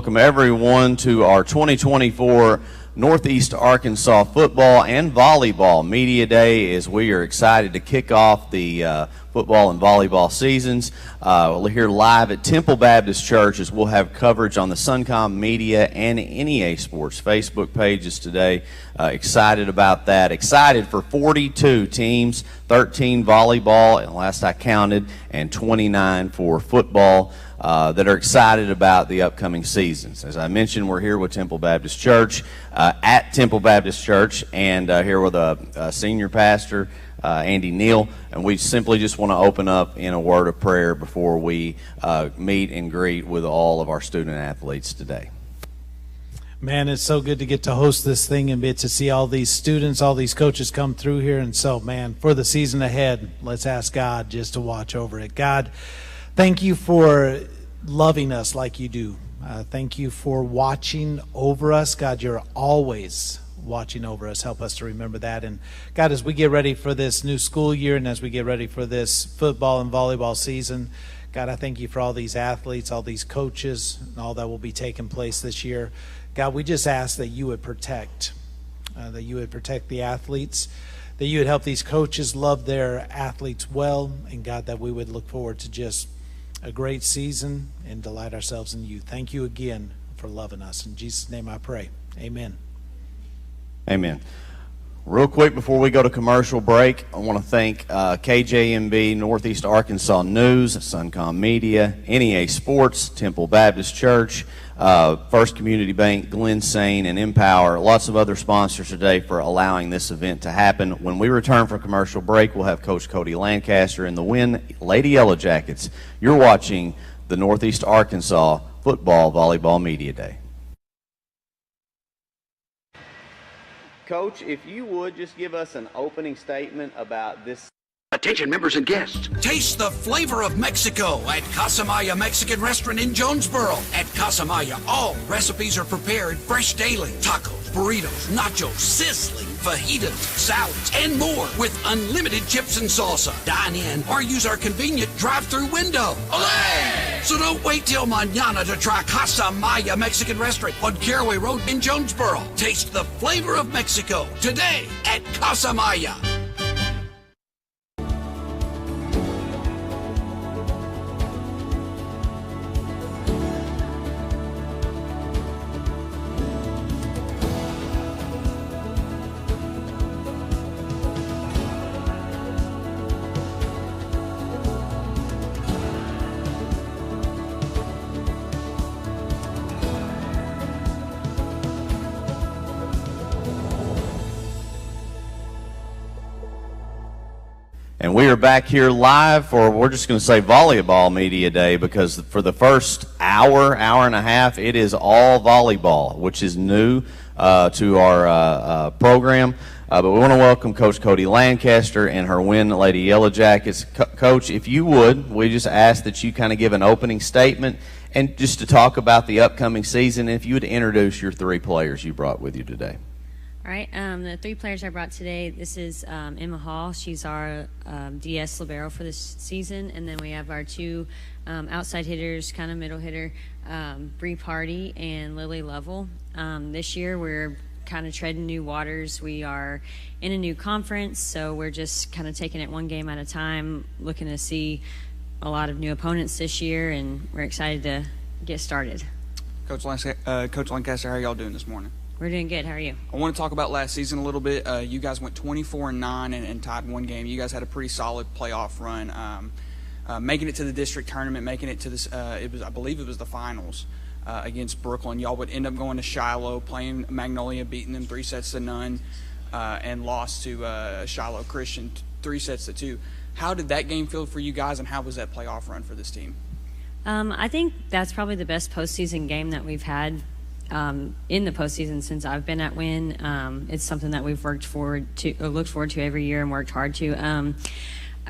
welcome everyone to our 2024 Northeast Arkansas Football and Volleyball Media Day, as we are excited to kick off the football and volleyball seasons. We're here live at Temple Baptist Church, as we'll have coverage on the Suncom Media and NEA Sports Facebook pages today. Excited about that. Excited for 42 teams, 13 volleyball, and last I counted, and 29 for football. That are excited about the upcoming seasons. As I mentioned, we're here with Temple Baptist Church, at Temple Baptist Church, and here with a senior pastor, Andy Neal, and we simply just want to open up in a word of prayer before we meet and greet with all of our student athletes today. Man, it's so good to get to host this thing and get to see all these students, all these coaches come through here. And so, man, for the season ahead, let's ask God just to watch over it. God, thank you for loving us like you do. Thank you for watching over us. God, you're always watching over us. Help us to remember that. And God, as we get ready for this new school year and as we get ready for this football and volleyball season, God, I thank you for all these athletes, all these coaches, and all that will be taking place this year. God, we just ask that you would protect the athletes, that you would help these coaches love their athletes well, and God, that we would look forward to just a great season and delight ourselves in you. Thank you again for loving us. In Jesus' name I pray. Amen. Amen. Real quick before we go to commercial break, I want to thank KJMB, Northeast Arkansas News, Suncom Media, NEA Sports, Temple Baptist Church, First Community Bank, Glen Sane, and Empower, lots of other sponsors today for allowing this event to happen. When we return from commercial break, we'll have Coach Cody Lancaster and the Win Lady Yellow Jackets. You're watching the Northeast Arkansas Football Volleyball Media Day. Coach, if you would just give us an opening statement about this. Attention members and guests. Taste the flavor of Mexico at Casamaya Mexican Restaurant in Jonesboro. At Casamaya, all recipes are prepared fresh daily. Tacos, burritos, nachos, sizzling, fajitas, salads, and more with unlimited chips and salsa. Dine in or use our convenient drive-through window. Olé! So don't wait till mañana to try Casamaya Mexican Restaurant on Caraway Road in Jonesboro. Taste the flavor of Mexico today at Casamaya. And we are back here live for, we're just going to say Volleyball Media Day, because for the first hour and a half, it is all volleyball, which is new to our program. But we want to welcome Coach Cody Lancaster and her Win Lady Yellow Jackets. Coach, if you would, we just ask that you kind of give an opening statement and just to talk about the upcoming season. If you would introduce your three players you brought with you today. All right, the three players I brought today, this is Emma Hall. She's our DS libero for this season. And then we have our two outside hitters, kind of middle hitter, Bree Party and Lily Lovell. This year we're kind of treading new waters. We are in a new conference, so we're just kind of taking it one game at a time, looking to see a lot of new opponents this year, and we're excited to get started. Coach Lancaster, how are y'all doing this morning? We're doing good. How are you? I want to talk about last season a little bit. You guys went 24-9 and tied one game. You guys had a pretty solid playoff run, making it to the district tournament, making it to this. I believe it was the finals against Brooklyn. Y'all would end up going to Shiloh, playing Magnolia, beating them 3-0, and lost to Shiloh Christian 3-2. How did that game feel for you guys, and how was that playoff run for this team? I think that's probably the best postseason game that we've had in the postseason since I've been at Win. It's something that we've looked forward to every year and worked hard to.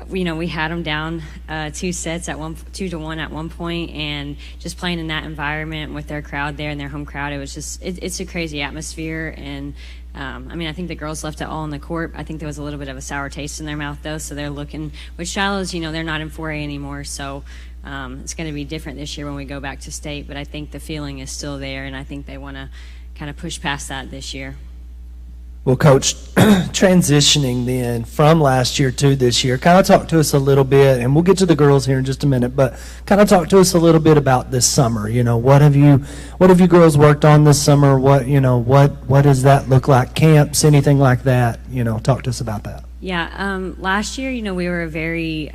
We had them down 2 sets at 2-1 at one point, and just playing in that environment with their crowd there and their home crowd, it was just it's a crazy atmosphere. And I think the girls left it all on the court. I think there was a little bit of a sour taste in their mouth though, so they're looking with Shiloh's. They're not in 4A anymore, so It's going to be different this year when we go back to state, but I think the feeling is still there, and I think they want to kind of push past that this year. Well, Coach, transitioning then from last year to this year, kind of talk to us a little bit, and we'll get to the girls here in just a minute, but kind of talk to us a little bit about this summer. You know, what have you girls worked on this summer? What does that look like? Camps, anything like that? You know, talk to us about that. Yeah, last year, we were a very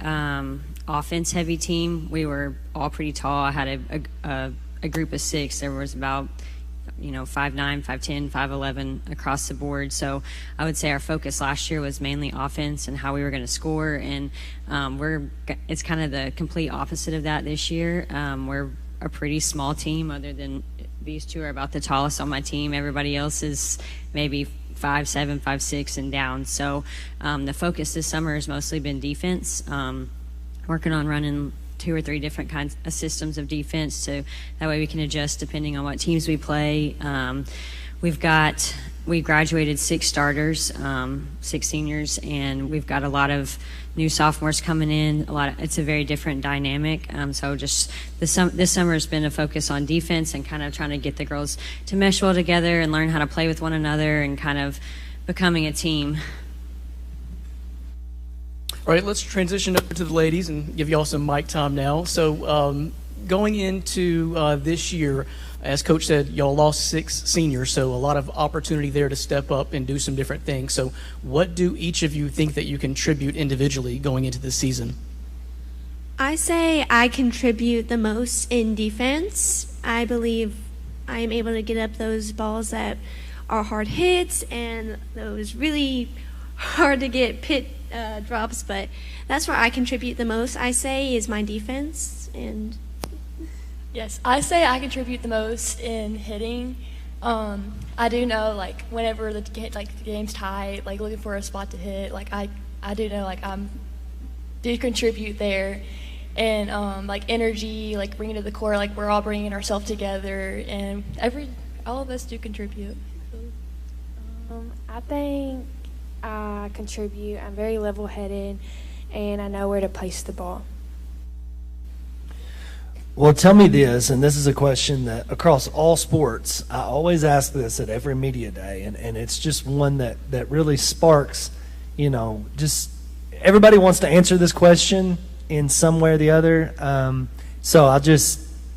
offense-heavy team. We were all pretty tall. I had a group of 6. There was about 5'9", 5'10", 5'11" across the board. So I would say our focus last year was mainly offense and how we were going to score. And it's kind of the complete opposite of that this year. We're a pretty small team, other than these 2 are about the tallest on my team. Everybody else is maybe 5'7", 5'6", and down. So the focus this summer has mostly been defense, working on running 2 or 3 different kinds of systems of defense, so that way we can adjust depending on what teams we play. We graduated 6 starters, 6 seniors, and we've got a lot of new sophomores coming in. It's a very different dynamic. So just this summer has been a focus on defense and kind of trying to get the girls to mesh well together and learn how to play with one another and kind of becoming a team. All right, let's transition over to the ladies and give y'all some mic time now. So going into this year, as Coach said, y'all lost 6 seniors, so a lot of opportunity there to step up and do some different things. So what do each of you think that you contribute individually going into this season? I say I contribute the most in defense. I believe I am able to get up those balls that are hard hits and those really hard to get pit drops, but that's where I contribute the most, I say, is my defense. And yes, I say I contribute the most in hitting. I do know, like, whenever the game's tight, like looking for a spot to hit, like I do know, like, do contribute there. And like energy, like bringing to the court, like we're all bringing ourselves together, and all of us do contribute. I think I contribute. I'm very level-headed, and I know where to place the ball. Well, tell me this, and this is a question that across all sports, I always ask this at every media day, and it's just one that really sparks, just everybody wants to answer this question in some way or the other.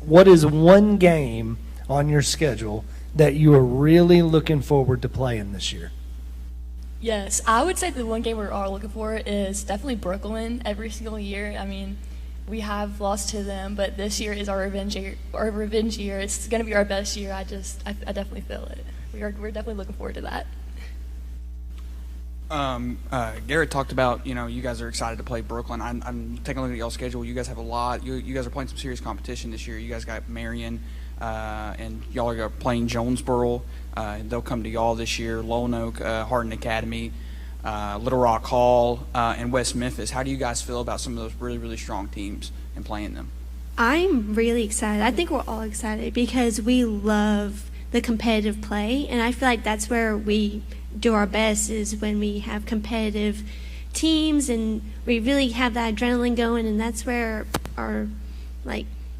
What is one game on your schedule that you are really looking forward to playing this year? Yes, I would say the one game we're all looking for is definitely Brooklyn every single year. I mean, we have lost to them, but this year is our revenge year. It's going to be our best year. I definitely feel it. We're definitely looking forward to that. Garrett talked about, you guys are excited to play Brooklyn. I'm taking a look at y'all's schedule. You guys have a lot. You guys are playing some serious competition this year. You guys got Marion, and y'all are playing Jonesboro. They'll come to y'all this year. Lonoke, Hardin Academy, Little Rock Hall, and West Memphis. How do you guys feel about some of those really, really strong teams and playing them? I'm really excited. I think we're all excited because we love the competitive play, and I feel like that's where we do our best, is when we have competitive teams and we really have that adrenaline going, and that's where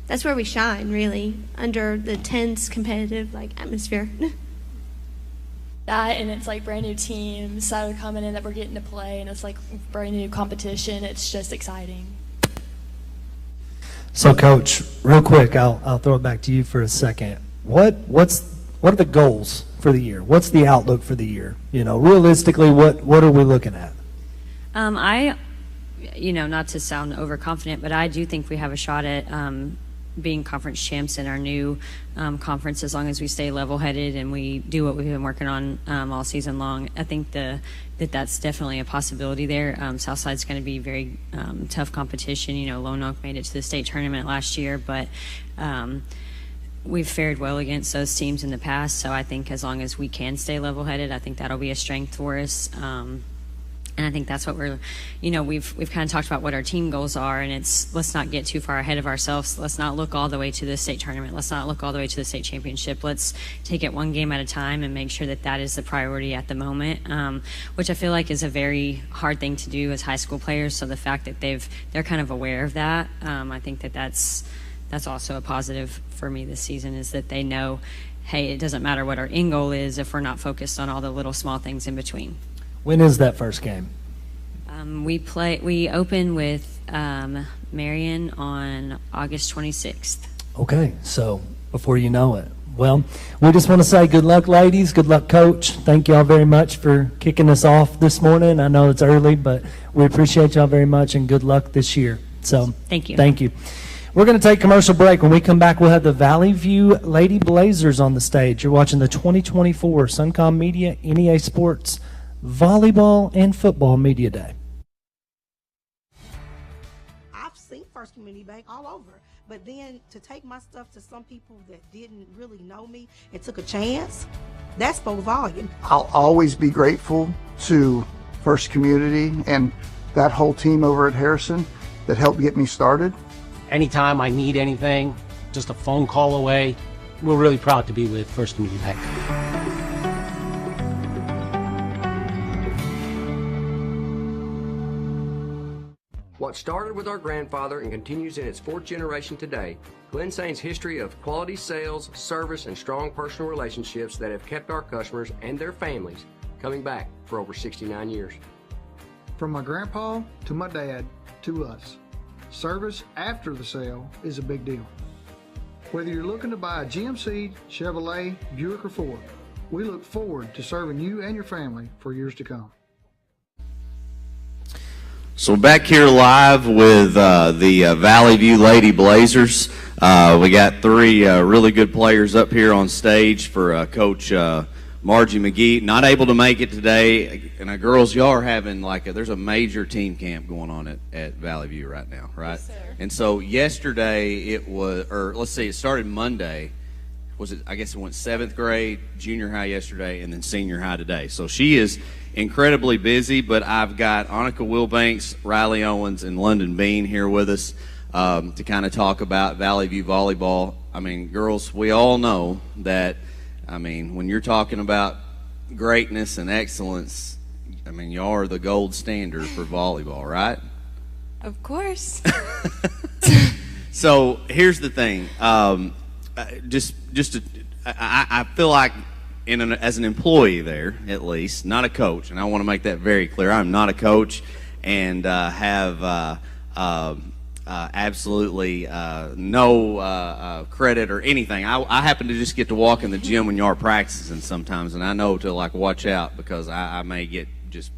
that's where we shine, really, under the tense competitive atmosphere. That, and it's like brand new teams that are coming in that we're getting to play, and it's like brand new competition. It's just exciting. So, Coach, real quick, I'll throw it back to you for a second. What are the goals for the year? What's the outlook for the year? Realistically, what are we looking at? Not to sound overconfident, but I do think we have a shot at being conference champs in our new conference, as long as we stay level-headed and we do what we've been working on all season long. I think that's definitely a possibility there. Southside's going to be very tough competition. Lonoke made it to the state tournament last year, but we've fared well against those teams in the past, so I think as long as we can stay level-headed, I think that'll be a strength for us. And I think that's what we've kind of talked about what our team goals are, and it's let's not get too far ahead of ourselves. Let's not look all the way to the state tournament. Let's not look all the way to the state championship. Let's take it one game at a time and make sure that is the priority at the moment, which I feel like is a very hard thing to do as high school players. So the fact that they're kind of aware of that, I think that's also a positive for me this season, is that they know, hey, it doesn't matter what our end goal is if we're not focused on all the little small things in between. When is that first game? We open with Marion on August 26th. Okay, so before you know it. Well, we just want to say good luck, ladies. Good luck, Coach. Thank y'all very much for kicking us off this morning. I know it's early, but we appreciate y'all very much, and good luck this year. So thank you. Thank you. We're going to take a commercial break. When we come back, we'll have the Valley View Lady Blazers on the stage. You're watching the 2024 Suncom Media NEA Sports Volleyball and Football Media Day. I've seen First Community Bank all over, but then to take my stuff to some people that didn't really know me and took a chance, that spoke volume. I'll always be grateful to First Community and that whole team over at Harrison that helped get me started. Anytime I need anything, just a phone call away. We're really proud to be with First Community Bank. What started with our grandfather and continues in its fourth generation today, Glen Sane's history of quality sales, service, and strong personal relationships that have kept our customers and their families coming back for over 69 years. From my grandpa to my dad to us, service after the sale is a big deal. Whether you're looking to buy a GMC, Chevrolet, Buick, or Ford, we look forward to serving you and your family for years to come. So back here live with the Valley View Lady Blazers. We got three really good players up here on stage for Coach Margie McGee. Not able to make it today. And girls, y'all are having there's a major team camp going on at Valley View right now, right? Yes, sir. And so yesterday it started Monday. I guess it went 7th grade, junior high yesterday, and then senior high today. So she is incredibly busy, but I've got Annika Wilbanks, Riley Owens, and London Bean here with us to kind of talk about Valley View volleyball. I mean, girls, we all know that, when you're talking about greatness and excellence, y'all are the gold standard for volleyball, right? Of course. So here's the thing. I feel like as an employee there, at least, not a coach, and I want to make that very clear. I'm not a coach and have absolutely no credit or anything. I happen to just get to walk in the gym when you are practicing sometimes, and I know to watch out because I may get just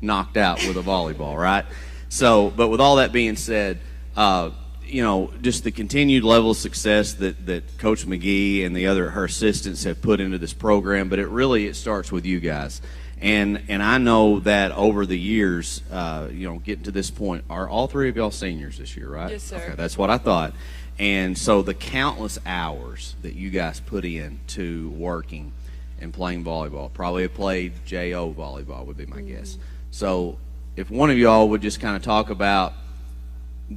knocked out with a volleyball, right? So, but with all that being said, just the continued level of success that Coach McGee and her assistants have put into this program, but it starts with you guys. And I know that over the years, getting to this point, are all three of y'all seniors this year, right? Yes, sir. Okay, that's what I thought. And so the countless hours that you guys put in to working and playing volleyball, probably have played JO volleyball would be my guess. So if one of y'all would just kind of talk about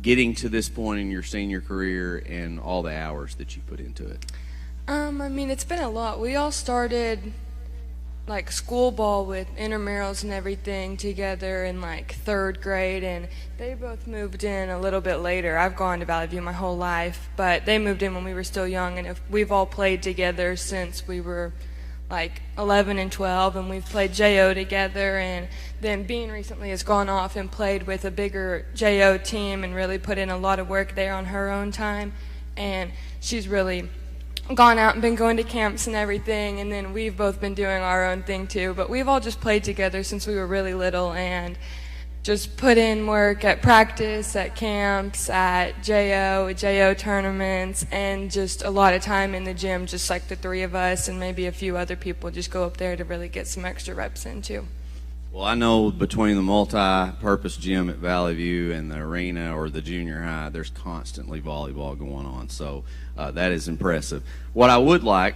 getting to this point in your senior career and all the hours that you put into it. It's been a lot. We all started school ball with intramurals and everything together in 3rd grade, and they both moved in a little bit later. I've gone to Valley View my whole life, but they moved in when we were still young, and we've all played together since we were 11 and 12, and we've played JO together, and then Bean recently has gone off and played with a bigger JO team and really put in a lot of work there on her own time, and she's really gone out and been going to camps and everything, and then we've both been doing our own thing too, but we've all just played together since we were really little and just put in work at practice, at camps, at JO tournaments, and just a lot of time in the gym, just the three of us and maybe a few other people just go up there to really get some extra reps in too. Well, I know between the multi-purpose gym at Valley View and the arena or the junior high, there's constantly volleyball going on, so that is impressive. What I would like,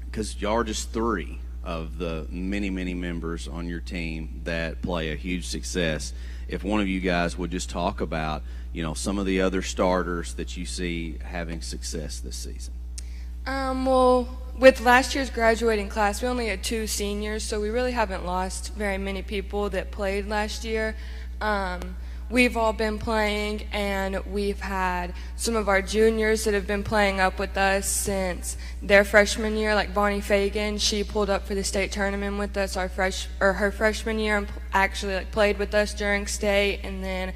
because y'all are just three, of the many, many members on your team that play a huge success. If one of you guys would just talk about, some of the other starters that you see having success this season. Well, with last year's graduating class, we only had 2 seniors, so we really haven't lost very many people that played last year. We've all been playing, and we've had some of our juniors that have been playing up with us since their freshman year, like Bonnie Fagan. She pulled up for the state tournament with us her freshman year and actually played with us during state. And then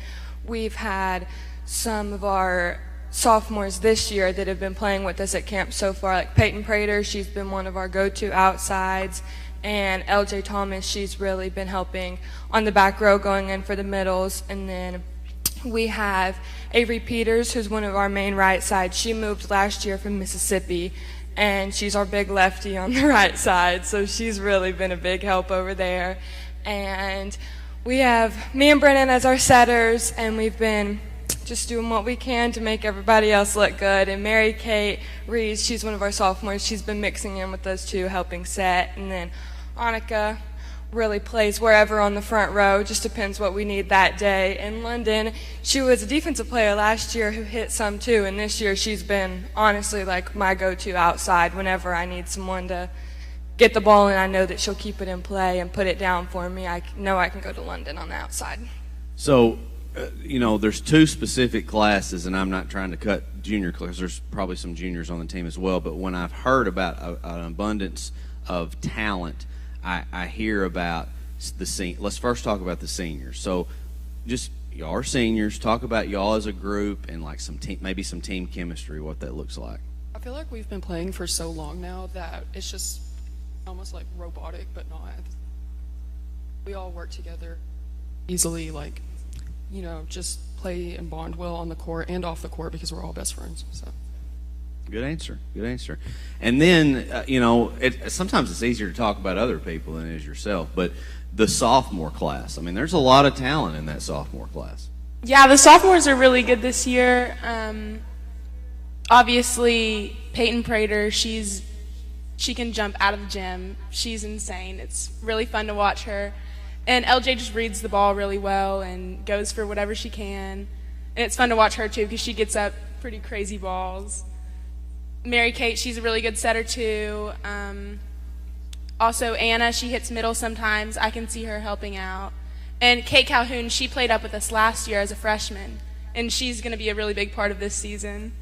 we've had some of our sophomores this year that have been playing with us at camp so far, like Peyton Prater. She's been one of our go-to outsides. And LJ Thomas, she's really been helping on the back row going in for the middles. And then we have Avery Peters, who's one of our main right sides. She moved last year from Mississippi, and she's our big lefty on the right side. So she's really been a big help over there. And we have me and Brennan as our setters, and we've been just doing what we can to make everybody else look good. And Mary Kate Rees, she's one of our sophomores. She's been mixing in with us too, helping set. And then Annika really plays wherever on the front row, just depends what we need that day. In London, she was a defensive player last year who hit some too, and this year she's been honestly like my go-to outside whenever I need someone to get the ball, and I know that she'll keep it in play and put it down for me. I know I can go to London on the outside. So, there's 2 specific classes, and I'm not trying to cut junior classes. There's probably some juniors on the team as well, but when I've heard about an abundance of talent, I hear about let's first talk about the seniors. So just y'all are seniors, talk about y'all as a group and like maybe some team chemistry, what that looks like. I feel like we've been playing for so long now that it's just almost like robotic, but not. We all work together easily, just play and bond well on the court and off the court because we're all best friends. So. Good answer. And then, sometimes it's easier to talk about other people than it is yourself, but the sophomore class, there's a lot of talent in that sophomore class. Yeah, the sophomores are really good this year. Obviously, Peyton Prater, she can jump out of the gym. She's insane. It's really fun to watch her. And LJ just reads the ball really well and goes for whatever she can. And it's fun to watch her, too, because she gets up pretty crazy balls. Mary Kate, she's a really good setter too. Also Anna, she hits middle sometimes. I can see her helping out. And Kate Calhoun, she played up with us last year as a freshman, and she's going to be a really big part of this season.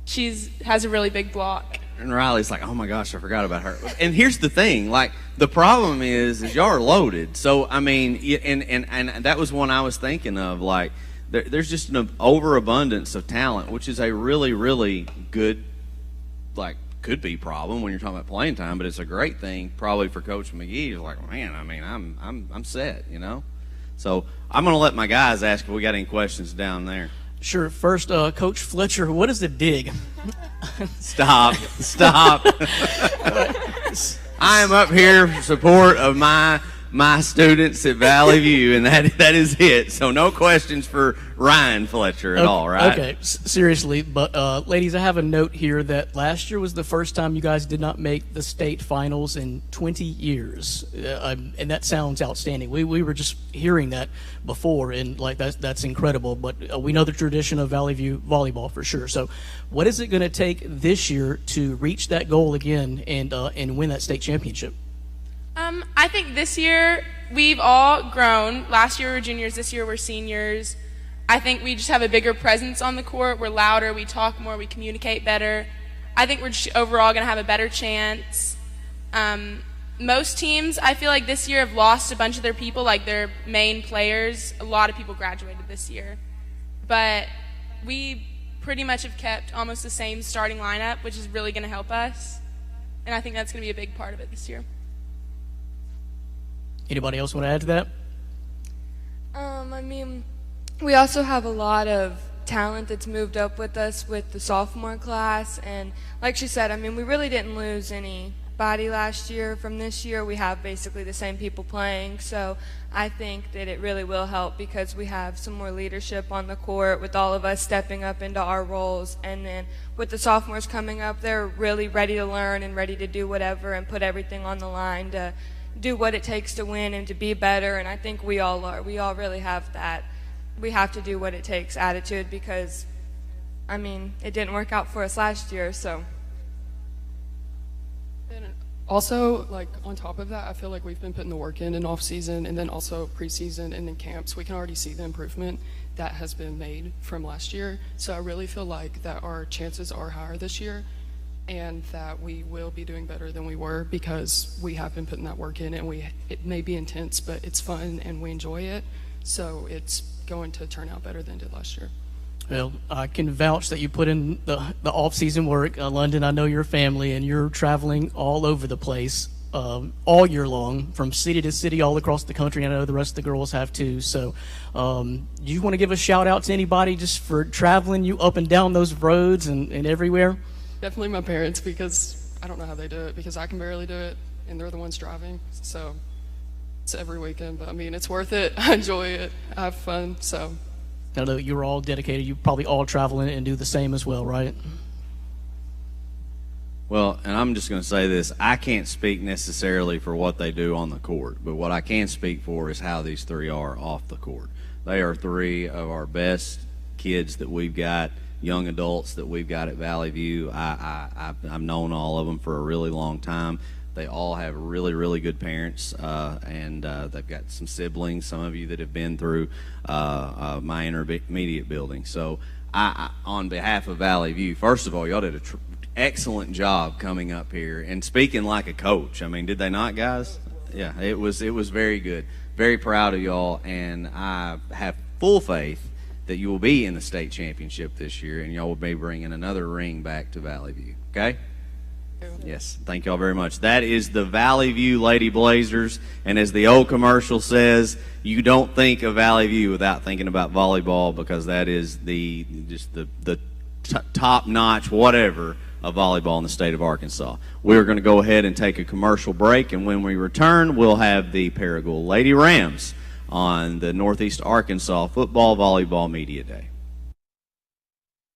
She has a really big block. And Riley's like, oh my gosh, I forgot about her. And here's the thing, the problem is y'all are loaded. So, and that was one I was thinking of, there's just an overabundance of talent, which is a really, really good could be problem when you're talking about playing time, but it's a great thing probably for Coach McGee. He's like, man, I'm set, So I'm going to let my guys ask if we got any questions down there. Sure. First, Coach Fletcher, what is the dig? Stop. I am up here in support of my students at Valley View, and that is it. So no questions for Ryan Fletcher at all, right? Okay, seriously. But, ladies, I have a note here that last year was the first time you guys did not make the state finals in 20 years. And that sounds outstanding. We were just hearing that before, and, that's incredible. But we know the tradition of Valley View volleyball for sure. So what is it going to take this year to reach that goal again and win that state championship? I think this year we've all grown. Last year we were juniors, this year we're seniors. I think we just have a bigger presence on the court. We're louder, we talk more, we communicate better. I think we're just overall going to have a better chance. Most teams, I feel like this year have lost a bunch of their people, like their main players. A lot of people graduated this year. But we pretty much have kept almost the same starting lineup, which is really going to help us. And I think that's going to be a big part of it this year. Anybody else want to add to that? We also have a lot of talent that's moved up with us with the sophomore class, and like she said, we really didn't lose any body last year from this year. We have basically the same people playing, so I think that it really will help because we have some more leadership on the court with all of us stepping up into our roles. And then with the sophomores coming up, they're really ready to learn and ready to do whatever and put everything on the line to do what it takes to win and to be better. And I think we all are. We all really have that. We have to do what it takes attitude because, I mean, it didn't work out for us last year, so. And also, like, on top of that, I feel like we've been putting the work in off season and then also preseason and in camps. We can already see the improvement that has been made from last year. So I really feel like that our chances are higher this year and that we will be doing better than we were because we have been putting that work in, and it may be intense, but it's fun and we enjoy it. So it's going to turn out better than it did last year. Well, I can vouch that you put in the off-season work. London, I know your family, and you're traveling all over the place all year long, from city to city all across the country. I know the rest of the girls have too. So do you want to give a shout-out to anybody just for traveling you up and down those roads and everywhere? Definitely my parents, because I don't know how they do it, because I can barely do it, and they're the ones driving. So it's every weekend, but I mean, it's worth it. I enjoy it. I have fun, so. I know you're all dedicated. You probably all travel and do the same as well, right? Well, and I'm just going to say this. I can't speak necessarily for what they do on the court, but what I can speak for is how these three are off the court. They are three of our best kids that we've got, young adults that we've got at Valley View. I've known all of them for a really long time. They all have really, really good parents, and they've got some siblings, some of you that have been through my intermediate building. So I, on behalf of Valley View, first of all, y'all did an excellent job coming up here and speaking like a coach. I mean, did they not, guys? Yeah, it was very good. Very proud of y'all, and I have full faith that you will be in the state championship this year, and y'all will be bringing another ring back to Valley View, okay? Yes, thank y'all very much. That is the Valley View Lady Blazers, and as the old commercial says, you don't think of Valley View without thinking about volleyball, because that is the top-notch whatever of volleyball in the state of Arkansas. We're going to go ahead and take a commercial break, and when we return, we'll have the Paragould Lady Rams on the Northeast Arkansas Football Volleyball Media Day.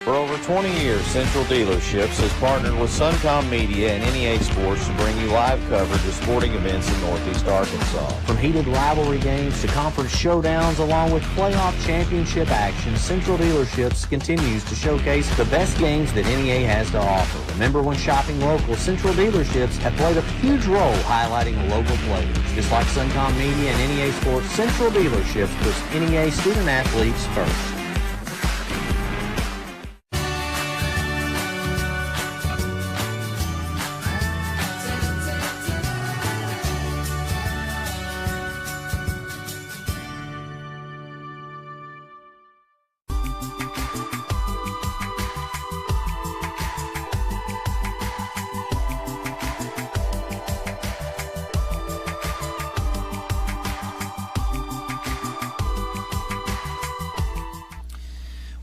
For over 20 years, Central Dealerships has partnered with Suncom Media and NEA Sports to bring you live coverage of sporting events in Northeast Arkansas. From heated rivalry games to conference showdowns, along with playoff championship action, Central Dealerships continues to showcase the best games that NEA has to offer. Remember, when shopping local, Central Dealerships have played a huge role highlighting local players. Just like Suncom Media and NEA Sports, Central Dealerships puts NEA student athletes first.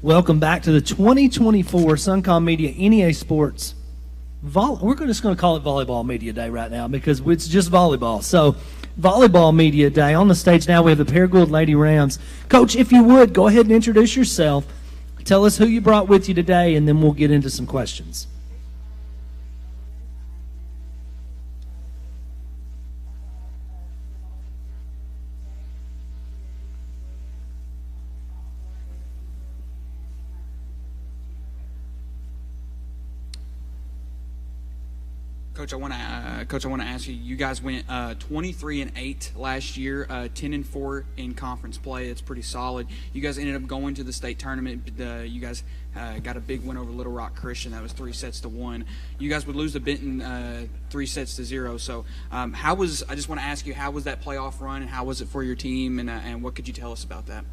Welcome back to the 2024 Suncom Media NEA Sports. We're just going to call it Volleyball Media Day right now because it's just volleyball. So, Volleyball Media Day. On the stage now we have the Paragould Lady Rams. Coach, if you would, go ahead and introduce yourself. Tell us who you brought with you today, and then we'll get into some questions. Coach, I want to ask you. You guys went 23-8 last year, 10-4 in conference play. It's pretty solid. You guys ended up going to the state tournament. You guys got a big win over Little Rock Christian. That was 3-1. You guys would lose to Benton 3-0. So, I just want to ask you, how was that playoff run, and how was it for your team, and what could you tell us about that?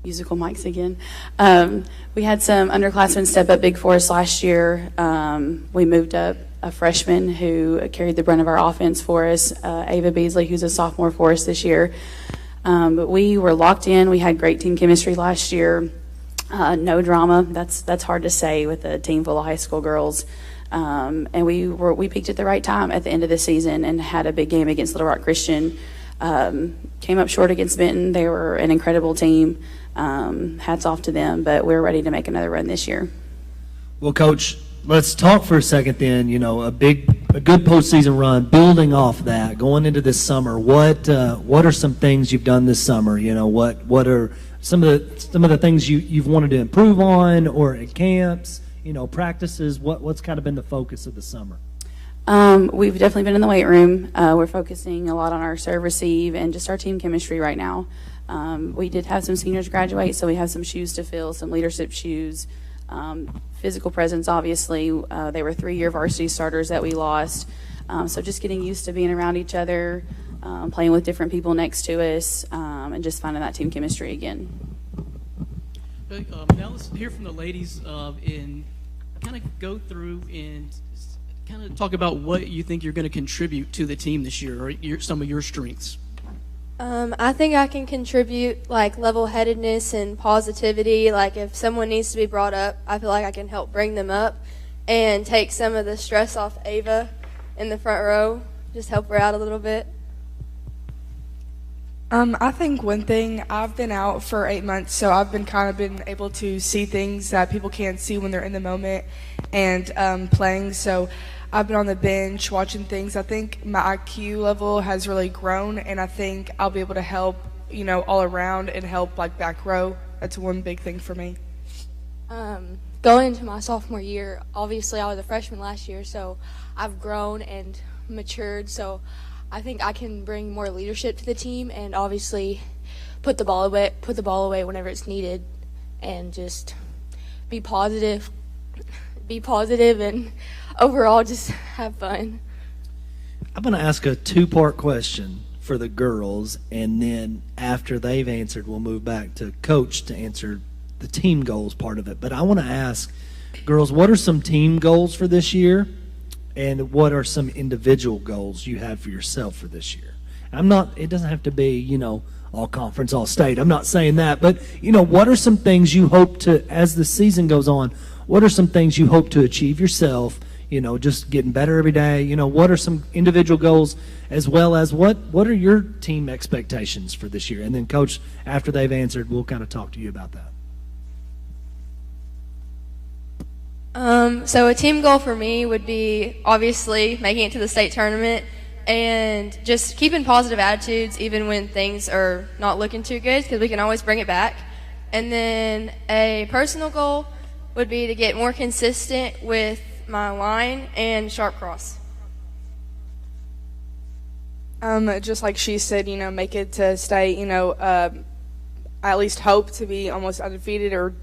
Musical mics again. We had some underclassmen step up big for us last year. We moved up a freshman who carried the brunt of our offense for us, Ava Beasley, who's a sophomore for us this year. But we were locked in. We had great team chemistry last year. No drama. That's hard to say with a team full of high school girls. And we peaked at the right time at the end of the season and had a big game against Little Rock Christian. Came up short against Benton. They were an incredible team. Hats off to them, but we're ready to make another run this year. Well, Coach, let's talk for a second then. You know, a good postseason run, building off that, going into this summer. What are some things you've done this summer? You know, what are some of the things you've wanted to improve on, or at camps, you know, practices? What's kind of been the focus of the summer? We've definitely been in the weight room. We're focusing a lot on our serve receive and just our team chemistry right now. We did have some seniors graduate, so we have some shoes to fill, some leadership shoes. Physical presence, obviously. They were 3-year varsity starters that we lost. So just getting used to being around each other, playing with different people next to us, and just finding that team chemistry again. Now let's hear from the ladies and kind of go through and kind of talk about what you think you're going to contribute to the team this year, or some of your strengths. I think I can contribute like level-headedness and positivity. Like if someone needs to be brought up, I feel like I can help bring them up and take some of the stress off Ava in the front row, just help her out a little bit. I think one thing, I've been out for 8 months, so I've been able to see things that people can't see when they're in the moment and playing. So I've been on the bench watching things. I think my IQ level has really grown, and I think I'll be able to help, you know, all around and help like back row. That's one big thing for me. Going into my sophomore year, obviously I was a freshman last year, so I've grown and matured. So I think I can bring more leadership to the team and obviously put the ball away whenever it's needed, and just be positive and overall just have fun. I'm going to ask a two-part question for the girls, and then after they've answered, we'll move back to Coach to answer the team goals part of it. But I want to ask, girls, what are some team goals for this year, and what are some individual goals you have for yourself for this year? It doesn't have to be, you know, all conference, all state. I'm not saying that. But, you know, what are some things you hope to, as the season goes on, what are some things you hope to achieve yourself, you know, just getting better every day? You know, what are some individual goals, as well as what are your team expectations for this year? And then, Coach, after they've answered, we'll kind of talk to you about that. So a team goal for me would be obviously making it to the state tournament and just keeping positive attitudes even when things are not looking too good, because we can always bring it back. And then a personal goal would be to get more consistent with my line and sharp cross. Just like she said, you know, make it to state, you know, at least hope to be almost undefeated or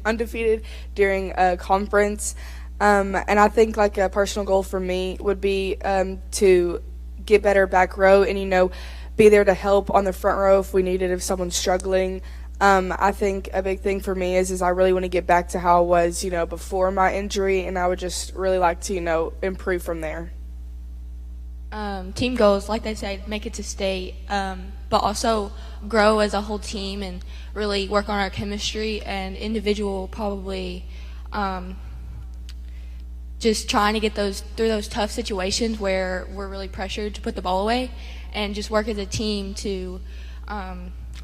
undefeated during a conference. And I think like a personal goal for me would be to get better back row and, you know, be there to help on the front row if we need it, if someone's struggling. I think a big thing for me is I really want to get back to how I was, you know, before my injury, and I would just really like to, you know, improve from there. Team goals, like they say, make it to state, but also grow as a whole team and really work on our chemistry, and individual probably just trying to get through those tough situations where we're really pressured to put the ball away, and just work as a team to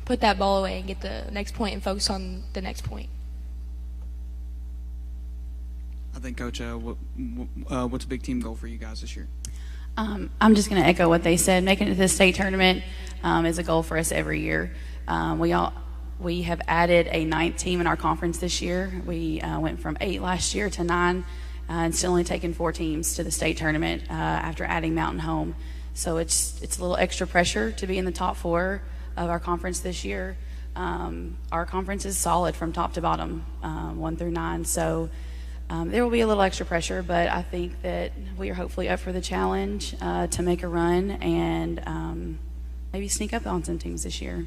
put that ball away and get the next point and focus on the next point. I think, Coach, what's a big team goal for you guys this year? I'm just going to echo what they said. Making it to the state tournament is a goal for us every year. We have added a 9th team in our conference this year. We went from 8 last year to 9, and still only taking 4 teams to the state tournament after adding Mountain Home. So it's a little extra pressure to be in the top 4 of our conference this year. Our conference is solid from top to bottom, 1 through 9. So there will be a little extra pressure, but I think that we are hopefully up for the challenge to make a run and maybe sneak up on some teams this year.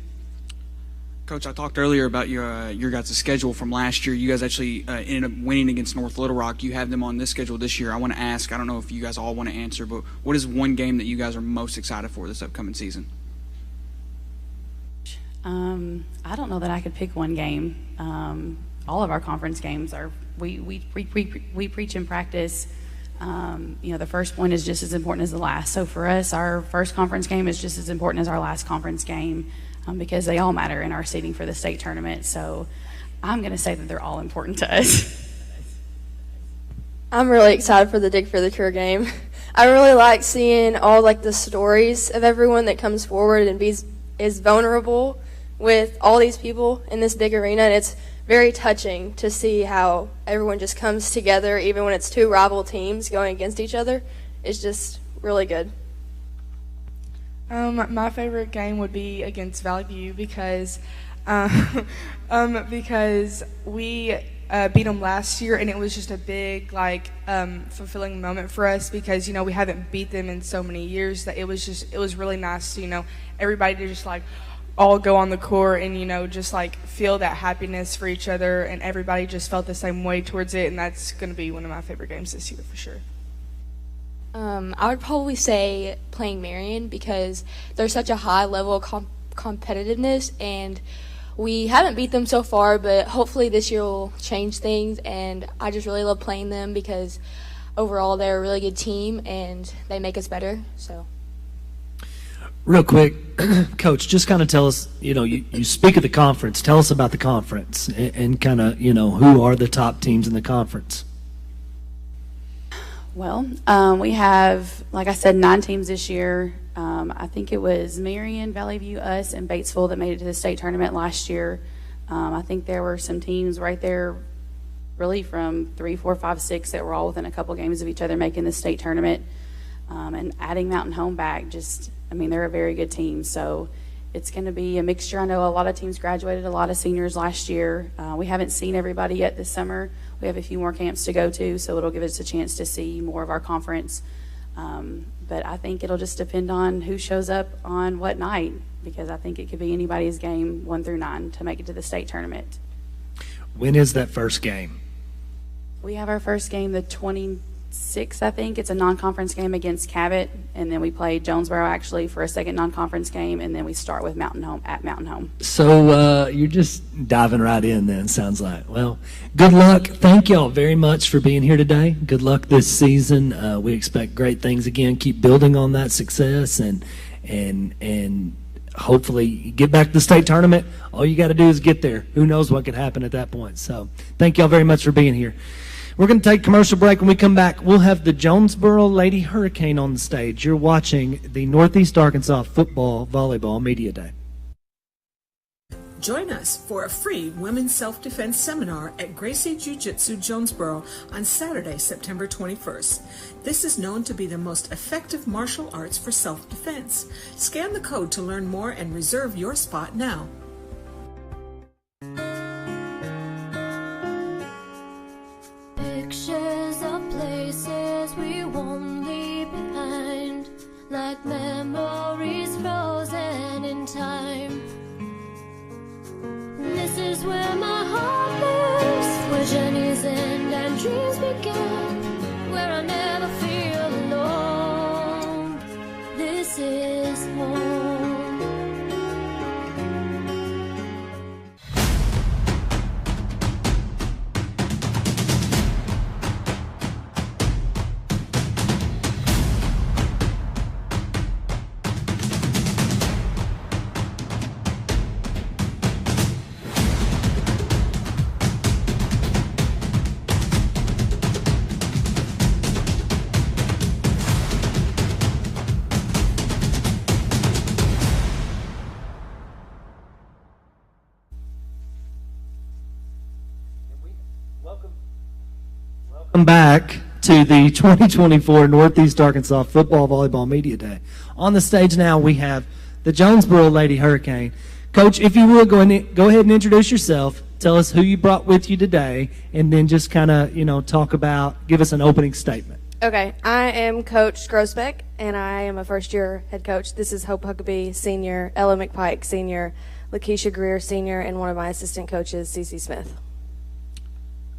Coach, I talked earlier about your guys' schedule from last year. You guys actually ended up winning against North Little Rock. You have them on this schedule this year. I want to ask, I don't know if you guys all want to answer, but what is one game that you guys are most excited for this upcoming season? I don't know that I could pick one game. All of our conference games are we preach and practice. The first one is just as important as the last. So for us, our first conference game is just as important as our last conference game because they all matter in our seeding for the state tournament. So I'm going to say that they're all important to us. I'm really excited for the Dig for the Cure game. I really like seeing all the stories of everyone that comes forward and is vulnerable with all these people in this big arena, and it's very touching to see how everyone just comes together, even when it's two rival teams going against each other. It's just really good. My favorite game would be against Valley View because we beat them last year, and it was just a big fulfilling moment for us because we haven't beat them in so many years that it was really nice to everybody to just all go on the court and just feel that happiness for each other, and everybody just felt the same way towards it, and that's going to be one of my favorite games this year for sure. I would probably say playing Marion because there's such a high level of competitiveness, and we haven't beat them so far, but hopefully this year will change things, and I just really love playing them because overall they're a really good team and they make us better. So. Real quick, Coach, just kind of tell us, you speak of the conference. Tell us about the conference and kind of, who are the top teams in the conference? Well, we have, like I said, 9 teams this year. I think it was Marion, Valley View, us, and Batesville that made it to the state tournament last year. I think there were some teams right there really from 3, 4, 5, 6 that were all within a couple games of each other making the state tournament. And adding Mountain Home back they're a very good team. So it's going to be a mixture. I know a lot of teams graduated, a lot of seniors last year. We haven't seen everybody yet this summer. We have a few more camps to go to, so it'll give us a chance to see more of our conference. But I think it'll just depend on who shows up on what night, because I think it could be anybody's game 1 through 9 to make it to the state tournament. When is that first game? We have our first game the 26th, I think. It's a non-conference game against Cabot, and then we play Jonesboro actually for a second non-conference game, and then we start with Mountain Home at Mountain Home. So you're just diving right in then, sounds like. Well, good luck. Thank y'all very much for being here today. Good luck this season. We expect great things again. Keep building on that success and hopefully get back to the state tournament. All you got to do is get there. Who knows what could happen at that point. So thank y'all very much for being here. We're going to take a commercial break. When we come back, we'll have the Jonesboro Lady Hurricane on the stage. You're watching the Northeast Arkansas Football Volleyball Media Day. Join us for a free women's self-defense seminar at Gracie Jiu-Jitsu Jonesboro on Saturday, September 21st. This is known to be the most effective martial arts for self-defense. Scan the code to learn more and reserve your spot now. Pictures of places we won't leave behind, like memories frozen in time. This is where my heart lives, where journeys end and dreams begin, where I never feel alone. This is home. Welcome back to the 2024 Northeast Arkansas Football Volleyball Media Day. On the stage now we have the Jonesboro Lady Hurricane. Coach, if you would, go ahead and introduce yourself. Tell us who you brought with you today, and then just kind of, give us an opening statement. Okay, I am Coach Grosbeck, and I am a first-year head coach. This is Hope Huckabee, senior, Ella McPike, senior, Lakeisha Greer, senior, and one of my assistant coaches, Cece Smith.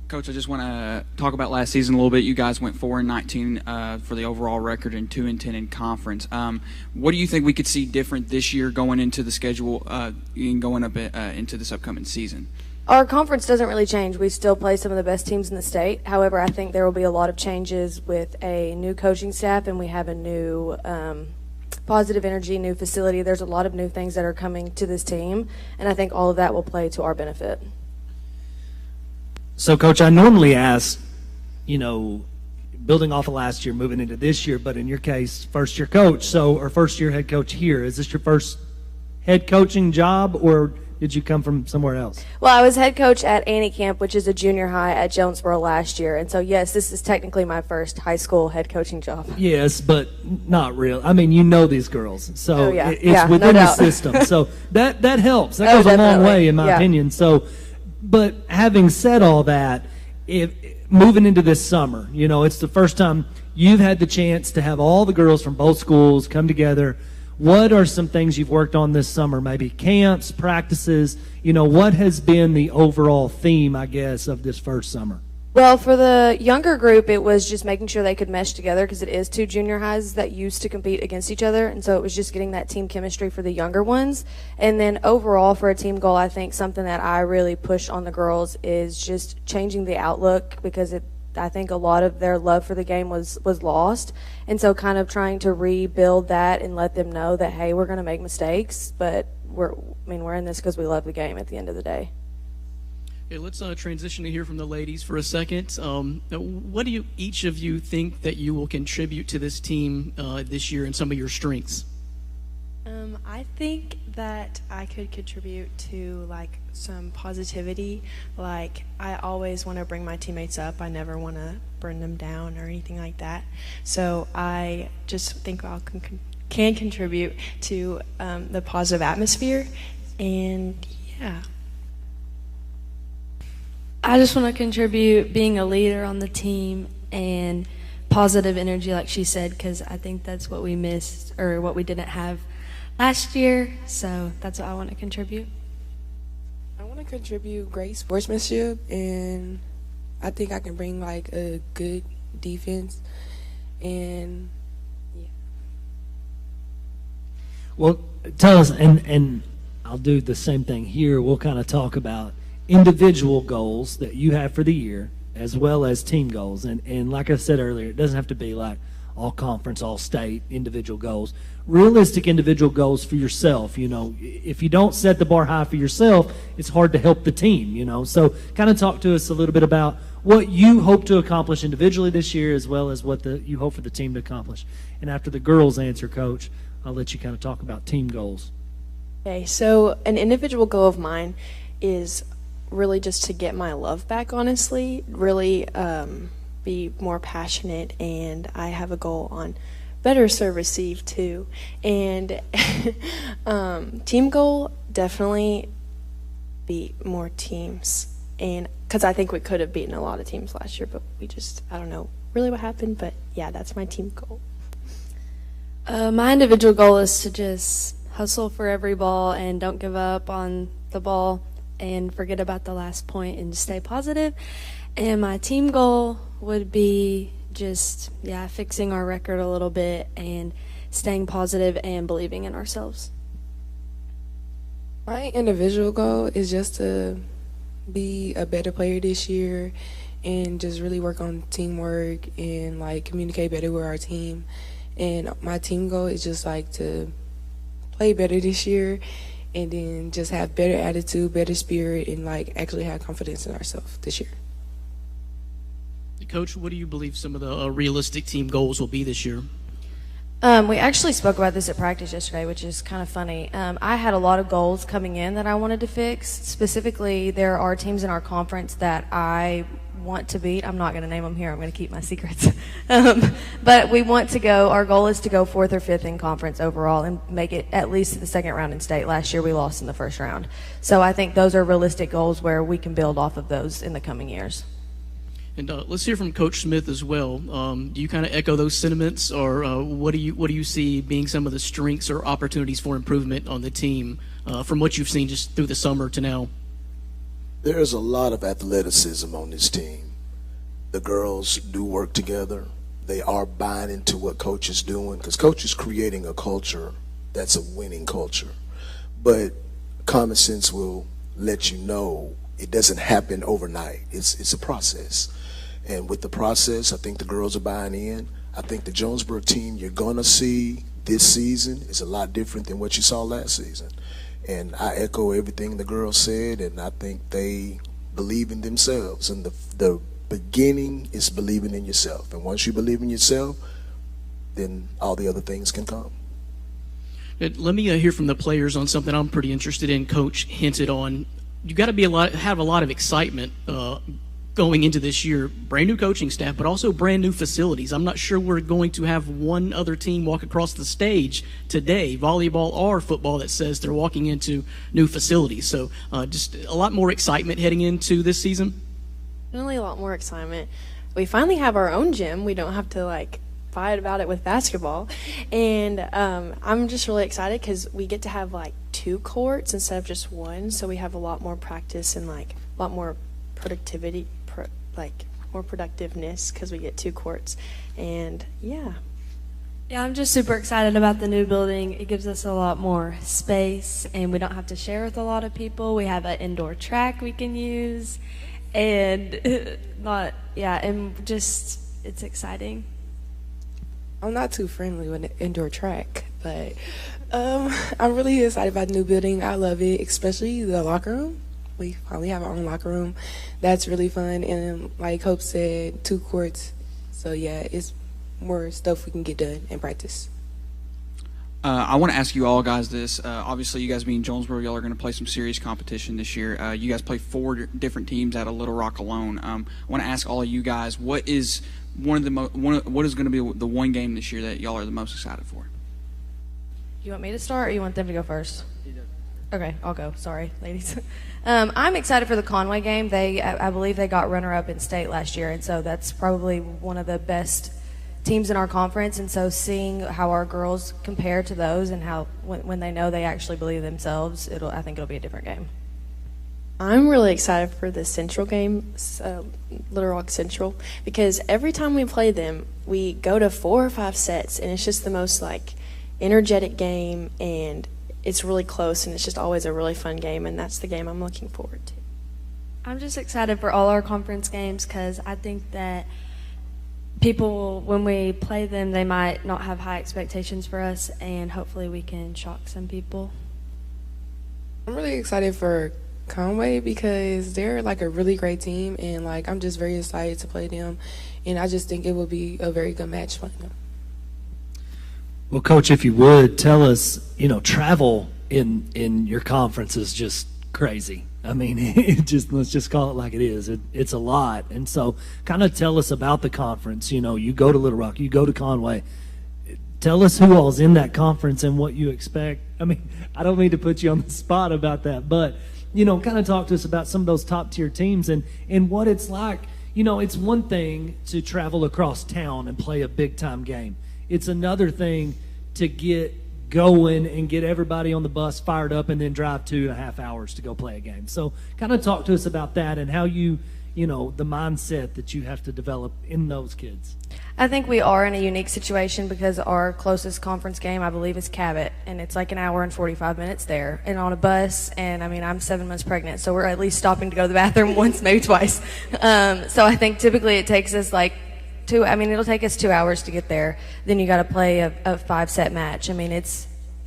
Coach, I just want to talk about last season a little bit. You guys went 4-19 for the overall record and 2-10 in conference. What do you think we could see different this year going into the schedule and going up into this upcoming season? Our conference doesn't really change. We still play some of the best teams in the state. However, I think there will be a lot of changes with a new coaching staff, and we have a new positive energy, new facility. There's a lot of new things that are coming to this team, and I think all of that will play to our benefit. So, Coach, I normally ask, building off of last year, moving into this year, but in your case, first-year coach, or first-year head coach here. Is this your first head coaching job, or did you come from somewhere else? Well, I was head coach at Annie Camp, which is a junior high at Jonesboro last year. And so, yes, this is technically my first high school head coaching job. Yes, but not real. I mean, you know these girls. So it's within the system. So that helps. That goes a long way, in my opinion. So, but having said all that, moving into this summer, it's the first time you've had the chance to have all the girls from both schools come together. What are some things you've worked on this summer? Maybe camps, practices? What has been the overall theme, I guess, of this first summer? Well, for the younger group, it was just making sure they could mesh together because it is two junior highs that used to compete against each other. And so it was just getting that team chemistry for the younger ones. And then overall for a team goal, I think something that I really push on the girls is just changing the outlook because I think a lot of their love for the game was lost. And so kind of trying to rebuild that and let them know that, hey, we're going to make mistakes, but we're in this because we love the game at the end of the day. Okay, let's transition to hear from the ladies for a second. What do each of you think that you will contribute to this team this year and some of your strengths? I think that I could contribute to some positivity. I always want to bring my teammates up. I never want to burn them down or anything like that. So I just think I can contribute to the positive atmosphere. And yeah. I just want to contribute being a leader on the team and positive energy, like she said, because I think that's what we missed or what we didn't have last year. So that's what I want to contribute. I want to contribute great sportsmanship, and I think I can bring a good defense. And yeah. Well, tell us, and I'll do the same thing here. We'll kind of talk about individual goals that you have for the year as well as team goals. And like I said earlier, it doesn't have to be like all conference, all state, individual goals. Realistic individual goals for yourself. If you don't set the bar high for yourself, it's hard to help the team, So kind of talk to us a little bit about what you hope to accomplish individually this year as well as what you hope for the team to accomplish. And after the girls answer, Coach, I'll let you kind of talk about team goals. Okay, so an individual goal of mine is really just to get my love back, honestly, really be more passionate, and I have a goal on better serve receive too. And team goal, definitely beat more teams, and because I think we could have beaten a lot of teams last year, but we just, I don't know really what happened, but yeah, that's my team goal. My individual goal is to just hustle for every ball and don't give up on the ball and forget about the last point and stay positive. And my team goal would be just, fixing our record a little bit and staying positive and believing in ourselves. My individual goal is just to be a better player this year and just really work on teamwork and communicate better with our team. And my team goal is just to play better this year and then just have better attitude, better spirit, and actually have confidence in ourselves this year. Coach, what do you believe some of the realistic team goals will be this year? We actually spoke about this at practice yesterday, which is kind of funny. I had a lot of goals coming in that I wanted to fix. Specifically, there are teams in our conference that I want to beat. I'm not going to name them here. I'm going to keep my secrets. But we want to go, our goal is to go 4th or 5th in conference overall and make it at least to the second round in state. Last year we lost in the first round. So I think those are realistic goals where we can build off of those in the coming years. And let's hear from Coach Smith as well. Do you kind of echo those sentiments, or what do you see being some of the strengths or opportunities for improvement on the team from what you've seen just through the summer to now? There's a lot of athleticism on this team. The girls do work together. They are buying into what Coach is doing, because Coach is creating a culture that's a winning culture. But common sense will let you know it doesn't happen overnight. It's a process. And with the process, I think the girls are buying in. I think the Jonesboro team you're going to see this season is a lot different than what you saw last season. And I echo everything the girls said, and I think they believe in themselves. And the beginning is believing in yourself. And once you believe in yourself, then all the other things can come. Let me hear from the players on something I'm pretty interested in. Coach hinted on you got to have a lot of excitement going into this year. Brand new coaching staff, but also brand new facilities. I'm not sure we're going to have one other team walk across the stage today, volleyball or football, that says they're walking into new facilities. So just a lot more excitement heading into this season. Definitely a lot more excitement. We finally have our own gym. We don't have to fight about it with basketball, and I'm just really excited because we get to have 2 courts instead of just one, so we have a lot more practice and a lot more productivity, more productiveness because we get 2 courts. And yeah, I'm just super excited about the new building. It gives us a lot more space, and we don't have to share with a lot of people. We have an indoor track we can use, and it's exciting. I'm not too friendly with the indoor track, but I'm really excited about the new building. I love it, especially the locker room. We finally have our own locker room. That's really fun. And like Hope said, 2 courts. So yeah, it's more stuff we can get done in practice. I want to ask you all guys this. Obviously, you guys being Jonesboro, y'all are going to play some serious competition this year. You guys play 4 different teams out of Little Rock alone. I want to ask all of you guys, what is what is going to be the one game this year that y'all are the most excited for? You want me to start, or you want them to go first? Okay, I'll go. Sorry, ladies. I'm excited for the Conway game. I believe they got runner-up in state last year, and so that's probably one of the best teams in our conference. And so seeing how our girls compare to those, and how when they know they actually believe in themselves, I think it'll be a different game. I'm really excited for the Central game, Little Rock Central, because every time we play them, we go to 4 or 5 sets, and it's just the most energetic game, and it's really close, and it's just always a really fun game, and that's the game I'm looking forward to. I'm just excited for all our conference games because I think that people, when we play them, they might not have high expectations for us, and hopefully we can shock some people. I'm really excited for Conway because they're a really great team, and I'm just very excited to play them, and I just think it will be a very good match for them. Well, Coach, if you would tell us, travel in your conference is just crazy. I mean, let's just call it like it is. It's a lot. And so kind of tell us about the conference. You go to Little Rock, you go to Conway. Tell us who all's in that conference and what you expect. I mean, I don't mean to put you on the spot about that, but, kind of talk to us about some of those top-tier teams and what it's like. It's one thing to travel across town and play a big-time game. It's another thing to get going and get everybody on the bus fired up and then drive 2.5 hours to go play a game. So kind of talk to us about that and how the mindset that you have to develop in those kids. I think we are in a unique situation because our closest conference game, I believe, is Cabot, and it's 1 hour and 45 minutes there and on a bus. And I'm 7 months pregnant, so we're at least stopping to go to the bathroom once, maybe twice. So I think typically it takes us it'll take us 2 hours to get there. Then you got to play a 5-set match.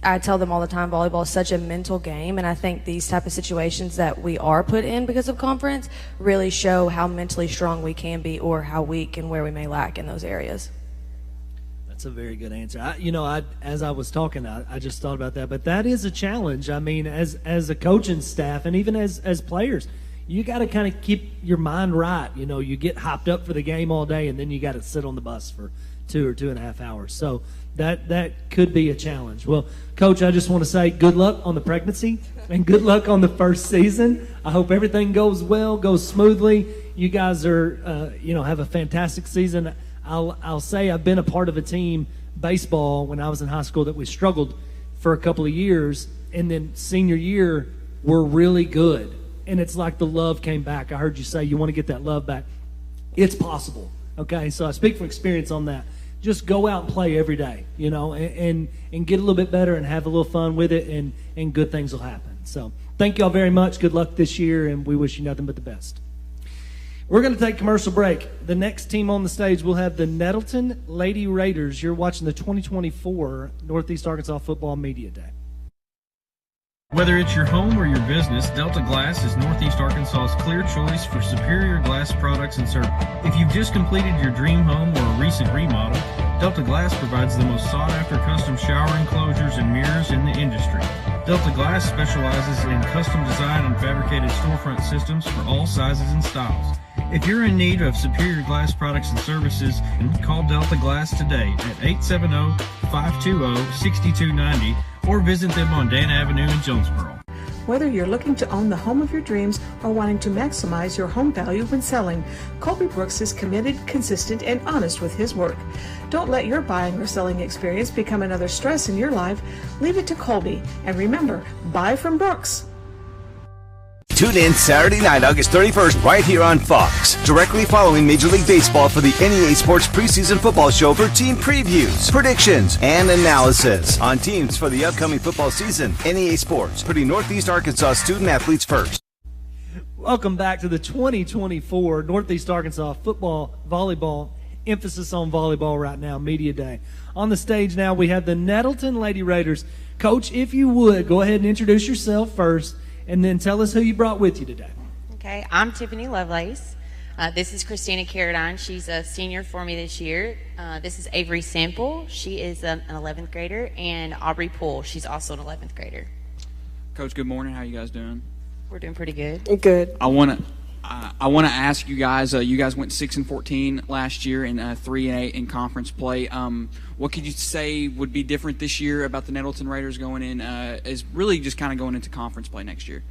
I tell them all the time, volleyball is such a mental game, and I think these type of situations that we are put in because of conference really show how mentally strong we can be or how weak and where we may lack in those areas. That's a very good answer. As I was talking, I just thought about that, but that is a challenge. As a coaching staff and even as players, you got to kind of keep your mind right. You get hopped up for the game all day, and then you got to sit on the bus for 2 or 2.5 hours. So That could be a challenge. Well, Coach, I just want to say good luck on the pregnancy and good luck on the first season. I hope everything goes well, goes smoothly. You guys are, have a fantastic season. I'll say I've been a part of a team, baseball, when I was in high school that we struggled for a couple of years, and then senior year we're really good. And it's like the love came back. I heard you say you want to get that love back. It's possible, okay? So I speak from experience on that. Just go out and play every day, and get a little bit better and have a little fun with it, and good things will happen. So thank you all very much. Good luck this year, and we wish you nothing but the best. We're going to take a commercial break. The next team on the stage, we'll have the Nettleton Lady Raiders. You're watching the 2024 Northeast Arkansas Football Media Day. Whether it's your home or your business, Delta Glass is Northeast Arkansas's clear choice for superior glass products and service. If you've just completed your dream home or a recent remodel, Delta Glass provides the most sought-after custom shower enclosures and mirrors in the industry. Delta Glass specializes in custom design and fabricated storefront systems for all sizes and styles. If you're in need of superior glass products and services, call Delta Glass today at 870-520-6290 or visit them on Dan Avenue in Jonesboro. Whether you're looking to own the home of your dreams or wanting to maximize your home value when selling, Colby Brooks is committed, consistent, and honest with his work. Don't let your buying or selling experience become another stress in your life. Leave it to Colby. And remember, buy from Brooks. Tune in Saturday night, August 31st, right here on Fox, directly following Major League Baseball for the NEA Sports preseason football show for team previews, predictions, and analysis on teams for the upcoming football season. NEA Sports, putting Northeast Arkansas student athletes first. Welcome back to the 2024 Northeast Arkansas Football Volleyball, emphasis on volleyball right now, Media Day. On the stage now, we have the Nettleton Lady Raiders. Coach, if you would, go ahead and introduce yourself first, and then tell us who you brought with you today. Okay, I'm Tiffany Lovelace. This is Christina Carradine. She's a senior for me this year. This is Avery Sample. She is an 11th grader. And Aubrey Poole. She's also an 11th grader. Coach, good morning. How you guys doing? We're doing pretty good. Good. I want to ask you guys. You guys went 6-14 last year and 3-8 in conference play. What could you say would be different this year about the Nettleton Raiders going in? Is really just kind of going into conference play next year.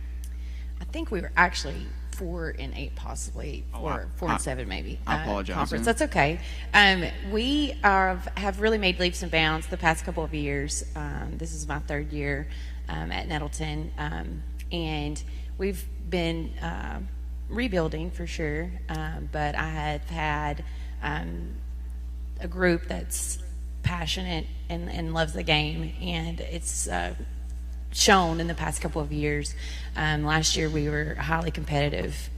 I think we were actually 4-8, possibly 4-7, maybe. I apologize. Conference. That's okay. We have really made leaps and bounds the past couple of years. This is my third year at Nettleton, and we've been rebuilding for sure. But I have had a group that's passionate and loves the game, and it's shown in the past couple of years. Last year we were highly competitive.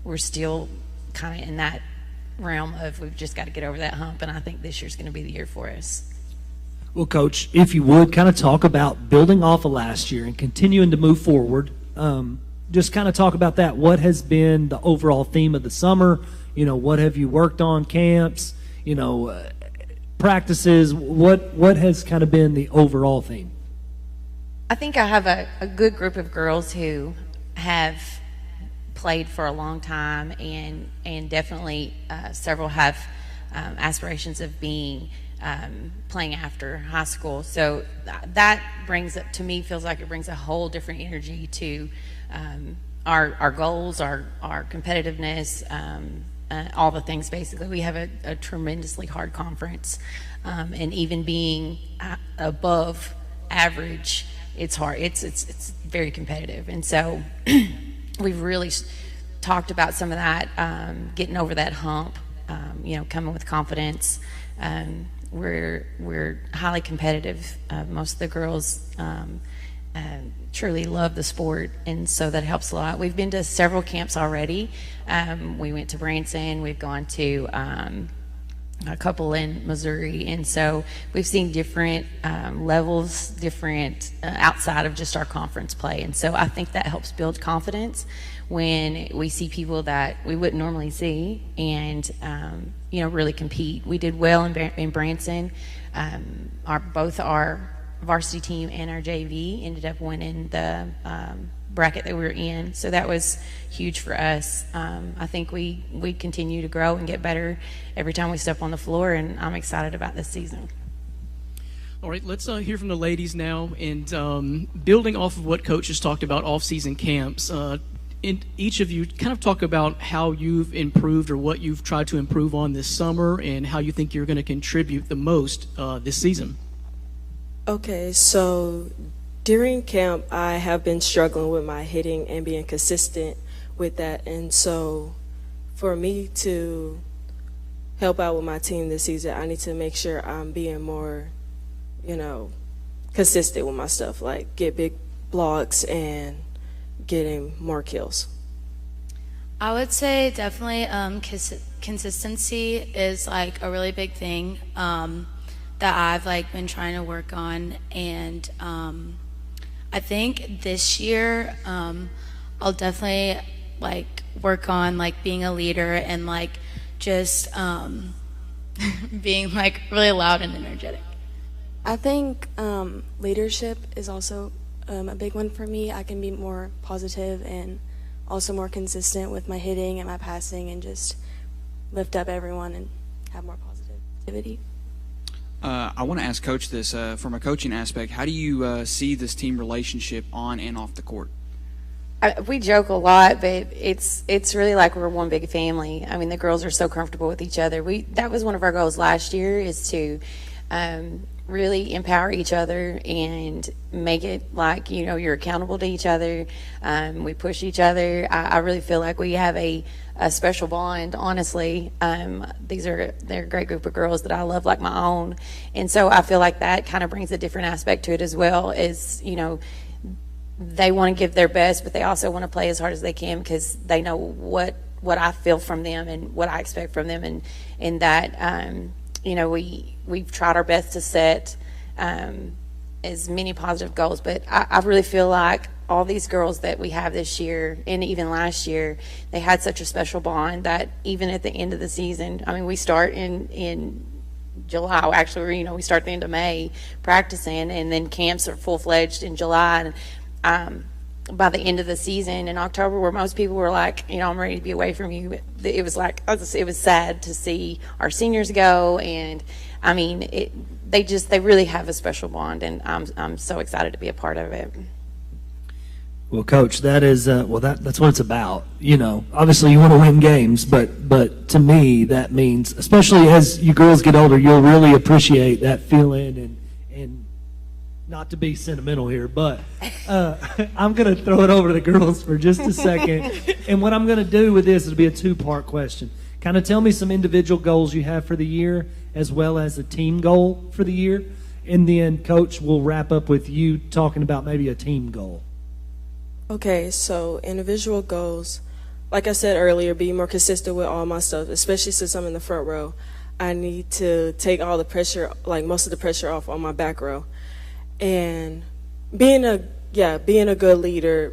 We're still kind of in that realm of we've just got to get over that hump, and I think this year's going to be the year for us. Well, Coach, if you would kind of talk about building off of last year and continuing to move forward, just kind of talk about that. What has been the overall theme of the summer? What have you worked on, camps, practices? What has kind of been the overall theme? I think I have a good group of girls who have played for a long time, and definitely several have aspirations of being playing after high school. So that brings up, to me, feels like it brings a whole different energy to our goals, our competitiveness, all the things. Basically, we have a tremendously hard conference, and even being above average, it's hard. It's very competitive, and so we've really talked about some of that, getting over that hump, coming with confidence. We're highly competitive. Most of the girls truly love the sport, and so that helps a lot. We've been to several camps already. We went to Branson. We've gone to a couple in Missouri, and so we've seen different levels, different outside of just our conference play, and so I think that helps build confidence when we see people that we wouldn't normally see, and really compete. We did well in Branson. Both our varsity team and our JV ended up winning the bracket that we were in, so that was huge for us. I think we continue to grow and get better every time we step on the floor, and I'm excited about this season. All right, let's hear from the ladies now. And building off of what Coach has talked about off-season camps, each of you kind of talk about how you've improved or what you've tried to improve on this summer and how you think you're going to contribute the most this season. Okay, so during camp, I have been struggling with my hitting and being consistent with that. And so for me to help out with my team this season, I need to make sure I'm being more, consistent with my stuff, like get big blocks and getting more kills. I would say definitely consistency is like a really big thing that I've like been trying to work on, and I think this year I'll definitely like work on like being a leader and like just being like really loud and energetic. I think leadership is also a big one for me. I can be more positive and also more consistent with my hitting and my passing and just lift up everyone and have more positivity. I want to ask Coach this from a coaching aspect. How do you see this team relationship on and off the court? We joke a lot, but it's really like we're one big family. I mean, the girls are so comfortable with each other. That was one of our goals last year, is to really empower each other and make it like, you're accountable to each other. We push each other. I really feel like we have a special bond, honestly. They're a great group of girls that I love like my own. And so I feel like that kind of brings a different aspect to it as well, is, they want to give their best, but they also want to play as hard as they can because they know what I feel from them and what I expect from them, and that we've tried our best to set as many positive goals. But I really feel like all these girls that we have this year and even last year, they had such a special bond that even at the end of the season, I mean, we start in July. Actually, we start at the end of May practicing, and then camps are full-fledged in July. And by the end of the season in October, where most people were like, I'm ready to be away from you, it was like, it was sad to see our seniors go. And I mean, they really have a special bond, and I'm so excited to be a part of it. Well, Coach, that is that's what it's about. Obviously you want to win games, but to me that means, especially as you girls get older, you'll really appreciate that feeling. And not to be sentimental here, but I'm going to throw it over to the girls for just a second. And what I'm going to do with this is be a two-part question. Kind of tell me some individual goals you have for the year as well as a team goal for the year. And then, Coach, we'll wrap up with you talking about maybe a team goal. Okay, so individual goals, like I said earlier, be more consistent with all my stuff, especially since I'm in the front row. I need to take all the pressure, like most of the pressure off on my back row. And being a good leader,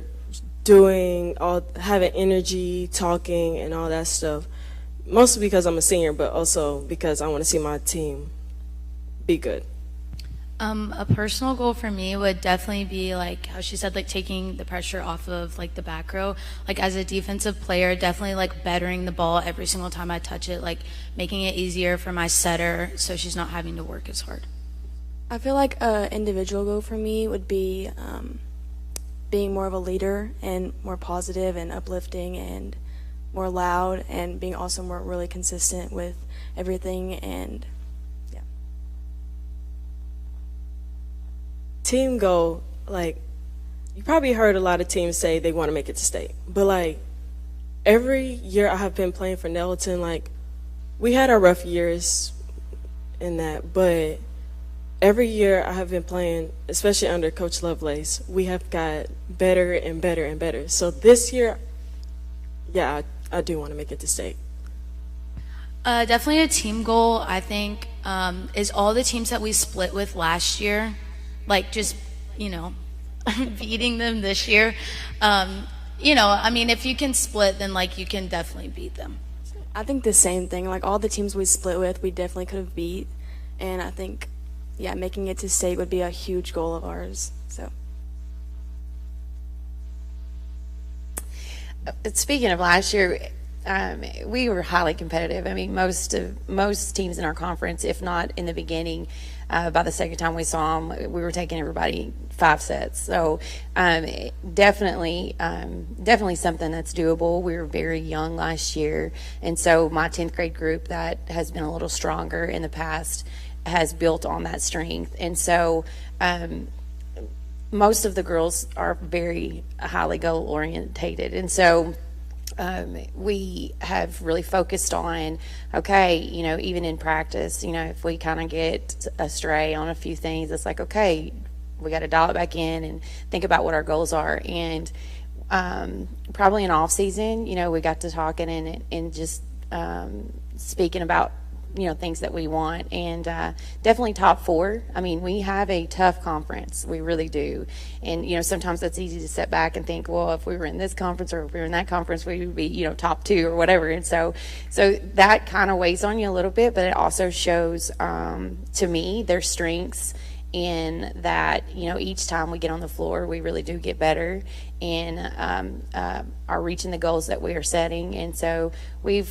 having energy, talking, and all that stuff, mostly because I'm a senior, but also because I want to see my team be good. A personal goal for me would definitely be, like how she said, like taking the pressure off of like the back row. Like as a defensive player, definitely like bettering the ball every single time I touch it, like making it easier for my setter so she's not having to work as hard. I feel like an individual goal for me would be being more of a leader and more positive and uplifting and more loud, and being also more really consistent with everything. And yeah. Team goal, like you probably heard a lot of teams say they want to make it to state, but like every year I have been playing for Nettleton, like we had our rough years in that, but every year I have been playing, especially under Coach Lovelace, we have got better and better and better. So this year, yeah, I do want to make it to state. Definitely a team goal, I think, is all the teams that we split with last year, like just, beating them this year. I mean, if you can split, then like you can definitely beat them. I think the same thing. Like all the teams we split with, we definitely could have beat. And I think, yeah, making it to state would be a huge goal of ours. So. Speaking of last year, we were highly competitive. I mean, most teams in our conference, if not in the beginning, by the second time we saw them, we were taking everybody 5 sets. So definitely something that's doable. We were very young last year, and so my 10th grade group that has been a little stronger in the past has built on that strength. And so most of the girls are very highly goal orientated, and so we have really focused on, okay, even in practice, if we kind of get astray on a few things, it's like, okay, we got to dial it back in and think about what our goals are. And probably in off season, we got to talking and just speaking about things that we want, and definitely top 4. I mean, we have a tough conference, we really do, and sometimes that's easy to step back and think, well, if we were in this conference or if we were in that conference, we would be top 2 or whatever. And so that kind of weighs on you a little bit, but it also shows to me their strengths, in that each time we get on the floor, we really do get better and are reaching the goals that we are setting. And so we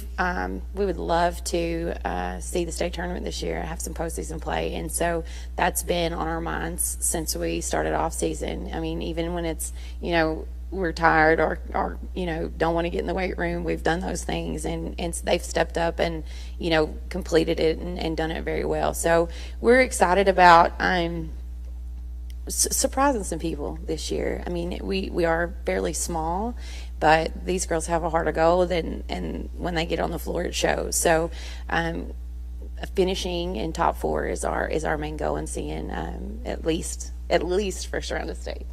would love to see the state tournament this year, have some postseason play, and so that's been on our minds since we started off season. I mean, even when it's we're tired or don't want to get in the weight room, we've done those things, and they've stepped up and completed it and done it very well. So we're excited about surprising some people this year. I mean, we are fairly small, but these girls have a heart of gold, and when they get on the floor, it shows. So finishing in top 4 is our main goal, and seeing at least first round of state.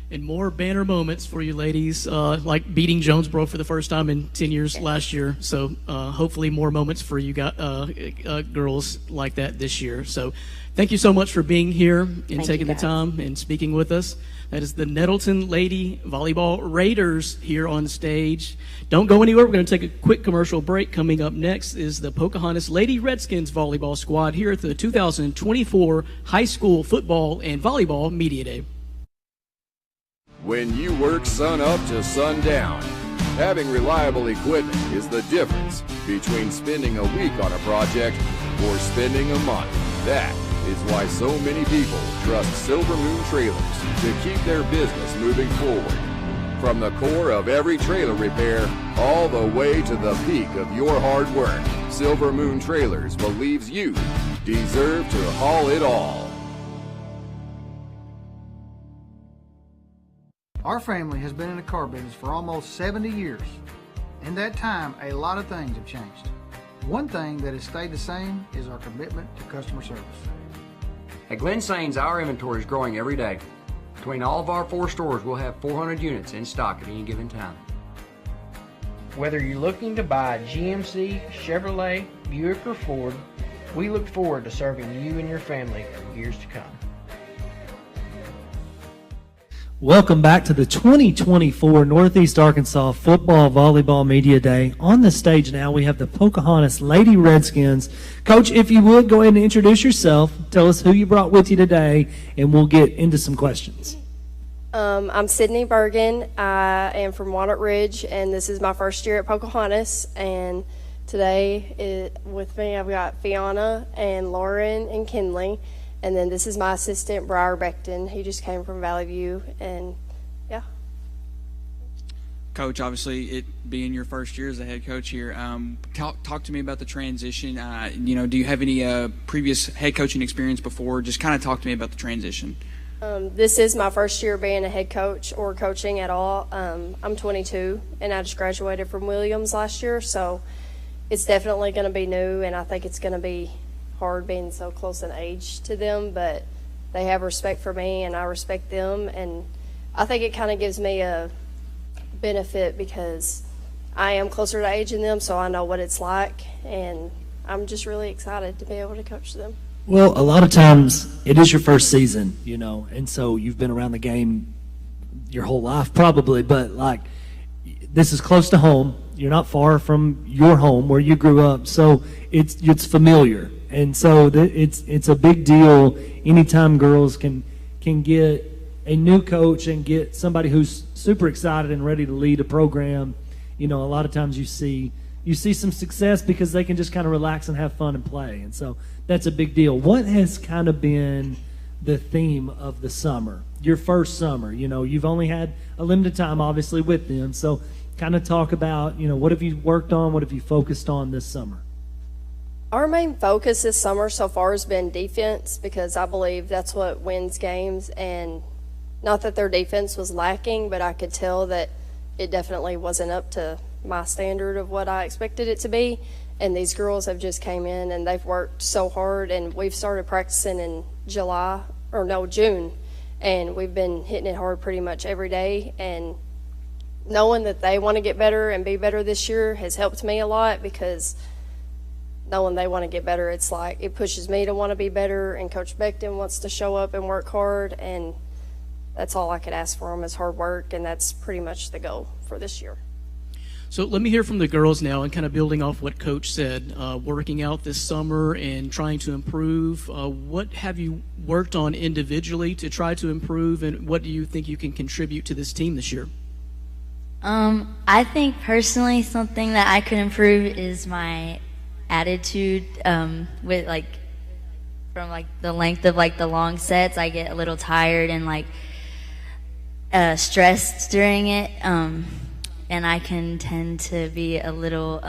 And more banner moments for you ladies, like beating Jonesboro for the first time in 10 years last year. So hopefully more moments for you girls like that this year. So thank you so much for being here and taking the time and speaking with us. That is the Nettleton Lady Volleyball Raiders here on stage. Don't go anywhere. We're going to take a quick commercial break. Coming up next is the Pocahontas Lady Redskins volleyball squad here at the 2024 High School Football and Volleyball Media Day. When you work sun up to sundown, having reliable equipment is the difference between spending a week on a project or spending a month. That is why so many people trust Silver Moon Trailers to keep their business moving forward. From the core of every trailer repair all the way to the peak of your hard work, Silver Moon Trailers believes you deserve to haul it all. Our family has been in the car business for almost 70 years. In that time, a lot of things have changed. One thing that has stayed the same is our commitment to customer service. At Glen Sains, our inventory is growing every day. Between all of our 4 stores, we'll have 400 units in stock at any given time. Whether you're looking to buy GMC, Chevrolet, Buick, or Ford, we look forward to serving you and your family for years to come. Welcome back to the 2024 Northeast Arkansas Football Volleyball Media Day. On the stage now, we have the Pocahontas Lady Redskins. Coach, if you would, go ahead and introduce yourself. Tell us who you brought with you today, and we'll get into some questions. I'm Sydney Bergen. I am from Walnut Ridge, and this is my first year at Pocahontas. And today with me, I've got Fiona and Lauren and Kinley. And then this is my assistant, Briar Beckton. He just came from Valley View, and yeah. Coach, obviously, it being your first year as a head coach here, talk to me about the transition. Do you have any previous head coaching experience before? Just kind of talk to me about the transition. This is my first year being a head coach or coaching at all. I'm 22, and I just graduated from Williams last year, so it's definitely going to be new, and I think it's going to be hard being so close in age to them, but they have respect for me and I respect them, and I think it kind of gives me a benefit because I am closer to age than them, so I know what it's like, and I'm just really excited to be able to coach them. Well, a lot of times it is your first season, and so you've been around the game your whole life probably, but like this is close to home. You're not far from your home where you grew up, so it's familiar. And so it's a big deal anytime girls can get a new coach and get somebody who's super excited and ready to lead a program. A lot of times you see you see some success because they can just kind of relax and have fun and play. And so that's a big deal. What has kind of been the theme of the summer, your first summer? You've only had a limited time, obviously, with them. So kind of talk about, what have you worked on? What have you focused on this summer? Our main focus this summer so far has been defense, because I believe that's what wins games. And not that their defense was lacking, but I could tell that it definitely wasn't up to my standard of what I expected it to be. And these girls have just came in and they've worked so hard, and we've started practicing in June, and we've been hitting it hard pretty much every day. And knowing that they want to get better and be better this year has helped me a lot, because knowing they want to get better, it's like it pushes me to want to be better, and Coach Beckton wants to show up and work hard, and that's all I could ask for them is hard work, and that's pretty much the goal for this year. So let me hear from the girls now, and kind of building off what Coach said, working out this summer and trying to improve. What have you worked on individually to try to improve, and what do you think you can contribute to this team this year? I think personally something that I could improve is my attitude with from the length of the long sets. I get a little tired and stressed during it, and I can tend to be a little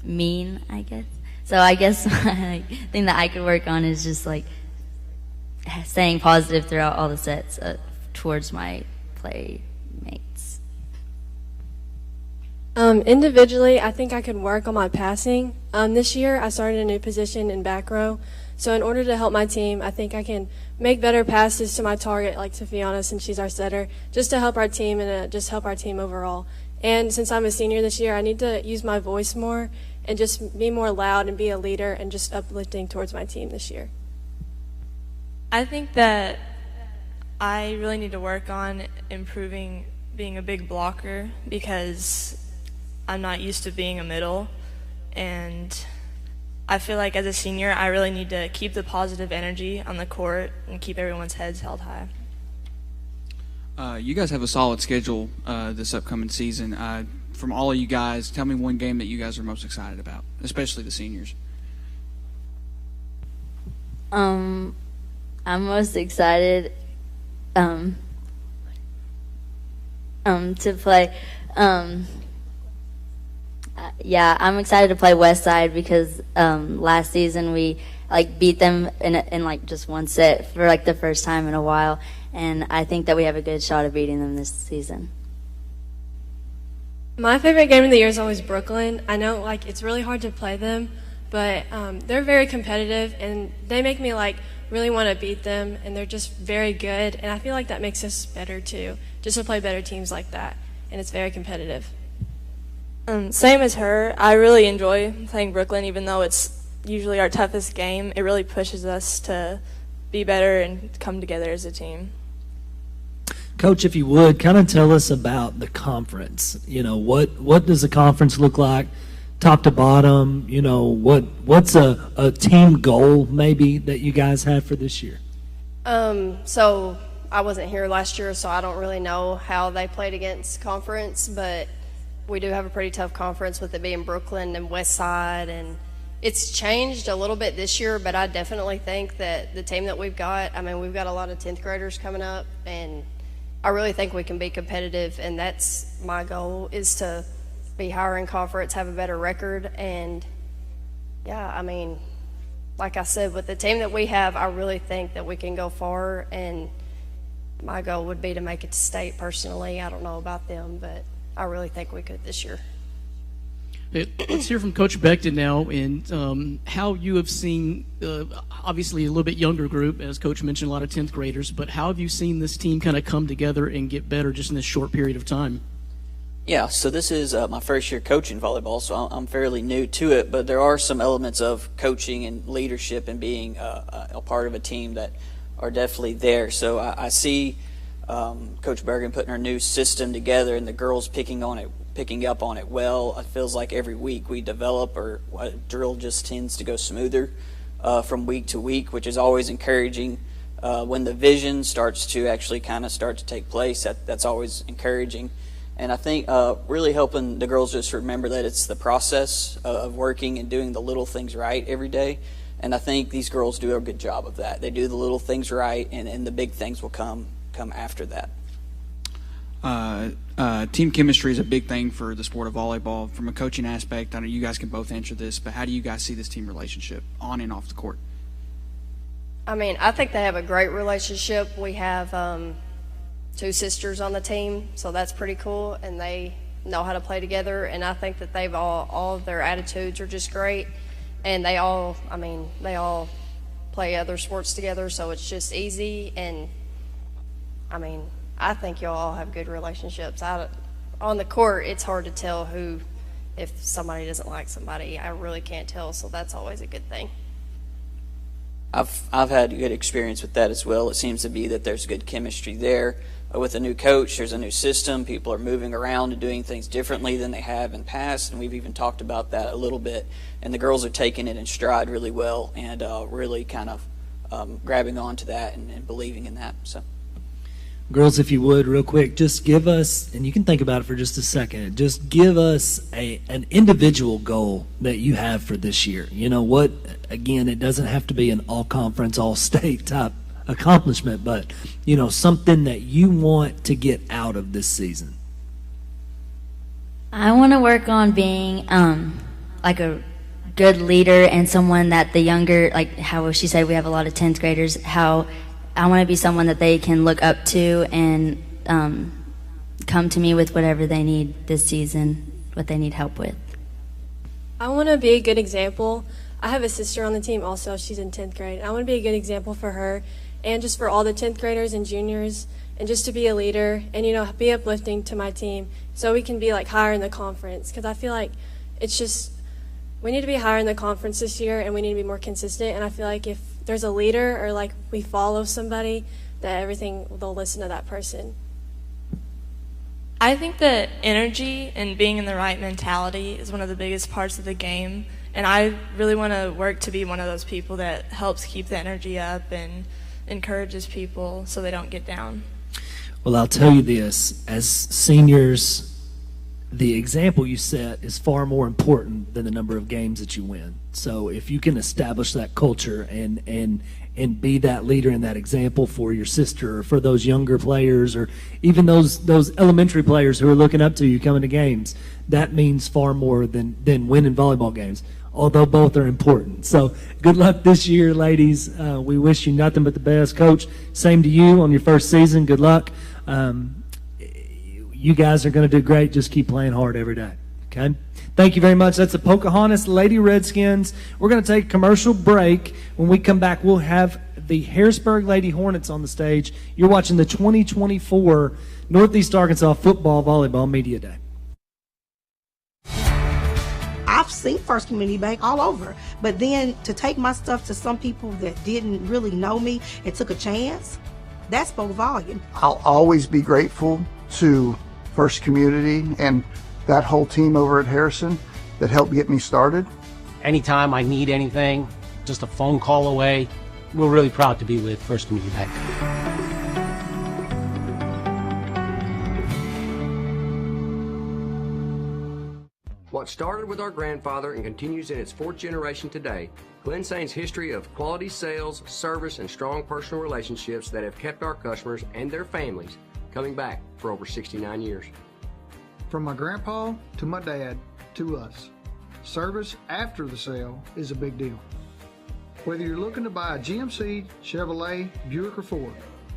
mean, I guess. So I guess the thing that I could work on is just staying positive throughout all the sets towards my playmates. Individually, I think I could work on my passing. This year, I started a new position in back row. So in order to help my team, I think I can make better passes to my target, like to Fiona, since she's our setter, just to help our team and just help our team overall. And since I'm a senior this year, I need to use my voice more and just be more loud and be a leader and just uplifting towards my team this year. I think that I really need to work on improving being a big blocker, because I'm not used to being a middle, and I feel like as a senior I really need to keep the positive energy on the court and keep everyone's heads held high. You guys have a solid schedule this upcoming season. From all of you guys, tell me one game that you guys are most excited about, especially the seniors. I'm most excited to play. I'm excited to play Westside, because last season we beat them in just one set for the first time in a while, and I think that we have a good shot of beating them this season. My favorite game of the year is always Brooklyn. I know it's really hard to play them, but they're very competitive, and they make me really want to beat them, and they're just very good, and I feel like that makes us better too, just to play better teams like that, and it's very competitive. Same as her. I really enjoy playing Brooklyn, even though it's usually our toughest game. It really pushes us to be better and come together as a team. Coach, if you would, kind of tell us about the conference. What does the conference look like, top to bottom? What's a team goal maybe that you guys have for this year? So I wasn't here last year, so I don't really know how they played against conference, but we do have a pretty tough conference with it being Brooklyn and Westside, and it's changed a little bit this year, but I definitely think that the team that we've got, we've got a lot of 10th graders coming up, and I really think we can be competitive, and that's my goal, is to be higher in conference, have a better record, and like I said, with the team that we have, I really think that we can go far, and my goal would be to make it to state personally. I don't know about them, but I really think we could this year. Let's hear from Coach Beckton now, and how you have seen, obviously a little bit younger group, as Coach mentioned, a lot of 10th graders, but how have you seen this team kind of come together and get better just in this short period of time? Yeah, so this is my first year coaching volleyball, so I'm fairly new to it, but there are some elements of coaching and leadership and being a part of a team that are definitely there. So I see Coach Bergen putting her new system together, and the girls picking up on it well. It feels like every week we develop, or a drill just tends to go smoother from week to week, which is always encouraging. When the vision starts to actually kind of start to take place, that's always encouraging. And I think really helping the girls just remember that it's the process of working and doing the little things right every day. And I think these girls do a good job of that. They do the little things right, and the big things will come after that. Team chemistry is a big thing for the sport of volleyball. From a coaching aspect, I know you guys can both answer this, but how do you guys see this team relationship on and off the court? I mean, I think they have a great relationship. We have 2 sisters on the team, so that's pretty cool, and they know how to play together, and I think that they've all of their attitudes are just great, and they all play other sports together, so it's just easy, and I mean, I think y'all all have good relationships. On the court, it's hard to tell if somebody doesn't like somebody. I really can't tell, so that's always a good thing. I've had a good experience with that as well. It seems to be that there's good chemistry there. With a new coach, there's a new system. People are moving around and doing things differently than they have in the past, and we've even talked about that a little bit. And the girls are taking it in stride really well and really kind of grabbing onto that and believing in that. So, girls, if you would, real quick, just give us, and you can think about it for just a second, just give us an individual goal that you have for this year. You know what, again, it doesn't have to be an all-conference, all-state type accomplishment, but, you know, something that you want to get out of this season. I want to work on being like a good leader and someone that the younger, like how she said we have a lot of 10th graders, how I want to be someone that they can look up to and come to me with whatever they need this season, what they need help with. I want to be a good example. I have a sister on the team also. She's in 10th grade. I want to be a good example for her and just for all the 10th graders and juniors, and just to be a leader and, you know, be uplifting to my team so we can be like higher in the conference, because I feel like it's just we need to be higher in the conference this year and we need to be more consistent, and I feel like if there's a leader or like we follow somebody, that everything, they'll listen to that person. I think that energy and being in the right mentality is one of the biggest parts of the game, and I really want to work to be one of those people that helps keep the energy up and encourages people so they don't get down. Well, I'll tell you this, as seniors, the example you set is far more important than the number of games that you win. So if you can establish that culture and be that leader and that example for your sister or for those younger players or even those elementary players who are looking up to you coming to games, that means far more than winning volleyball games, although both are important. So good luck this year, ladies. We wish you nothing but the best. Coach, same to you on your first season. Good luck. You guys are going to do great. Just keep playing hard every day. Okay? Thank you very much. That's the Pocahontas Lady Redskins. We're going to take a commercial break. When we come back, we'll have the Harrisburg Lady Hornets on the stage. You're watching the 2024 Northeast Arkansas Football Volleyball Media Day. I've seen First Community Bank all over, but then to take my stuff to some people that didn't really know me and took a chance, that spoke volume. I'll always be grateful to First Community and that whole team over at Harrison that helped get me started. Anytime I need anything, just a phone call away. We're really proud to be with First Community Bank. What started with our grandfather and continues in its 4th generation today, Glen Sane's history of quality sales, service, and strong personal relationships that have kept our customers and their families coming back for over 69 years. From my grandpa to my dad to us, service after the sale is a big deal. Whether you're looking to buy a GMC, Chevrolet, Buick, or Ford,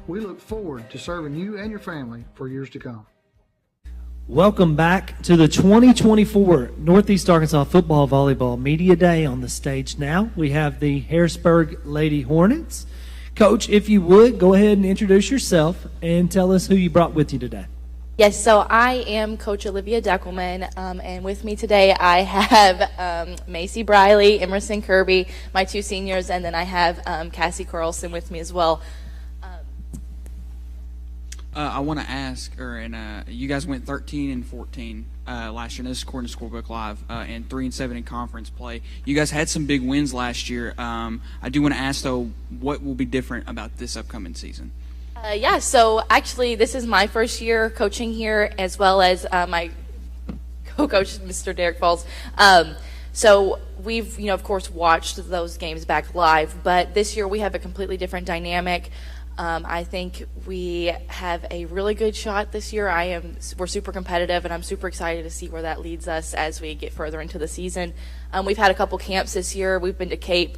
we look forward to serving you and your family for years to come. Welcome back to the 2024 Northeast Arkansas Football Volleyball Media Day. On the stage now, we have the Harrisburg Lady Hornets. Coach, if you would, go ahead and introduce yourself and tell us who you brought with you today. Yes, so I am Coach Olivia Deckelman, and with me today I have Macy Briley, Emerson Kirby, my 2 seniors, and then I have Cassie Carlson with me as well. I want to ask, you guys went 13-14 last year, and this is according to Scorebook Live, and 3-7 in conference play. You guys had some big wins last year. I do want to ask, though, what will be different about this upcoming season? Yeah, so actually this is my first year coaching here, as well as my co-coach, Mr. Derek Falls. So we've, of course, watched those games back live, but this year we have a completely different dynamic. I think we have a really good shot this year. We're super competitive, and I'm super excited to see where that leads us as we get further into the season. We've had a couple camps this year. We've been to Cape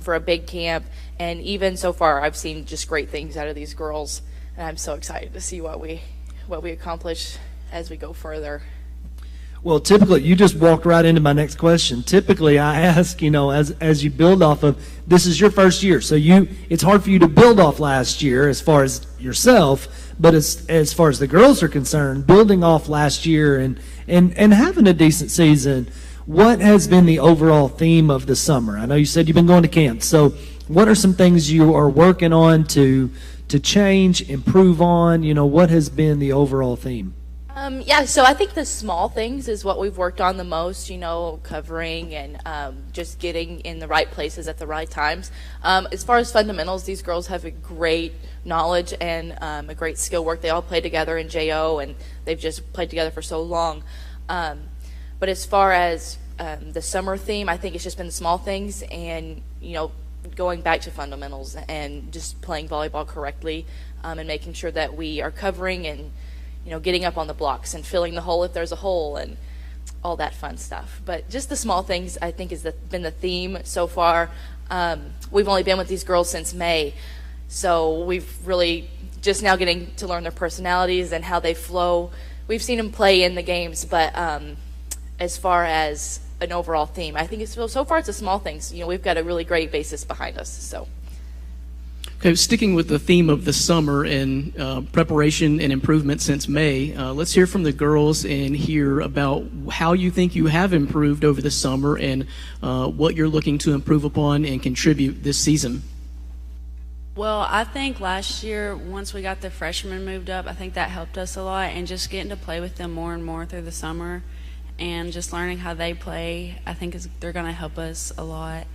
for a big camp, and even so far, I've seen just great things out of these girls, and I'm so excited to see what we accomplish as we go further. Well, typically, you just walked right into my next question. Typically, I ask, as you build off of, this is your first year, so it's hard for you to build off last year as far as yourself, but as far as the girls are concerned, building off last year and having a decent season, what has been the overall theme of the summer? I know you said you've been going to camp, so what are some things you are working on to change, improve on? What has been the overall theme? Yeah, so I think the small things is what we've worked on the most, covering and just getting in the right places at the right times. As far as fundamentals, these girls have a great knowledge and a great skill work. They all play together in JO, and they've just played together for so long. But as far as the summer theme, I think it's just been the small things and, going back to fundamentals and just playing volleyball correctly and making sure that we are covering and getting up on the blocks and filling the hole if there's a hole and all that fun stuff. But just the small things, I think, has been the theme so far. We've only been with these girls since May, so we've really just now getting to learn their personalities and how they flow. We've seen them play in the games, but as far as an overall theme, I think so far it's the small things. We've got a really great basis behind us, so. Okay, sticking with the theme of the summer and preparation and improvement since May, let's hear from the girls and hear about how you think you have improved over the summer and what you're looking to improve upon and contribute this season. Well, I think last year, once we got the freshmen moved up, I think that helped us a lot, and just getting to play with them more and more through the summer and just learning how they play, I think they're going to help us a lot.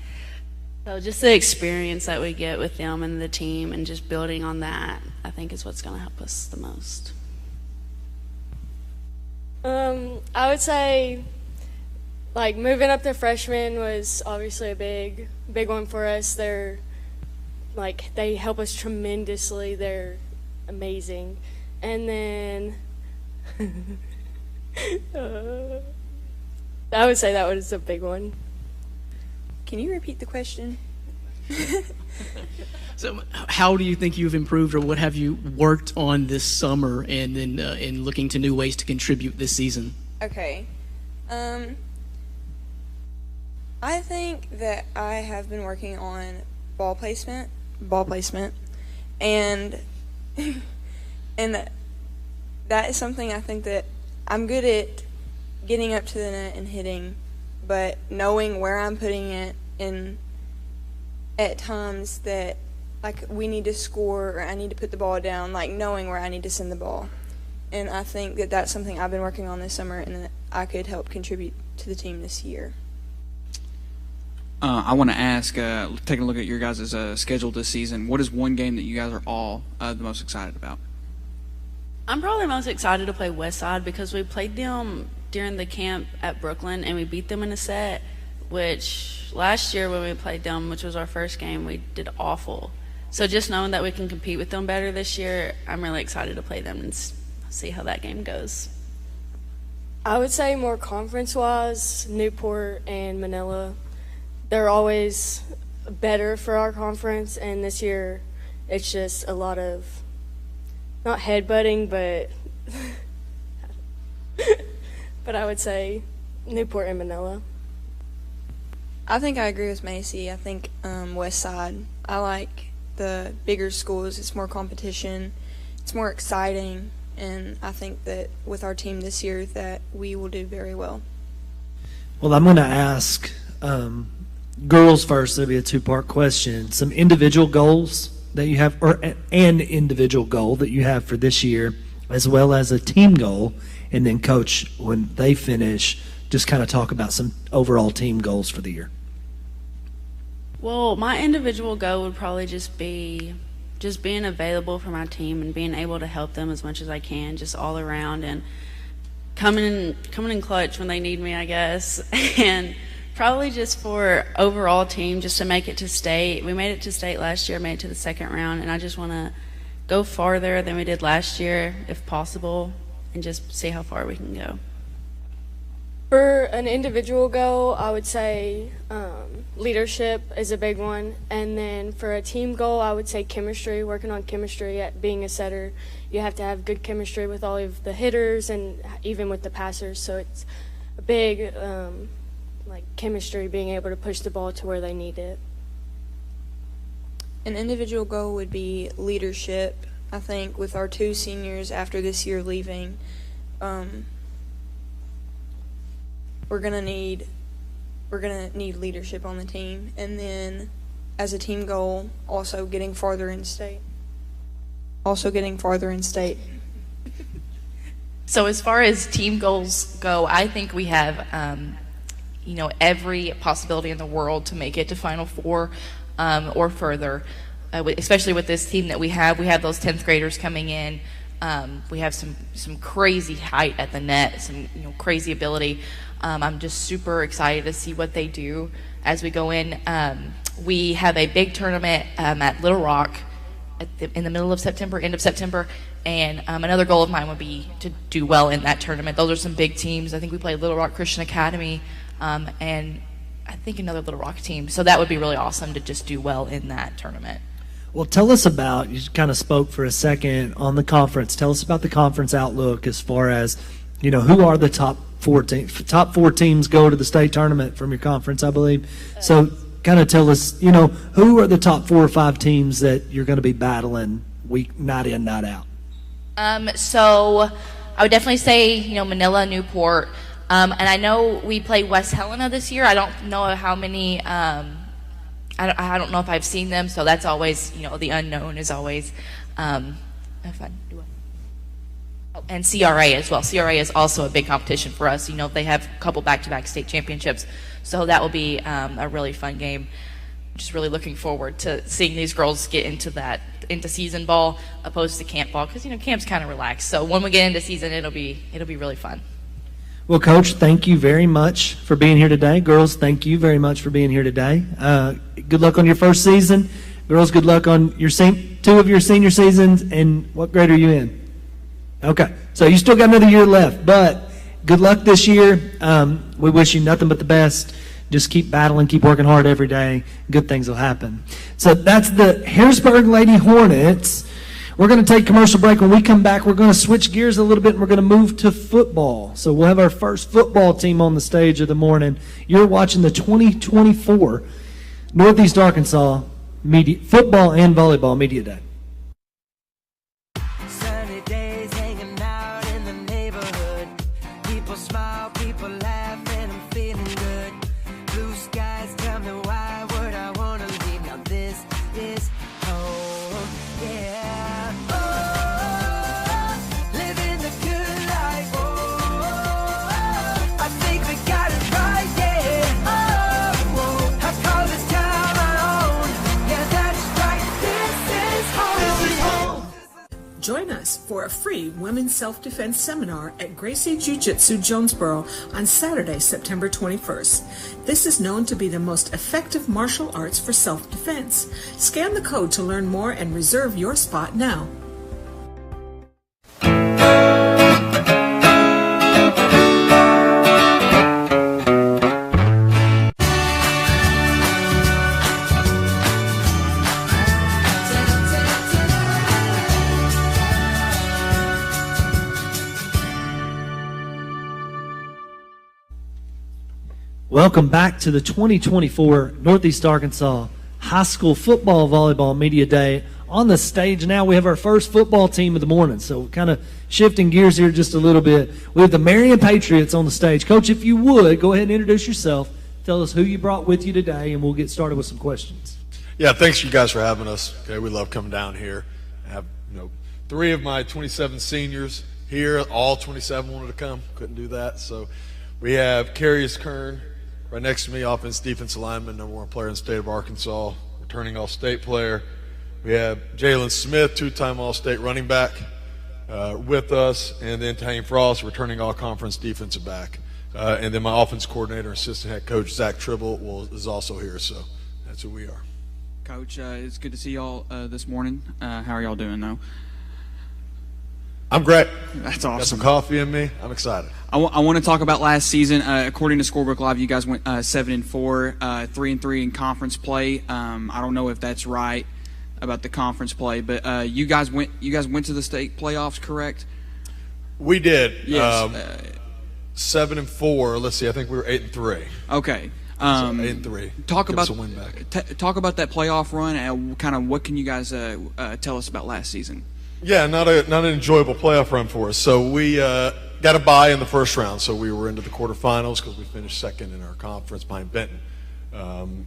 So just the experience that we get with them and the team and just building on that, I think is what's going to help us the most. I would say, moving up to freshmen was obviously a big one for us. They help us tremendously. They're amazing. And then I would say that was a big one. Can you repeat the question? So how do you think you've improved, or what have you worked on this summer and then in looking to new ways to contribute this season? Okay. I think that I have been working on ball placement, and and that is something I think that I'm good at getting up to the net and hitting, but knowing where I'm putting it in at times that we need to score or I need to put the ball down, knowing where I need to send the ball. And I think that that's something I've been working on this summer and that I could help contribute to the team this year. I want to ask, taking a look at your guys' schedule this season, what is one game that you guys are all the most excited about? I'm probably most excited to play Westside because we played them during the camp at Brooklyn and we beat them in a set, which last year when we played them, which was our first game, we did awful. So just knowing that we can compete with them better this year, I'm really excited to play them and see how that game goes. I would say more conference-wise, Newport and Manila. They're always better for our conference, and this year it's just a lot of, not headbutting, but but I would say Newport and Manila. I think I agree with Macy. I think West Side. I like the bigger schools. It's more competition. It's more exciting. And I think that with our team this year that we will do very well. Well, I'm going to ask girls first. It'll be a two-part question. Some individual goals that you have, or an individual goal that you have for this year, as well as a team goal. And then, Coach, when they finish, just kind of talk about some overall team goals for the year. Well, my individual goal would probably just be just being available for my team and being able to help them as much as I can, just all around, and coming in clutch when they need me, I guess. And probably just for overall team, just to make it to state. We made it to state last year, made it to the second round, and I just want to go farther than we did last year, if possible, and just see how far we can go. For an individual goal, I would say leadership is a big one. And then for a team goal, I would say chemistry, working on chemistry at being a setter. You have to have good chemistry with all of the hitters and even with the passers. So it's a big chemistry, being able to push the ball to where they need it. An individual goal would be leadership. I think with our 2 seniors after this year leaving, we're gonna need leadership on the team, and then as a team goal, also getting farther in state. So as far as team goals go, I think we have every possibility in the world to make it to Final Four or further. Especially with this team that we have those 10th graders coming in. We have some crazy height at the net, some crazy ability. I'm just super excited to see what they do as we go in. We have a big tournament at Little Rock in the middle of September, end of September, and another goal of mine would be to do well in that tournament. Those are some big teams. I think we play Little Rock Christian Academy, and I think another Little Rock team. So that would be really awesome to just do well in that tournament. Well, tell us about, you kind of spoke for a second on the conference. Tell us about the conference outlook as far as, who are the top 4 teams? Top 4 teams go to the state tournament from your conference, I believe. So kind of tell us, who are the top 4 or 5 teams that you're going to be battling night in, night out? So I would definitely say, Manila, Newport. And I know we play West Helena this year. I don't know how many I don't know if I've seen them, so that's always, the unknown is always fun. And CRA as well. CRA is also a big competition for us. They have a couple back-to-back state championships, so that will be a really fun game. Just really looking forward to seeing these girls get into season ball opposed to camp ball, because camp's kind of relaxed. So when we get into season, it'll be really fun. Well, Coach, thank you very much for being here today. Girls, thank you very much for being here today. Good luck on your first season. Girls, good luck on your 2 of your senior seasons. And what grade are you in? Okay, so you still got another year left, but good luck this year. We wish you nothing but the best. Just keep battling, keep working hard every day. Good things will happen. So that's the Harrisburg Lady Hornets. We're going to take commercial break. When we come back, we're going to switch gears a little bit, and we're going to move to football. So we'll have our first football team on the stage of the morning. You're watching the 2024 Northeast Arkansas Football and Volleyball Media Day. Sunny days hanging out in the neighborhood. People smile, people laugh, and I'm feeling good. Blue skies tell me why would I want to leave. Now this is home, yeah. Join us for a free women's self-defense seminar at Gracie Jiu-Jitsu Jonesboro on Saturday, September 21st. This is known to be the most effective martial arts for self-defense. Scan the code to learn more and reserve your spot now. Welcome back to the 2024 Northeast Arkansas High School Football Volleyball Media Day. On the stage now, we have our first football team of the morning. So kind of shifting gears here just a little bit. We have the Marion Patriots on the stage. Coach, if you would, go ahead and introduce yourself. Tell us who you brought with you today, and we'll get started with some questions. Yeah, thanks you guys for having us. Okay, we love coming down here. I have 3 of my 27 seniors here. All 27 wanted to come. Couldn't do that. So we have Carius Kern. Right next to me, offense defensive lineman, #1 player in the state of Arkansas, returning all-state player. We have Jalen Smith, two-time All-State running back, with us, and then Tane Frost, returning all-conference defensive back. And then my offense coordinator, assistant head coach, Zach Tribble, is also here, so that's who we are. Coach, it's good to see y'all this morning. How are y'all doing, though? I'm great. That's awesome. Got some coffee in me. I'm excited. I want to talk about last season. According to Scorebook Live, you guys went 7-4, 3-3 in conference play. I don't know if that's right about the conference play, but you guys went to the state playoffs, correct? We did. Yes. 7-4. Let's see. I think we were 8-3. Okay. 8-3. Talk about a win back. Talk about that playoff run and kind of what can you guys tell us about last season? Yeah, not an enjoyable playoff run for us. So we got a bye in the first round, so we were into the quarterfinals because we finished second in our conference behind Benton.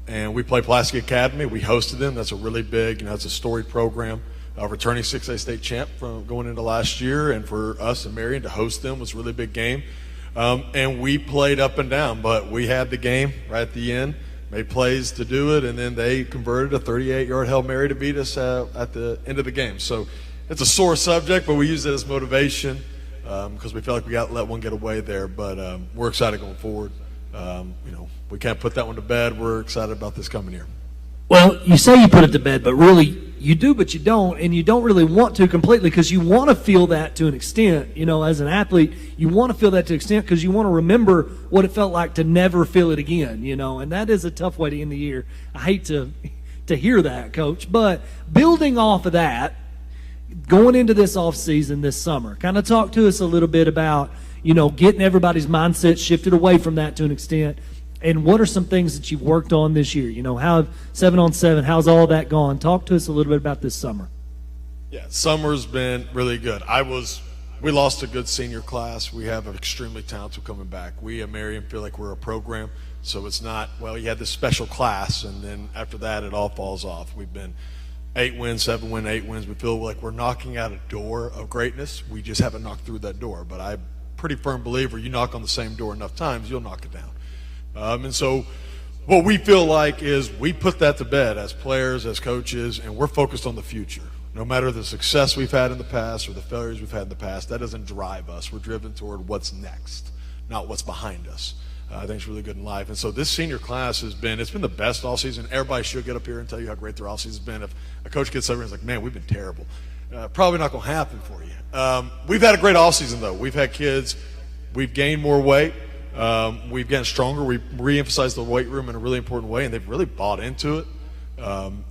And we played Pulaski Academy. We hosted them. That's a really big, it's a storied program. Returning 6A state champ from going into last year, and for us and Marion to host them was a really big game. And we played up and down, but we had the game right at the end, made plays to do it, and then they converted a 38-yard Hail Mary to beat us at the end of the game. So it's a sore subject, but we use it as motivation because we felt like we got let one get away there. But we're excited going forward. We can't put that one to bed. We're excited about this coming year. Well, you say you put it to bed, but really you do, but you don't, and you don't really want to completely because you want to feel that to an extent. As an athlete, you want to feel that to an extent because you want to remember what it felt like to never feel it again, and that is a tough way to end the year. I hate to hear that, Coach, but building off of that, going into this off season this summer, kind of talk to us a little bit about, getting everybody's mindset shifted away from that to an extent. And what are some things that you've worked on this year? How 7-on-7, how's all that gone? Talk to us a little bit about this summer. Yeah, summer's been really good. We lost a good senior class. We have an extremely talented coming back. We at Marion feel like we're a program, so it's not, you had this special class, and then after that it all falls off. We've been 8 wins, 7 wins, 8 wins. We feel like we're knocking out a door of greatness. We just haven't knocked through that door. But I'm a pretty firm believer, you knock on the same door enough times, you'll knock it down. And so what we feel like is we put that to bed as players, as coaches, and we're focused on the future. No matter the success we've had in the past or the failures we've had in the past, that doesn't drive us. We're driven toward what's next, not what's behind us. I think it's really good in life. And so this senior class it's been the best all season. Everybody should get up here and tell you how great their all season's been. If a coach gets up here and is like, man, we've been terrible, probably not going to happen for you. We've had a great all season, though. We've had kids. We've gained more weight. We've gotten stronger. We re-emphasized the weight room in a really important way, and they've really bought into it.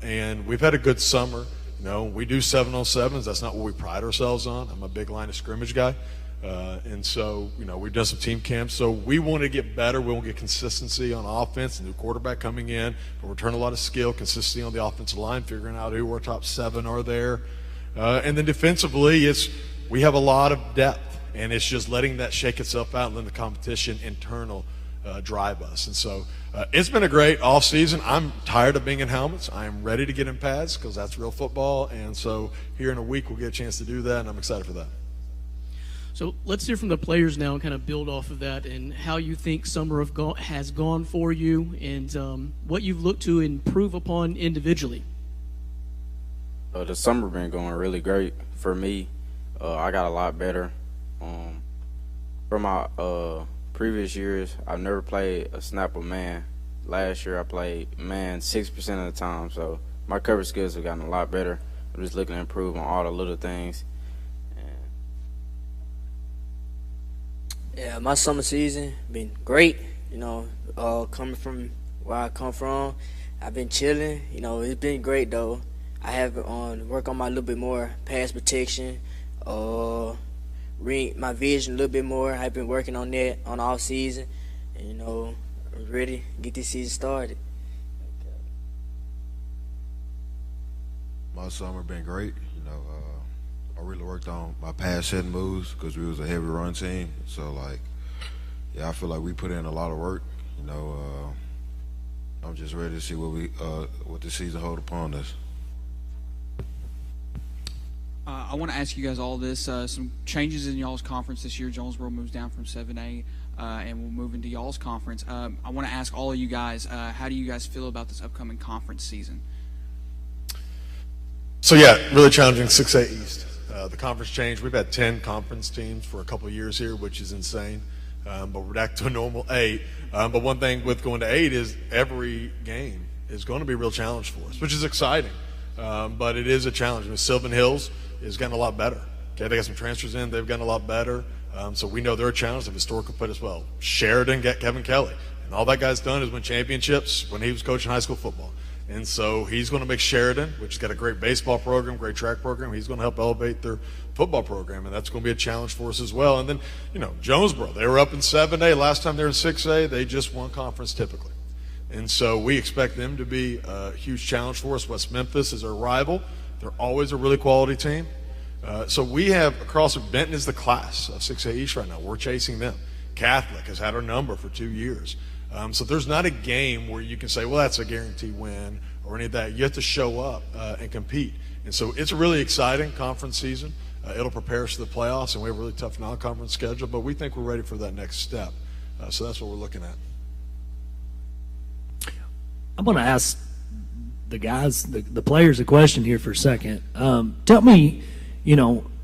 And we've had a good summer. We do 7-on-7s. That's not what we pride ourselves on. I'm a big line of scrimmage guy. And so, we've done some team camps. So we want to get better. We want to get consistency on offense, a new quarterback coming in. But return a lot of skill, consistency on the offensive line, figuring out who our top 7 are there. And then defensively, we have a lot of depth. And it's just letting that shake itself out and letting the competition internal drive us. And so it's been a great off season. I'm tired of being in helmets. I'm ready to get in pads because that's real football. And so here in a week we'll get a chance to do that, and I'm excited for that. So let's hear from the players now and kind of build off of that and how you think summer has gone for you and what you've looked to improve upon individually. The summer been going really great for me. I got a lot better. From my previous years, I've never played a snap of man. Last year I played man 6% of the time, so my coverage skills have gotten a lot better. I'm just looking to improve on all the little things. Yeah, my summer season been great. Coming from where I come from, I've been chilling. It's been great though. I have work on my little bit more pass protection, read my vision a little bit more. I've been working on that on all season, and I'm ready to get this season started. My summer been great. I really worked on my pass setting moves because we was a heavy run team. So I feel like we put in a lot of work. I'm just ready to see what the season hold upon us. I want to ask you guys all this. Some changes in y'all's conference this year. Jonesboro moves down from 7A and we'll move into y'all's conference. I want to ask all of you guys, how do you guys feel about this upcoming conference season? So yeah, really challenging 6A East. The conference changed. We've had 10 conference teams for a couple of years here, which is insane. But we're back to a normal 8. But one thing with going to 8 is every game is going to be a real challenge for us, which is exciting. But it is a challenge. I mean, Sylvan Hills is getting a lot better. Okay, they got some transfers in. They've gotten a lot better. So we know they're a challenge. They've historically played as well. Sheridan got Kevin Kelly. And all that guy's done is win championships when he was coaching high school football. And so he's going to make Sheridan, which has got a great baseball program, great track program, he's going to help elevate their football program, and that's going to be a challenge for us as well. And then, Jonesboro, they were up in 7A. Last time they were in 6A, they just won conference typically. And so we expect them to be a huge challenge for us. West Memphis is our rival. They're always a really quality team. So we have across Benton is the class of 6A East right now. We're chasing them. Catholic has had our number for 2 years. So there's not a game where you can say, well, that's a guaranteed win or any of that. You have to show up and compete. And so it's a really exciting conference season. It'll prepare us for the playoffs, and we have a really tough non-conference schedule, but we think we're ready for that next step. So that's what we're looking at. I'm going to ask the guys, the players, a question here for a second. Tell me,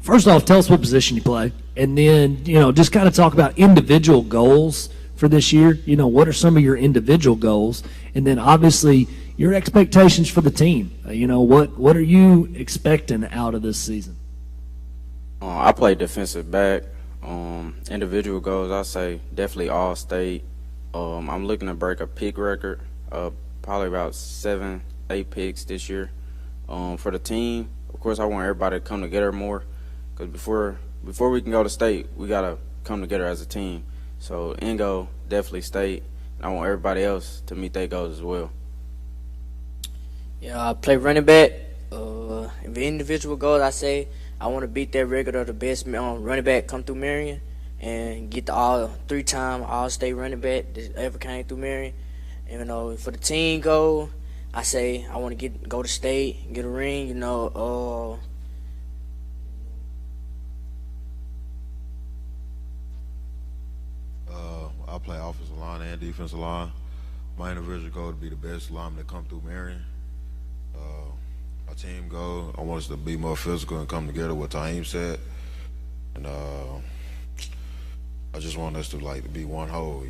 first off, tell us what position you play, and then, just kind of talk about individual goals for this year. What are some of your individual goals? And then obviously your expectations for the team. What are you expecting out of this season? I play defensive back. Individual goals, I say definitely all-state. I'm looking to break a pick record, probably about 7-8 picks this year. For the team, of course, I want everybody to come together more, because before we can go to state, we got to come together as a team. So end goal, definitely state. And I want everybody else to meet their goals as well. Yeah, I play running back. In the individual goals, I say I want to beat that record of the best running back come through Marion and get the 3-time all-state running back that ever came through Marion. And for the team goal, I say I want to go to state, get a ring. I play offensive line and defensive line. My individual goal to be the best lineman to come through Marion. My team goal, I want us to be more physical and come together, what Taheem said. And I just want us to be one whole,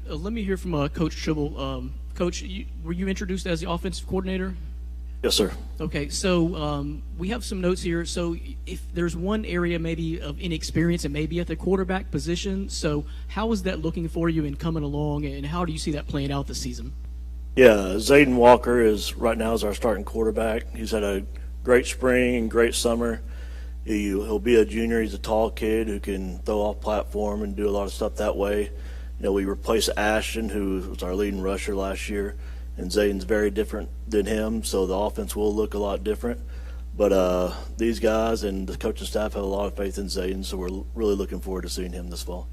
Let me hear from Coach Tribble. Coach, were you introduced as the offensive coordinator? Yes, sir. Okay, so we have some notes here. So if there's one area maybe of inexperience, it may be at the quarterback position. So how is that looking for you in coming along, and how do you see that playing out this season? Yeah, Zayden Walker right now is our starting quarterback. He's had a great spring and great summer. He'll be a junior. He's a tall kid who can throw off platform and do a lot of stuff that way. We replaced Ashton, who was our leading rusher last year, and Zayden's very different than him, so the offense will look a lot different. But these guys and the coaching staff have a lot of faith in Zayden, so we're really looking forward to seeing him this fall.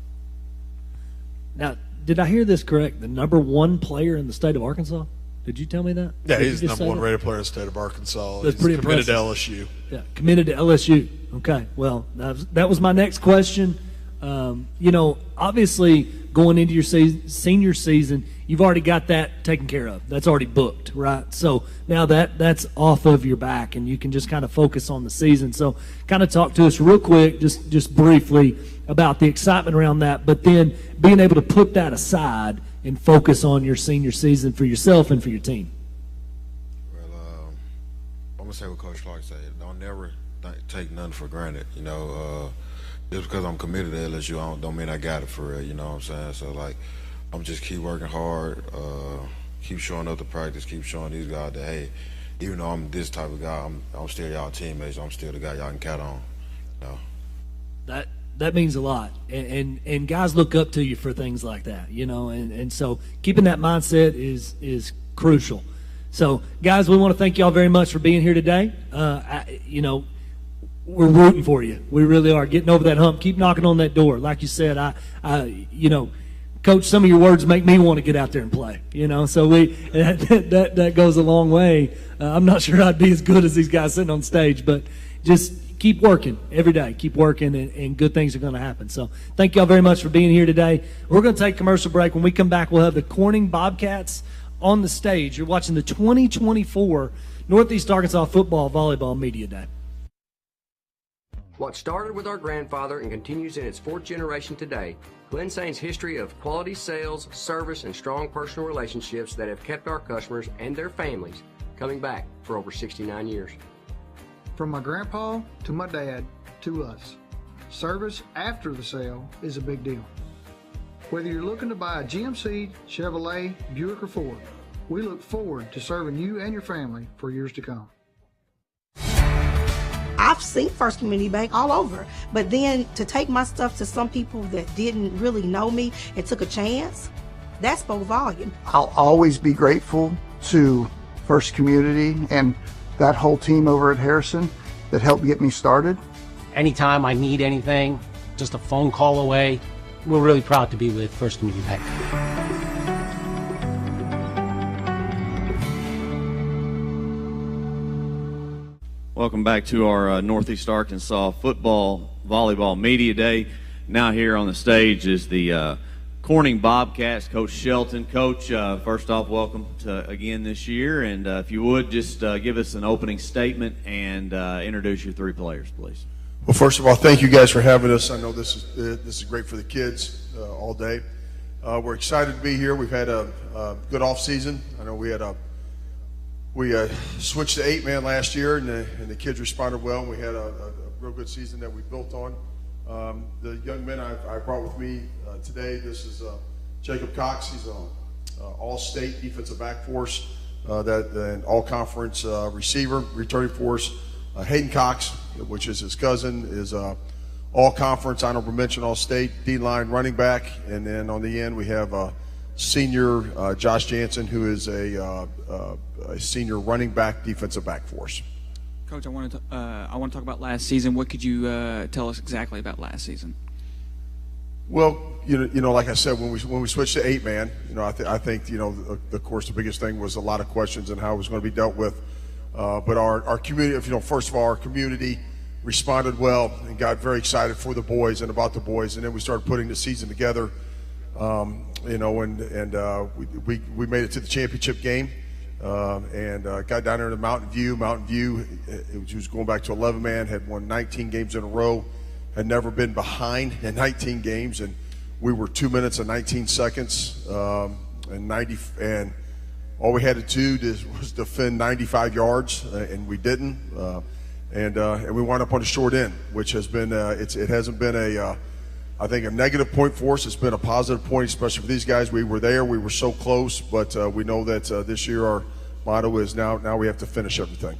Now, did I hear this correct? The number 1 player in the state of Arkansas? Did you tell me that? Yeah, he's the number 1 rated player in the state of Arkansas. That's he's pretty committed impressive. to LSU. Yeah, committed to LSU. Okay, well, that was my next question. Obviously, going into your senior season, you've already got that taken care of. That's already booked, right? So now that's off of your back, and you can just kind of focus on the season. So kind of talk to us real quick, just briefly, about the excitement around that, but then being able to put that aside and focus on your senior season for yourself and for your team. Well, I'm going to say what Coach Clark said. Don't never take nothing for granted, Just because I'm committed to LSU, don't mean I got it for real, you know what I'm saying? So, I'm just keep working hard, keep showing up to practice, keep showing these guys that, hey, even though I'm this type of guy, I'm still y'all teammates. I'm still the guy y'all can count on. That means a lot, and guys look up to you for things like that, and so keeping that mindset is crucial. So, guys, we want to thank y'all very much for being here today. We're rooting for you. We really are. Getting over that hump. Keep knocking on that door. Like you said, Coach, some of your words make me want to get out there and play. So that goes a long way. I'm not sure I'd be as good as these guys sitting on stage, but just keep working every day. Keep working, and good things are going to happen. So thank y'all very much for being here today. We're going to take a commercial break. When we come back, we'll have the Corning Bobcats on the stage. You're watching the 2024 Northeast Arkansas Football Volleyball Media Day. What started with our grandfather and continues in its fourth generation today, Glen Sane's history of quality sales, service, and strong personal relationships that have kept our customers and their families coming back for over 69 years. From my grandpa to my dad to us, service after the sale is a big deal. Whether you're looking to buy a GMC, Chevrolet, Buick, or Ford, we look forward to serving you and your family for years to come. I've seen First Community Bank all over, but then to take my stuff to some people that didn't really know me and took a chance, that spoke volume. I'll always be grateful to First Community and that whole team over at Harrison that helped get me started. Anytime I need anything, just a phone call away. We're really proud to be with First Community Bank. Welcome back to our Northeast Arkansas Football Volleyball Media Day. Now here on the stage is the Corning Bobcats, Coach Shelton. Coach, first off, welcome to again this year, and if you would, just give us an opening statement and introduce your three players, please. Well, first of all, thank you guys for having us. I know this is great for the kids all day. We're excited to be here. We've had a good off season. I know we switched to 8-man last year, and the kids responded well. And we had a real good season that we built on. The young men I brought with me today. This is Jacob Cox. He's an all-state defensive back for us, an all-conference receiver, returning for us. Hayden Cox, which is his cousin, is all-conference, honorable mention, all-state, D-line running back. And then on the end we have senior Josh Jansen, who is a senior running back, defensive back for us. Coach, I want to talk about last season. What could you tell us exactly about last season? Well, you know, like I said, when we switched to 8-man, I think of course the biggest thing was a lot of questions and how it was going to be dealt with. But our community, first of all, our community responded well and got very excited for the boys and about the boys, and then we started putting the season together. We made it to the championship game and got down there to Mountain View. Mountain View, it was going back to 11-man, had won 19 games in a row, had never been behind in 19 games, and we were 2 minutes and 19 seconds and all we had to do was defend 95 yards, and we didn't. And we wound up on the short end, which has been it hasn't been I think a negative point for us. It's been a positive point, especially for these guys. We were there, we were so close, but we know that this year our motto is now we have to finish everything.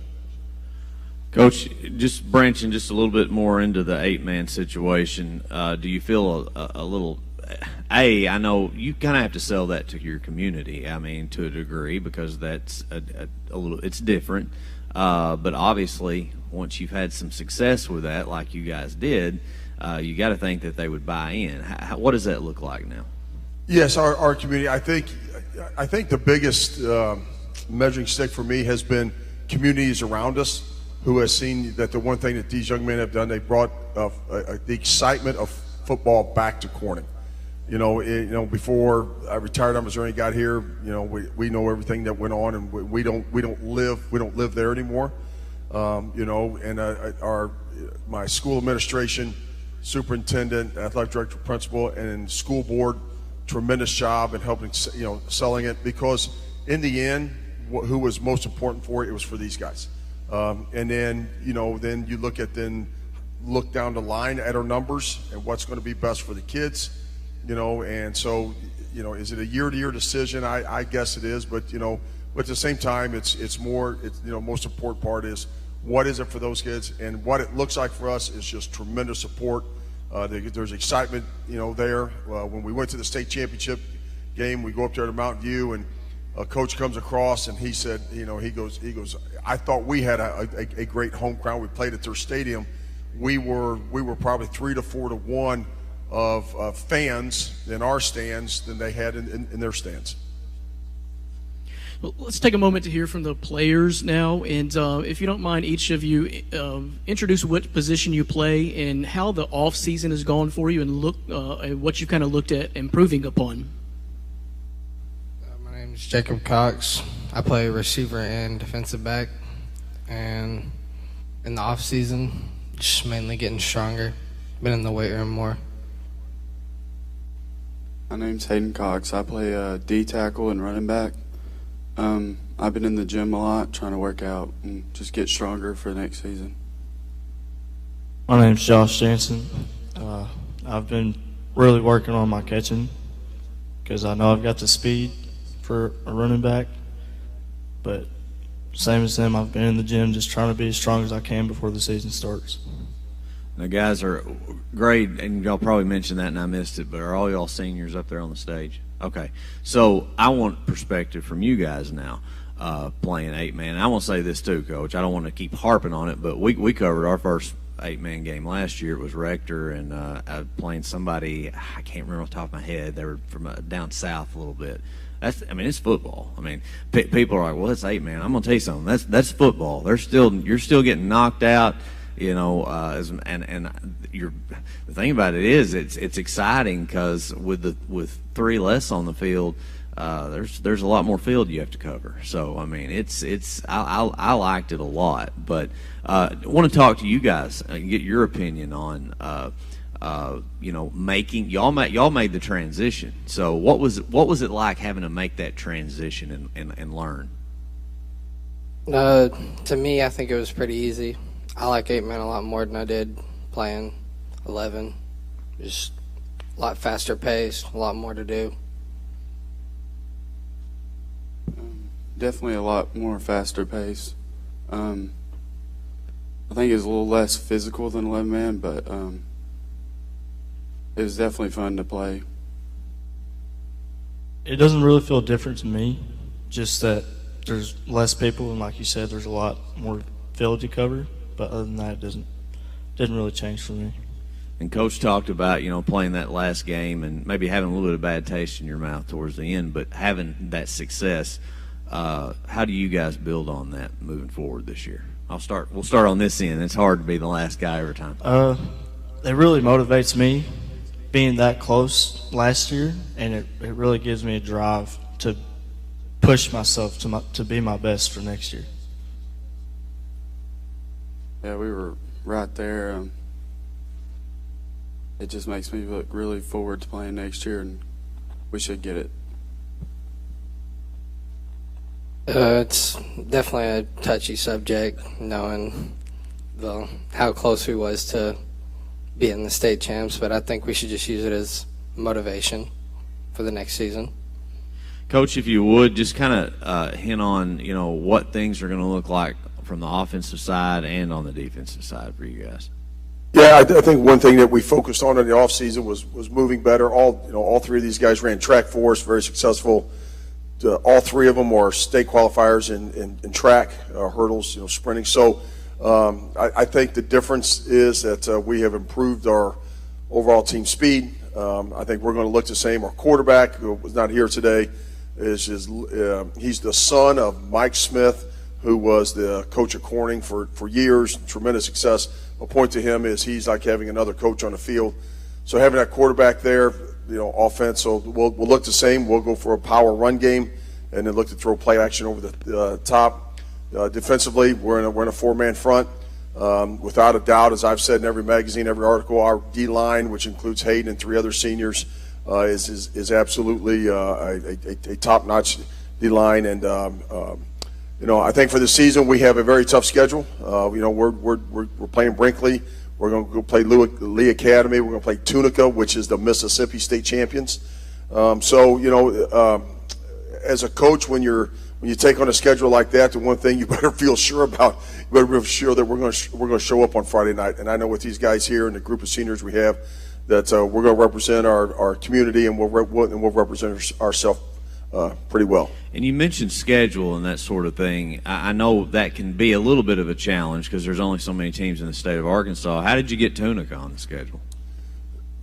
Coach, just branching just a little bit more into the 8-man situation, do you feel a little? I know you kind of have to sell that to your community. I mean, to a degree, because that's a little. It's different, but obviously, once you've had some success with that, like you guys did, you got to think that they would buy in. What does that look like now? Yes, our community. I think the biggest measuring stick for me has been communities around us who has seen that the one thing that these young men have done, they brought the excitement of football back to Corning. Before I retired, I was already got here. We know everything that went on, and we don't live there anymore. My school administration, superintendent, athletic director, principal, and school board, tremendous job in helping selling it, because in the end, who was most important for it was for these guys. And then then you look down the line at our numbers and what's going to be best for the kids. And so, is it a year-to-year decision? I guess it is, but at the same time, it's most important part is what is it for those kids, and what it looks like for us is just tremendous support. There's excitement, there. When we went to the state championship game, we go up there to Mountain View, and a coach comes across, and he said, he goes, I thought we had a great home crowd. We played at their stadium. We were probably 3 to 4 to 1 of fans in our stands than they had in their stands. Well, let's take a moment to hear from the players now, and if you don't mind, each of you introduce what position you play and how the off season has gone for you, and look at what you kind of looked at improving upon. My name name's Jacob Cox. I play receiver and defensive back, and in the off season, just mainly getting stronger. Been in the weight room more. My name's Hayden Cox. I play D tackle and running back. I've been in the gym a lot, trying to work out and just get stronger for next season. My name's Josh Jansen. I've been really working on my catching because I know I've got the speed for a running back, but same as them, I've been in the gym just trying to be as strong as I can before the season starts. The guys are great, and y'all probably mentioned that and I missed it, but are all y'all seniors up there on the stage? Okay. So I want perspective from you guys now, playing 8-man. I want to say this too, Coach. I don't want to keep harping on it, but we covered our first 8-man game last year. It was Rector and playing somebody, I can't remember off the top of my head. They were from down south a little bit. It's football. People are like, well, it's 8-man. I'm gonna tell you something. That's football. You're still getting knocked out. The thing about it is, it's exciting because with 3 less on the field, there's a lot more field you have to cover. So I liked it a lot. But I want to talk to you guys and get your opinion on. Y'all made the transition. So what was it like having to make that transition and learn? To me, I think it was pretty easy. I like 8-man a lot more than I did playing 11. Just a lot faster pace, a lot more to do. Definitely a lot more faster pace. I think it's a little less physical than 11-man, but it was definitely fun to play. It doesn't really feel different to me, just that there's less people, and like you said, there's a lot more field to cover. But other than that, it didn't really change for me. And Coach talked about, playing that last game and maybe having a little bit of bad taste in your mouth towards the end, but having that success, how do you guys build on that moving forward this year? We'll start on this end. It's hard to be the last guy every time. It really motivates me being that close last year, and it really gives me a drive to push myself to be my best for next year. Yeah, we were right there. It just makes me look really forward to playing next year, and we should get it. It's definitely a touchy subject, knowing how close we was to being the state champs, but I think we should just use it as motivation for the next season. Coach, if you would, just kind of hint on, what things are going to look like from the offensive side and on the defensive side for you guys. Yeah, I think one thing that we focused on in the offseason was moving better. All 3 of these guys ran track for us, very successful. All 3 of them are state qualifiers in track, hurdles, sprinting. So I think the difference is that we have improved our overall team speed. I think we're going to look the same. Our quarterback, who was not here today, he's the son of Mike Smith, who was the coach at Corning for years, tremendous success. My point to him is he's like having another coach on the field. So having that quarterback there, offense, so we'll look the same. We'll go for a power run game and then look to throw play action over the top. Defensively, we're in a 4-man front. Without a doubt, as I've said in every magazine, every article, our D-line, which includes Hayden and 3 other seniors, is absolutely a top-notch D-line. And I think for the season we have a very tough schedule. We're playing Brinkley. We're going to go play Lee Academy. We're going to play Tunica, which is the Mississippi State champions. As a coach, when you take on a schedule like that, the one thing you better feel sure about, you better feel sure that we're going to show up on Friday night. And I know with these guys here and the group of seniors we have, that we're going to represent our community and we'll represent ourselves pretty well. And you mentioned schedule and that sort of thing. I know that can be a little bit of a challenge because there's only so many teams in the state of Arkansas. How did you get Tunica on the schedule?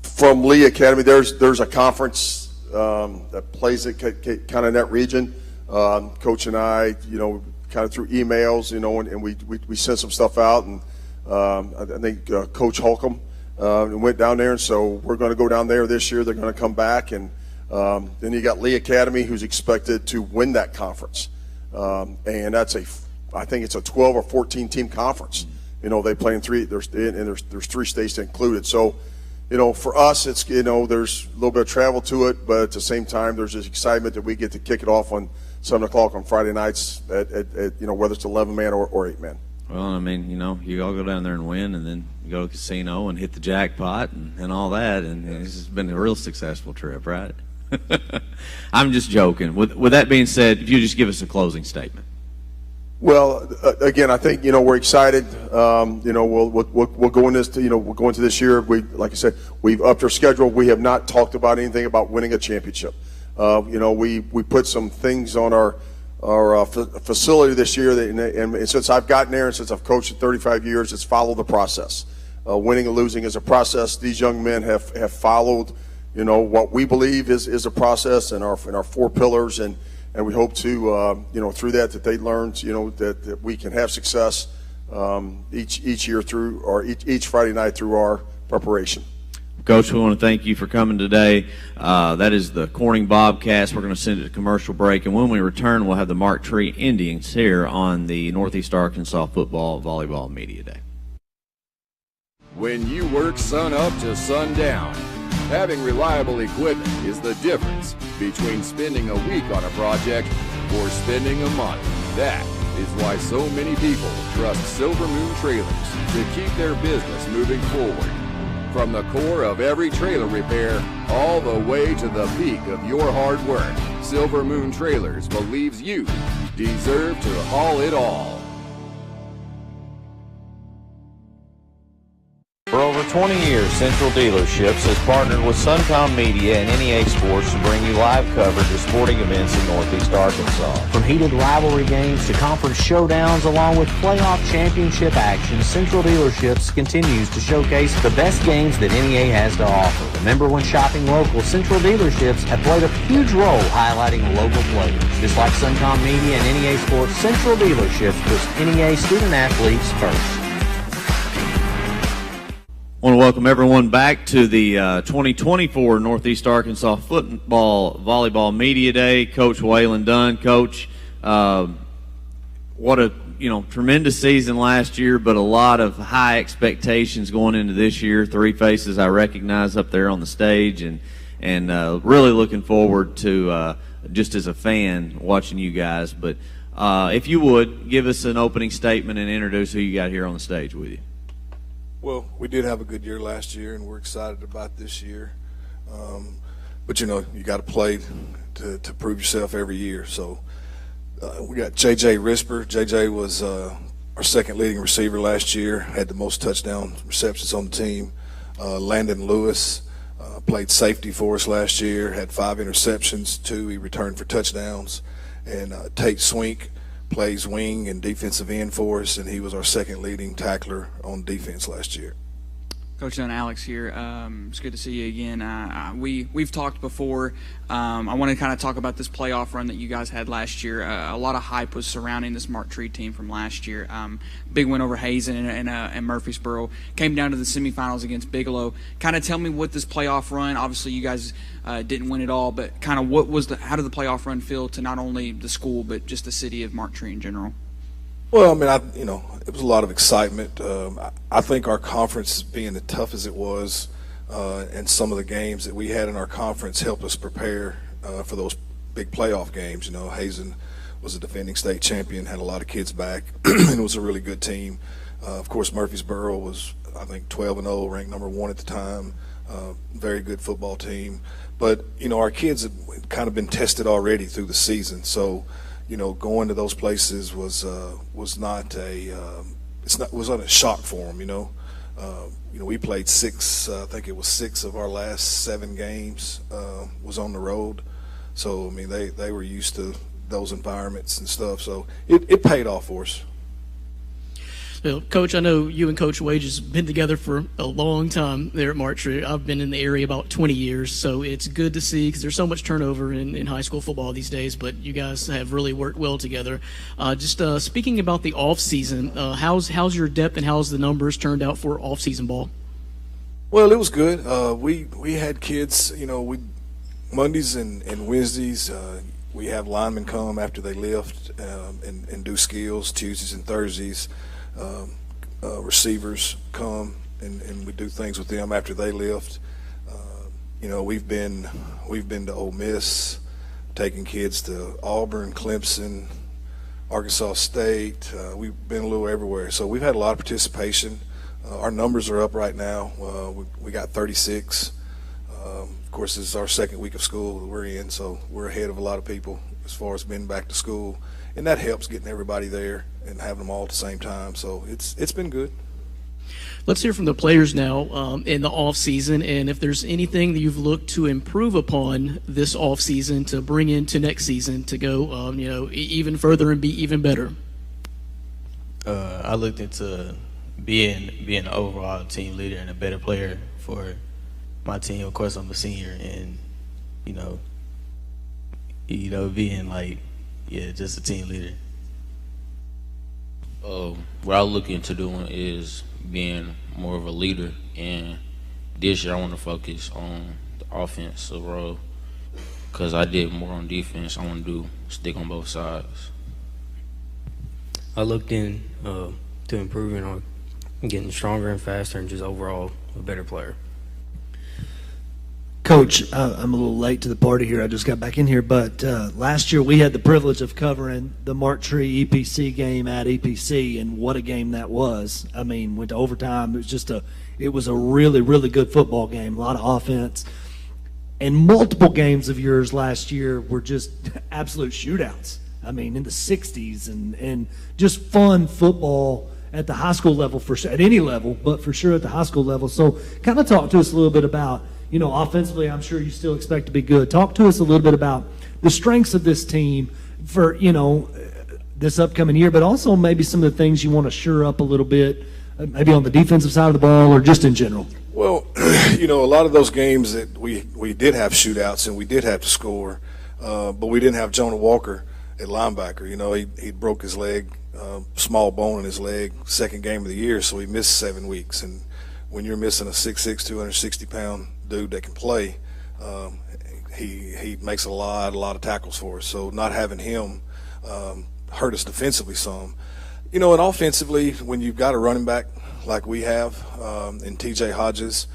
From Lee Academy, there's a conference that plays it kind of in that region. Coach and I, kind of through emails, and we sent some stuff out, and I think Coach Holcomb went down there, and so we're going to go down there this year. They're going to come back, and Then you got Lee Academy, who's expected to win that conference. And that's I think it's a 12 or 14 team conference. You know, they play in three, there's 3 states included. So, you know, for us, it's, you know, there's a little bit of travel to it, but at the same time, there's this excitement that we get to kick it off on 7 o'clock on Friday nights at you know, whether it's 11-man or 8-man. Well, I mean, you know, you all go down there and win, and then you go to the casino and hit the jackpot and all that, and it's been a real successful trip, right? I'm just joking. With that being said, if you just give us a closing statement. Well, again, I think, you know, we're excited. You know, we'll go in this, you know, we'll go into this year. Like I said, we've upped our schedule. We have not talked about anything about winning a championship. You know, we put some things on our facility this year, and since I've gotten there and since I've coached for 35 years, it's follow the process. Winning and losing is a process. These young men have followed, you know, what we believe is a process and our 4 pillars, and we hope to, you know, through that they learned, you know, that we can have success each year through, or each Friday night through our preparation. Coach, we want to thank you for coming today. That is the Corning Bobcats. We're going to send it to commercial break, and when we return, we'll have the Mark Tree Indians here on the Northeast Arkansas Football Volleyball Media Day. When you work sun up to sundown, having reliable equipment is the difference between spending a week on a project or spending a month. That is why so many people trust Silver Moon Trailers to keep their business moving forward. From the core of every trailer repair all the way to the peak of your hard work, Silver Moon Trailers believes you deserve to haul it all. For over 20 years, Central Dealerships has partnered with Suncom Media and NEA Sports to bring you live coverage of sporting events in Northeast Arkansas. From heated rivalry games to conference showdowns along with playoff championship action, Central Dealerships continues to showcase the best games that NEA has to offer. Remember, when shopping local, Central Dealerships have played a huge role highlighting local players. Just like Suncom Media and NEA Sports, Central Dealerships puts NEA student athletes first. I want to welcome everyone back to the 2024 Northeast Arkansas Football Volleyball Media Day. Coach Waylon Dunn. Coach, what a tremendous season last year, but a lot of high expectations going into this year. 3 faces I recognize up there on the stage, and really looking forward to just as a fan watching you guys. But if you would give us an opening statement and introduce who you got here on the stage with you. Well, we did have a good year last year, and we're excited about this year. But, you got to play to prove yourself every year. So we got J.J. Risper. J.J. was our second leading receiver last year, had the most touchdown receptions on the team. Landon Lewis played safety for us last year, had 5 interceptions, 2 he returned for touchdowns. And Tate Swink plays wing and defensive end for us, and he was our second leading tackler on defense last year. Coach Dunn, Alex here. It's good to see you again. We've talked before. I want to kind of talk about this playoff run that you guys had last year. A lot of hype was surrounding this Mark Tree team from last year. Big win over Hazen and Murfreesboro. Came down to the semifinals against Bigelow. Kind of tell me what this playoff run. Obviously, you guys didn't win it all, but kind of how did the playoff run feel to not only the school but just the city of Mark Tree in general? Well, I mean, it was a lot of excitement. I think our conference, being as tough as it was, and some of the games that we had in our conference helped us prepare for those big playoff games. Hazen was a defending state champion, had a lot of kids back, and it was a really good team. Of course, Murfreesboro was, I think, 12-0, ranked number 1 at the time. Very good football team. But, our kids had kind of been tested already through the season, so going to those places was not a shock for them. We played 6. I think it was 6 of our last 7 games was on the road. So I mean, they were used to those environments and stuff. So it paid off for us. Well, Coach, I know you and Coach Wage have been together for a long time there at Mark Tree. I've been in the area about 20 years, so it's good to see because there's so much turnover in high school football these days, but you guys have really worked well together. Just speaking about the off-season, how's your depth and how's the numbers turned out for off-season ball? Well, it was good. We had kids, we Mondays and Wednesdays, we have linemen come after they lift and do skills. Tuesdays and Thursdays, receivers come and we do things with them after they lift. We've been to Ole Miss, taking kids to Auburn, Clemson, Arkansas State. We've been a little everywhere. So we've had a lot of participation. Our numbers are up right now. We got 36. Of course, this is our second week of school that we're in, so we're ahead of a lot of people as far as being back to school. And that helps getting everybody there and having them all at the same time. So it's been good. Let's hear from the players now in the off season, and if there's anything that you've looked to improve upon this off season to bring into next season to go, even further and be even better. I looked into being an overall team leader and a better player for my team. Of course, I'm a senior, and being just a team leader. What I'm looking into doing is being more of a leader, and this year I want to focus on the offensive role because I did more on defense. I want to stick on both sides. I looked in to improving on getting stronger and faster and just overall a better player. Coach, I'm a little late to the party here. I just got back in here, but last year we had the privilege of covering the Mark Tree EPC game at EPC, and what a game that was. I mean, went to overtime. It was a really, really good football game. A lot of offense, and multiple games of yours last year were just absolute shootouts. I mean, in the 60s, and just fun football at the high school level, at any level, but for sure at the high school level. So, kind of talk to us a little bit about. Offensively, I'm sure you still expect to be good. Talk to us a little bit about the strengths of this team for, this upcoming year, but also maybe some of the things you want to shore up a little bit, maybe on the defensive side of the ball or just in general. Well, a lot of those games that we did have shootouts and we did have to score, but we didn't have Jonah Walker at linebacker. He broke his leg, small bone in his leg, second game of the year, so he missed 7 weeks. And when you're missing a 6'6", 260-pound dude that can play, he makes a lot of tackles for us. So not having him hurt us defensively some. And offensively, when you've got a running back like we have in TJ Hodges,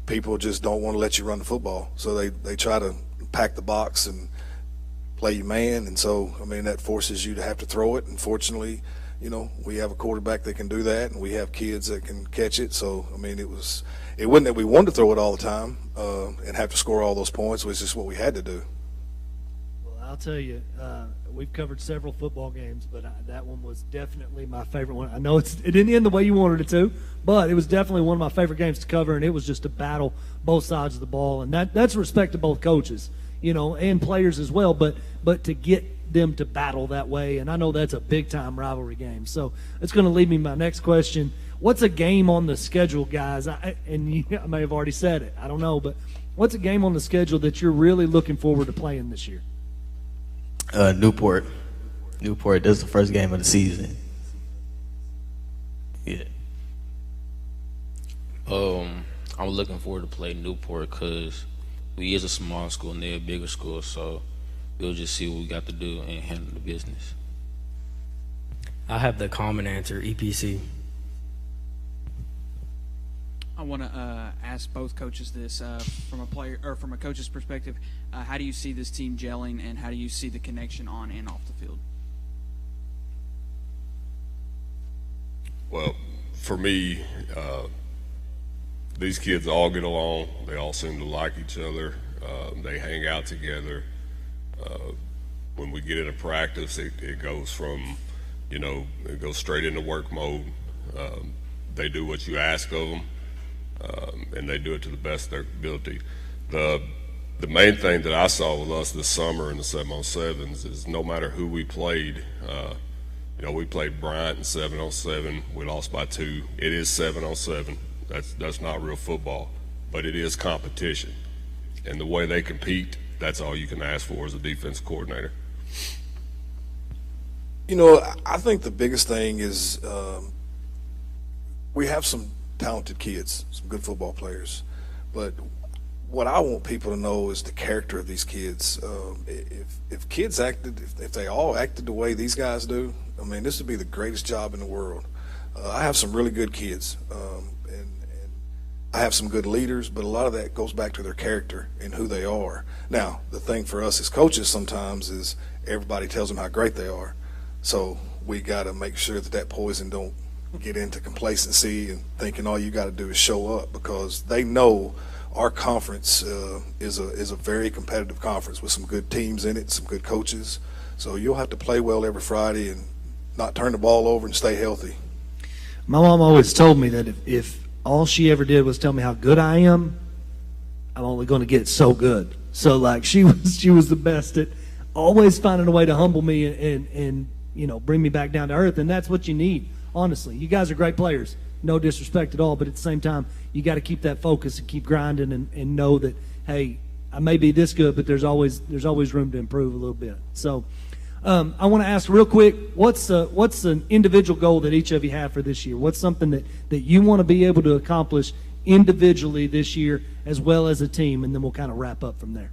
people just don't want to let you run the football. So they try to pack the box and play you man. And so, that forces you to have to throw it. And fortunately, we have a quarterback that can do that, and we have kids that can catch it. So, it wasn't that we wanted to throw it all the time and have to score all those points. It was just what we had to do. Well, I'll tell you, we've covered several football games, but that one was definitely my favorite one. I know it didn't end the way you wanted it to, but it was definitely one of my favorite games to cover, and it was just a battle both sides of the ball. And that's respect to both coaches, and players as well, but to get them to battle that way, and I know that's a big-time rivalry game. So it's going to lead me to my next question. What's a game on the schedule, guys? I may have already said it. I don't know, but what's a game on the schedule that you're really looking forward to playing this year? Newport. Newport, that's the first game of the season. Yeah. I'm looking forward to play Newport because we is a small school and they're a bigger school, so we'll just see what we got to do and handle the business. I have the common answer, EPC. I want to ask both coaches this from a coach's perspective. How do you see this team gelling, and how do you see the connection on and off the field? Well, for me, these kids all get along. They all seem to like each other. They hang out together. When we get into practice, it goes from, it goes straight into work mode. They do what you ask of them. And they do it to the best of their ability. The main thing that I saw with us this summer in the 7-on-7s is no matter who we played, we played Bryant in 7-on-7. We lost by 2. It is 7-on-7. That's not real football, but it is competition. And the way they compete, that's all you can ask for as a defense coordinator. I think the biggest thing is we have some talented kids, some good football players, but what I want people to know is the character of these kids. If kids acted, if they all acted the way these guys do, I mean, this would be the greatest job in the world. I have some really good kids, and I have some good leaders, but a lot of that goes back to their character and who they are. Now, the thing for us as coaches sometimes is everybody tells them how great they are, so we got to make sure that that poison don't get into complacency and thinking all you got to do is show up, because they know our conference is a very competitive conference with some good teams in it, some good coaches. So you'll have to play well every Friday and not turn the ball over and stay healthy. My mom always told me that if all she ever did was tell me how good I am, I'm only going to get so good. So like she was the best at always finding a way to humble me and bring me back down to earth, and that's what you need. Honestly, you guys are great players. No disrespect at all, but at the same time, you got to keep that focus and keep grinding and know that, hey, I may be this good, but there's always room to improve a little bit. So I want to ask real quick, what's an individual goal that each of you have for this year? What's something that you want to be able to accomplish individually this year as well as a team, and then we'll kind of wrap up from there.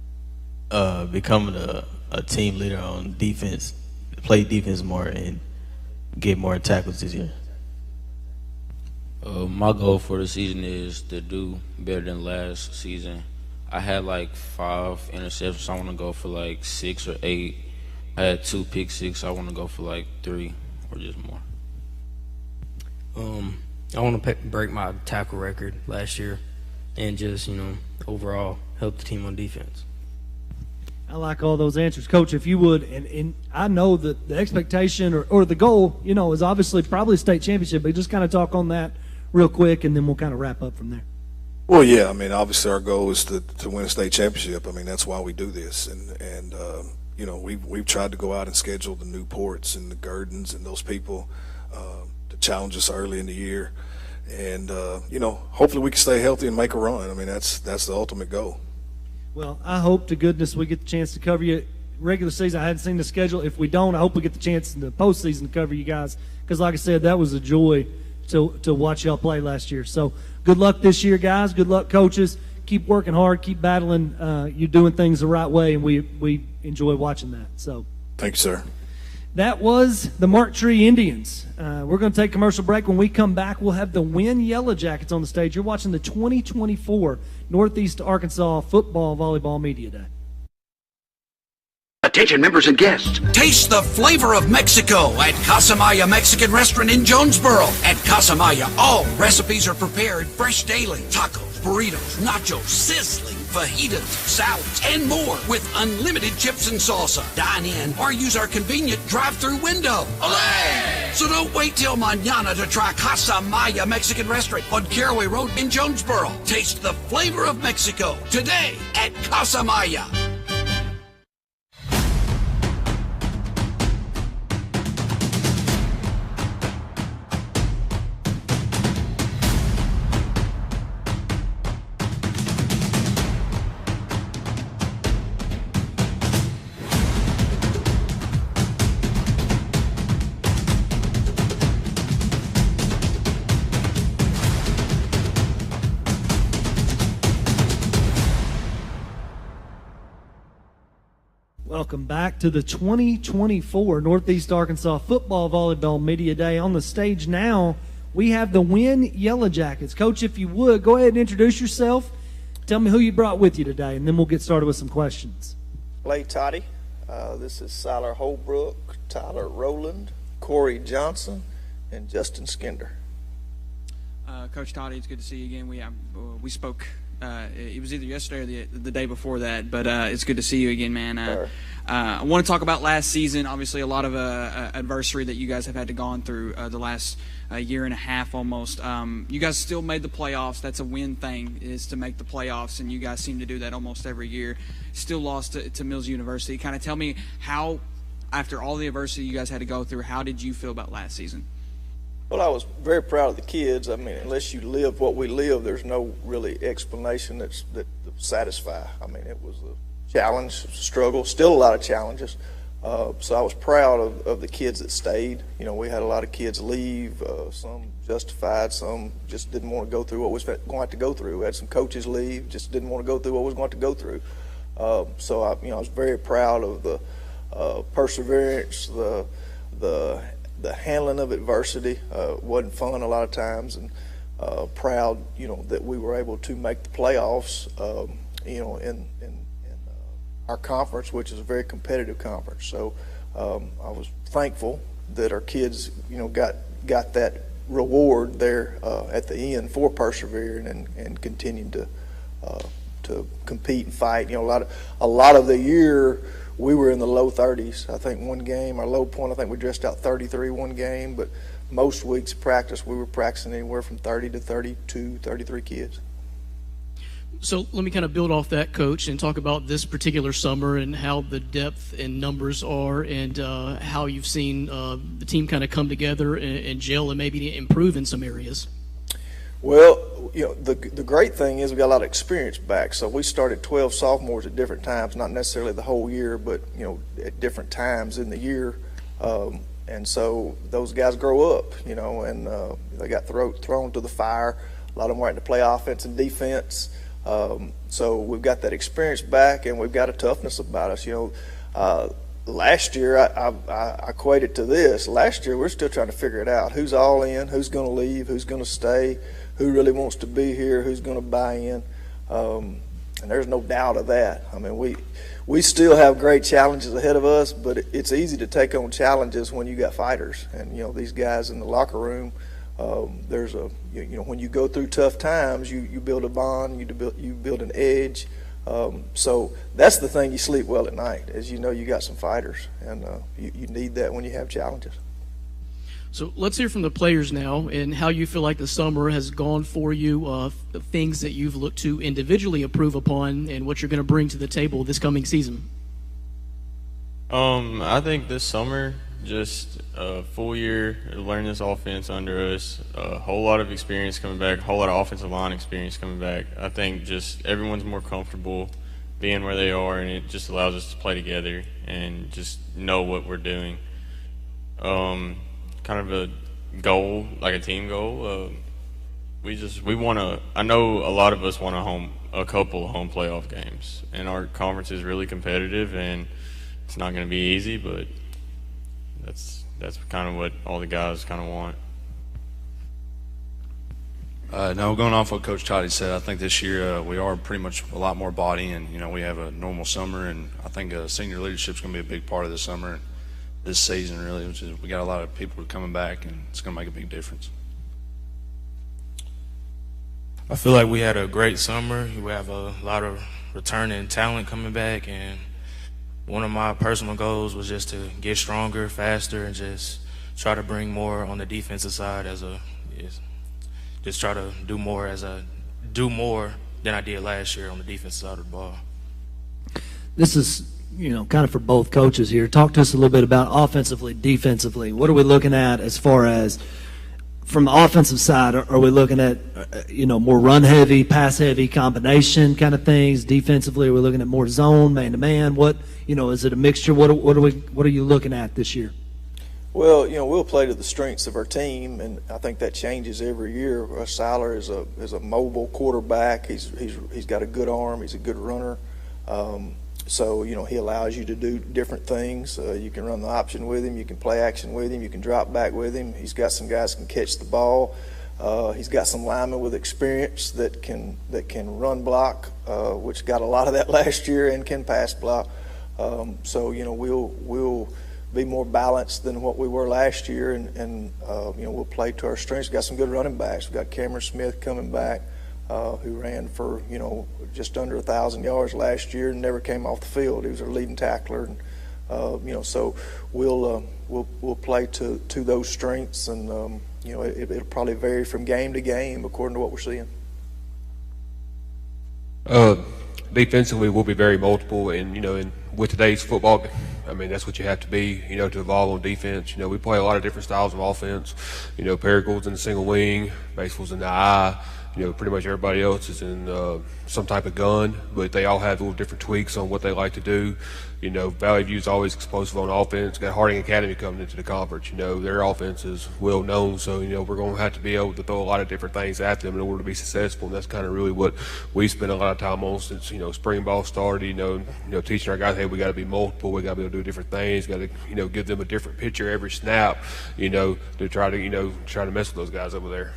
Becoming a team leader on defense, play defense more, and get more tackles this year. My goal for the season is to do better than last season. I had like 5 interceptions. I want to go for like 6 or 8. I had 2 pick six. I want to go for like 3 or just more. I want to break my tackle record last year and just, overall help the team on defense. I like all those answers. Coach, if you would, and I know that the expectation or the goal, is obviously probably state championship, but just kind of talk on that real quick, and then we'll kind of wrap up from there. Well, yeah, I mean, obviously our goal is to win a state championship. I mean, that's why we do this. And we've tried to go out and schedule the Newports and the Gurdons and those people to challenge us early in the year. And, hopefully we can stay healthy and make a run. I mean, that's the ultimate goal. Well, I hope to goodness we get the chance to cover you regular season. I hadn't seen the schedule. If we don't, I hope we get the chance in the postseason to cover you guys, because like I said, that was a joy to watch y'all play last year. So good luck this year, guys. Good luck, coaches. Keep working hard. Keep battling. You're doing things the right way, and we enjoy watching that. So thank you, sir. That was the Mark Tree Indians. We're going to take a commercial break. When we come back, we'll have the Win Yellow Jackets on the stage. You're watching the 2024 Northeast Arkansas Football Volleyball Media Day. Attention members and guests. Taste the flavor of Mexico at Casamaya Mexican Restaurant in Jonesboro. At Casamaya, all recipes are prepared fresh daily. Tacos, burritos, nachos, sizzling fajitas, salads, and more with unlimited chips and salsa. Dine in or use our convenient drive-through window. Olé! So don't wait till mañana to try Casamaya Mexican Restaurant on Caraway Road in Jonesboro. Taste the flavor of Mexico today at Casamaya. Welcome back to the 2024 Northeast Arkansas Football Volleyball Media Day. On the stage now, we have the Win Yellow Jackets. Coach, if you would, go ahead and introduce yourself. Tell me who you brought with you today, and then we'll get started with some questions. Clay Toddy. This is Siler Holbrook, Tyler Rowland, Corey Johnson, and Justin Skinder. Coach Toddy, it's good to see you again. We spoke. It was either yesterday or the day before that, but it's good to see you again, man. I want to talk about last season. Obviously, a lot of adversity that you guys have had to gone through the last year and a half almost. You guys still made the playoffs. That's a win thing, is to make the playoffs, and you guys seem to do that almost every year. Still lost to Mills University. Kind of tell me how, after all the adversity you guys had to go through, how did you feel about last season? Well, I was very proud of the kids. I mean, unless you live what we live, there's no really explanation that satisfy. I mean, it was a challenge, struggle, still a lot of challenges. So I was proud of the kids that stayed. You know, we had a lot of kids leave, some justified, some just didn't want to go through what was going to have to go through. We had some coaches leave, just didn't want to go through what was going to go through. So I was very proud of the perseverance, the handling of adversity. Wasn't fun a lot of times, and proud, that we were able to make the playoffs, in our conference, which is a very competitive conference. So I was thankful that our kids, got that reward there at the end for persevering and continuing to compete and fight. A lot of the year we were in the low 30s. I think one game, our low point, I think we dressed out 33 one game, but most weeks of practice we were practicing anywhere from 30 to 32, 33 kids. So let me kind of build off that, Coach, and talk about this particular summer and how the depth and numbers are, and how you've seen the team kind of come together and gel and maybe improve in some areas. Well, the great thing is we got a lot of experience back. So we started 12 sophomores at different times, not necessarily the whole year, but at different times in the year. And so those guys grow up, and they got thrown to the fire. A lot of them were having to play offense and defense. So we've got that experience back, and we've got a toughness about us. Last year I equate it to this. Last year we're still trying to figure it out. Who's all in? Who's going to leave? Who's going to stay? Who really wants to be here? Who's going to buy in? And there's no doubt of that. I mean, we still have great challenges ahead of us, but it's easy to take on challenges when you got fighters. And these guys in the locker room. There's when you go through tough times, you build a bond, you build an edge. So that's the thing, you sleep well at night, as you got some fighters, and you need that when you have challenges. So let's hear from the players now and how you feel like the summer has gone for you, the things that you've looked to individually improve upon, and what you're going to bring to the table this coming season. I think this summer, just a full year learning this offense under us, a whole lot of experience coming back, a whole lot of offensive line experience coming back. I think just everyone's more comfortable being where they are, and it just allows us to play together and just know what we're doing. Kind of a goal, like a team goal. We want to. I know a lot of us want a couple of home playoff games, and our conference is really competitive, and it's not going to be easy, but that's kind of what all the guys kind of want. No, going off what Coach Toddy said, I think this year we are pretty much a lot more body, and we have a normal summer, and I think senior leadership is going to be a big part of this summer and this season. Really, we got a lot of people coming back, and it's going to make a big difference. I feel like we had a great summer. We have a lot of returning talent coming back, and one of my personal goals was just to get stronger, faster, and just try to bring more on the defensive side just try to do more than I did last year on the defensive side of the ball. This is, kind of for both coaches here. Talk to us a little bit about offensively, defensively. What are we looking at as far as from the offensive side? Are we looking at, more run-heavy, pass-heavy combination kind of things? Defensively, are we looking at more zone, man-to-man? What, is it a mixture? What are you looking at this year? Well, we'll play to the strengths of our team, and I think that changes every year. Siler is a mobile quarterback. He's got a good arm. He's a good runner. So, he allows you to do different things. You can run the option with him. You can play action with him. You can drop back with him. He's got some guys who can catch the ball. He's got some linemen with experience that can run block, which got a lot of that last year, and can pass block. So, we'll be more balanced than what we were last year, and we'll play to our strengths. We've got some good running backs. We've got Cameron Smith coming back, who ran for just under 1,000 yards last year and never came off the field. He was our leading tackler, and so we'll play to those strengths, and it'll probably vary from game to game according to what we're seeing. Defensively, we'll be very multiple, and with today's football, I mean, that's what you have to be, to evolve on defense. We play a lot of different styles of offense. Paragles in the single wing, baseballs in the eye, Pretty much everybody else is in some type of gun, but they all have little different tweaks on what they like to do. Valley View's always explosive on offense. Got Harding Academy coming into the conference. Their offense is well known, so we're going to have to be able to throw a lot of different things at them in order to be successful. And that's kind of really what we spend a lot of time on since spring ball started. Teaching our guys, hey, we got to be multiple. We got to be able to do different things. Got to give them a different picture every snap. To try to mess with those guys over there.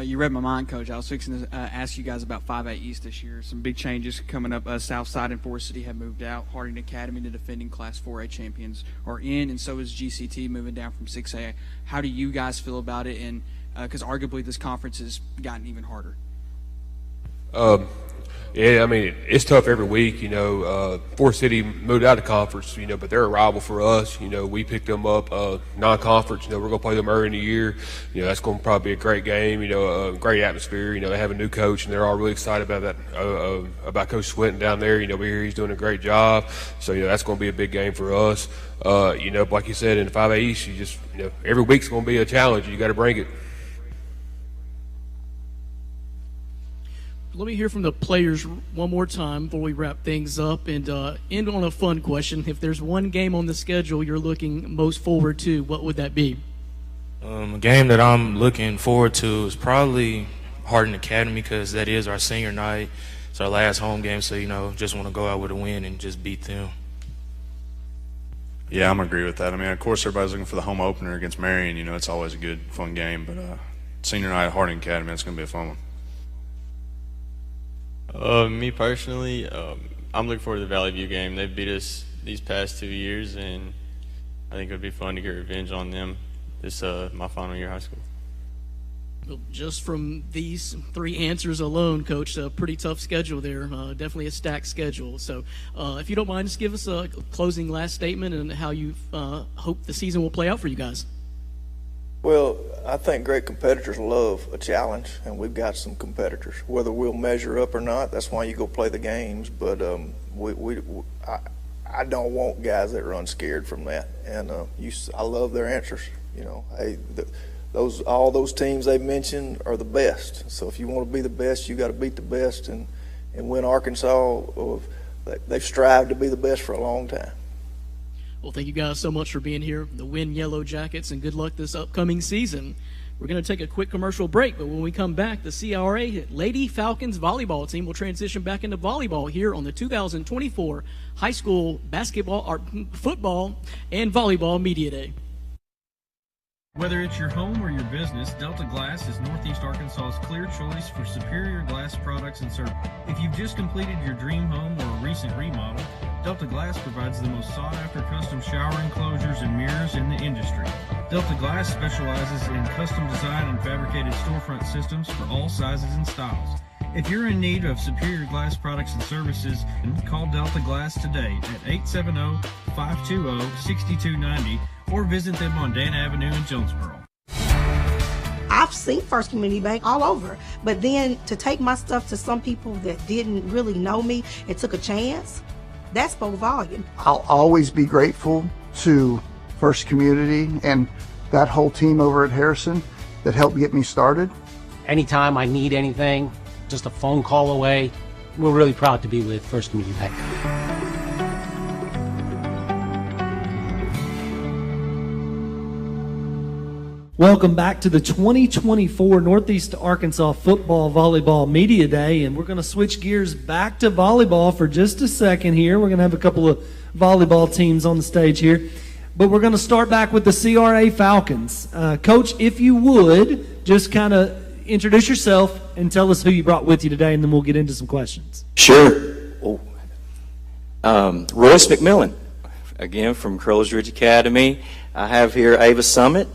You read my mind, Coach. I was fixing to ask you guys about 5A East this year. Some big changes coming up. Southside and Forest City have moved out. Harding Academy, the defending Class 4A champions, are in, and so is GCT moving down from 6A. How do you guys feel about it? And because arguably this conference has gotten even harder. Yeah, I mean, it's tough every week. Forest City moved out of conference, but they're a rival for us. We picked them up non-conference. We're going to play them early in the year. That's going to probably be a great game, a great atmosphere. They have a new coach, and they're all really excited about that, about Coach Swinton down there. We hear he's doing a great job. So, that's going to be a big game for us. Like you said, in the 5A East, you just, every week's going to be a challenge. You got to bring it. Let me hear from the players one more time before we wrap things up and end on a fun question. If there's one game on the schedule you're looking most forward to, what would that be? A game that I'm looking forward to is probably Harding Academy because that is our senior night. It's our last home game, so, just want to go out with a win and just beat them. Yeah, I'm agree with that. I mean, of course, everybody's looking for the home opener against Marion. It's always a good, fun game. But senior night at Harding Academy, that's going to be a fun one. Me personally, I'm looking forward to the Valley View game. They've beat us these past 2 years, and I think it would be fun to get revenge on them this my final year of high school. Well, just from these three answers alone, Coach, a pretty tough schedule there. Definitely a stacked schedule. So if you don't mind, just give us a closing last statement and how you hope the season will play out for you guys. Well, I think great competitors love a challenge, and we've got some competitors. Whether we'll measure up or not, that's why you go play the games. But I don't want guys that run scared from that. And I love their answers. All those teams they mentioned are the best. So if you want to be the best, you got to beat the best. And win Arkansas, they've strived to be the best for a long time. Well, thank you guys so much for being here. The Win Yellow Jackets, and good luck this upcoming season. We're going to take a quick commercial break, but when we come back, the CRA Lady Falcons volleyball team will transition back into volleyball here on the 2024 High School Football and Volleyball Media Day. Whether it's your home or your business, Delta Glass is Northeast Arkansas's clear choice for superior glass products and service. If you've just completed your dream home or a recent remodel, Delta Glass provides the most sought-after custom shower enclosures and mirrors in the industry. Delta Glass specializes in custom design and fabricated storefront systems for all sizes and styles. If you're in need of superior glass products and services, call Delta Glass today at 870-520-6290 or visit them on Dan Avenue in Jonesboro. I've seen First Community Bank all over, but then to take my stuff to some people that didn't really know me and took a chance, that spoke volume. I'll always be grateful to First Community and that whole team over at Harrison that helped get me started. Anytime I need anything, just a phone call away. We're really proud to be with First Community Bank. Welcome back to the 2024 Northeast Arkansas Football Volleyball Media Day, and we're going to switch gears back to volleyball for just a second here. We're going to have a couple of volleyball teams on the stage here, but we're going to start back with the CRA Falcons. Coach, if you would, just kind of introduce yourself and tell us who you brought with you today, and then we'll get into some questions. Sure. Royce McMillan, again from Crowell's Ridge Academy. I have here Ava Summit,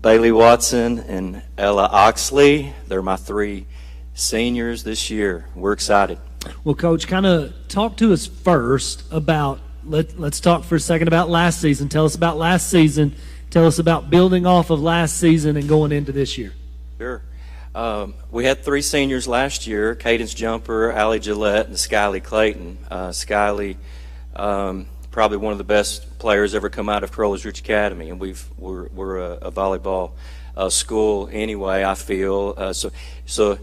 Bailey Watson, and Ella Oxley. They're my three seniors this year. We're excited. Well, Coach, kind of talk to us first about, let's talk for a second about last season. Tell us about last season. Tell us about building off of last season and going into this year. Sure. We had three seniors last year, Cadence Jumper, Allie Gillette, and Skylie Clayton. Skylie, probably one of the best players ever come out of Crowell's Ridge Academy, and we're a volleyball school anyway, I feel. So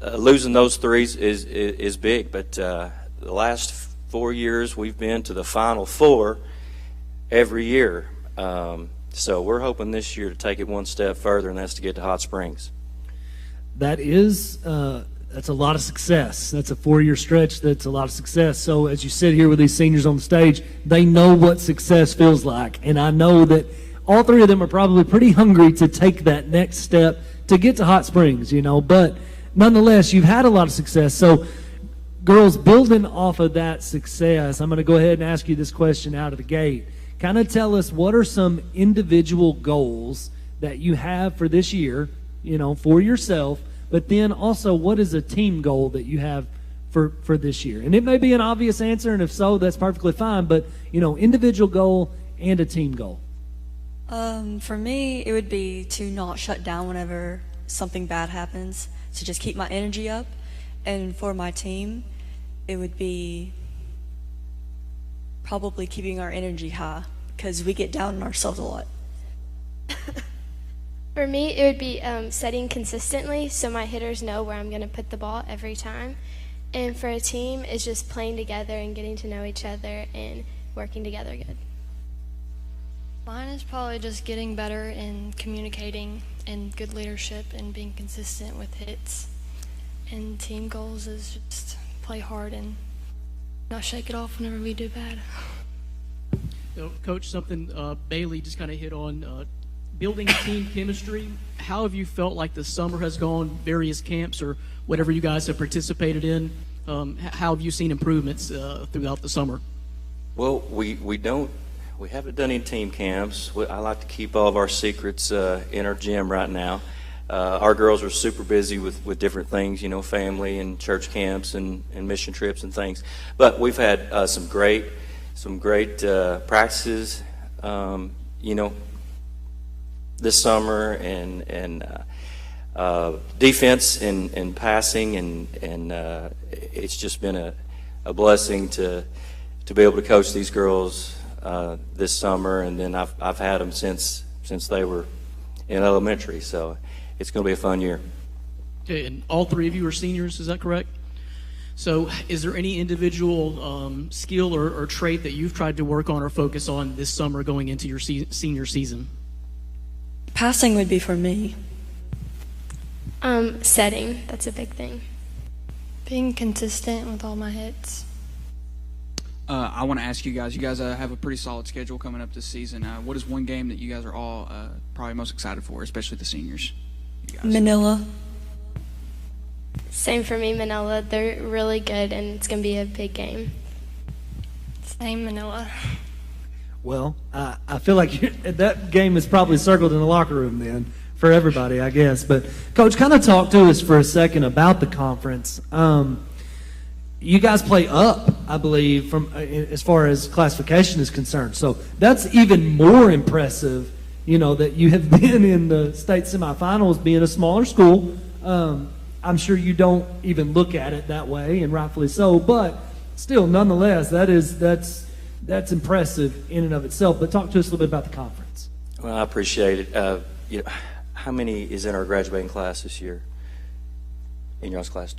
losing those threes is big. But the last 4 years, we've been to the Final Four every year. So we're hoping this year to take it one step further, and that's to get to Hot Springs. That's a lot of success. That's a 4-year stretch. That's a lot of success. So as you sit here with these seniors on the stage, they know what success feels like. And I know that all three of them are probably pretty hungry to take that next step to get to Hot Springs, But nonetheless, you've had a lot of success. So girls, building off of that success, I'm going to go ahead and ask you this question out of the gate. Kind of tell us, what are some individual goals that you have for this year, for yourself, but then also what is a team goal that you have for this year? And it may be an obvious answer, and if so, that's perfectly fine, but, individual goal and a team goal. For me, it would be to not shut down whenever something bad happens, to just keep my energy up. And for my team, it would be probably keeping our energy high, because we get down on ourselves a lot. For me, it would be setting consistently so my hitters know where I'm going to put the ball every time. And for a team, it's just playing together and getting to know each other and working together good. Mine is probably just getting better in communicating and good leadership and being consistent with hits. And team goals is just play hard and not shake it off whenever we do bad. Coach, something Bailey just kind of hit on, building team chemistry. How have you felt like the summer has gone, various camps or whatever you guys have participated in? How have you seen improvements throughout the summer? Well, we haven't done any team camps. I like to keep all of our secrets in our gym right now. Our girls are super busy with different things, family and church camps and mission trips and things. But we've had some great practices, this summer, and defense and passing, and it's just been a blessing to be able to coach these girls this summer, and then I've had them since they were in elementary, so it's going to be a fun year. Okay, and all three of you are seniors, is that correct? So is there any individual skill or trait that you've tried to work on or focus on this summer going into your senior season? Passing would be for me. Setting, that's a big thing. Being consistent with all my hits. I want to ask you guys have a pretty solid schedule coming up this season. What is one game that you guys are all probably most excited for, especially the seniors? Manila. Same for me, Manila. They're really good, and it's going to be a big game. Same, Manila. Well, I feel like that game is probably circled in the locker room then for everybody, I guess. But, Coach, kind of talk to us for a second about the conference. You guys play up, I believe, from as far as classification is concerned. So that's even more impressive, that you have been in the state semifinals being a smaller school. I'm sure you don't even look at it that way, and rightfully so. But still, nonetheless, that's impressive in and of itself. But talk to us a little bit about the conference. Well, I appreciate it. How many is in our graduating class this year? In your class?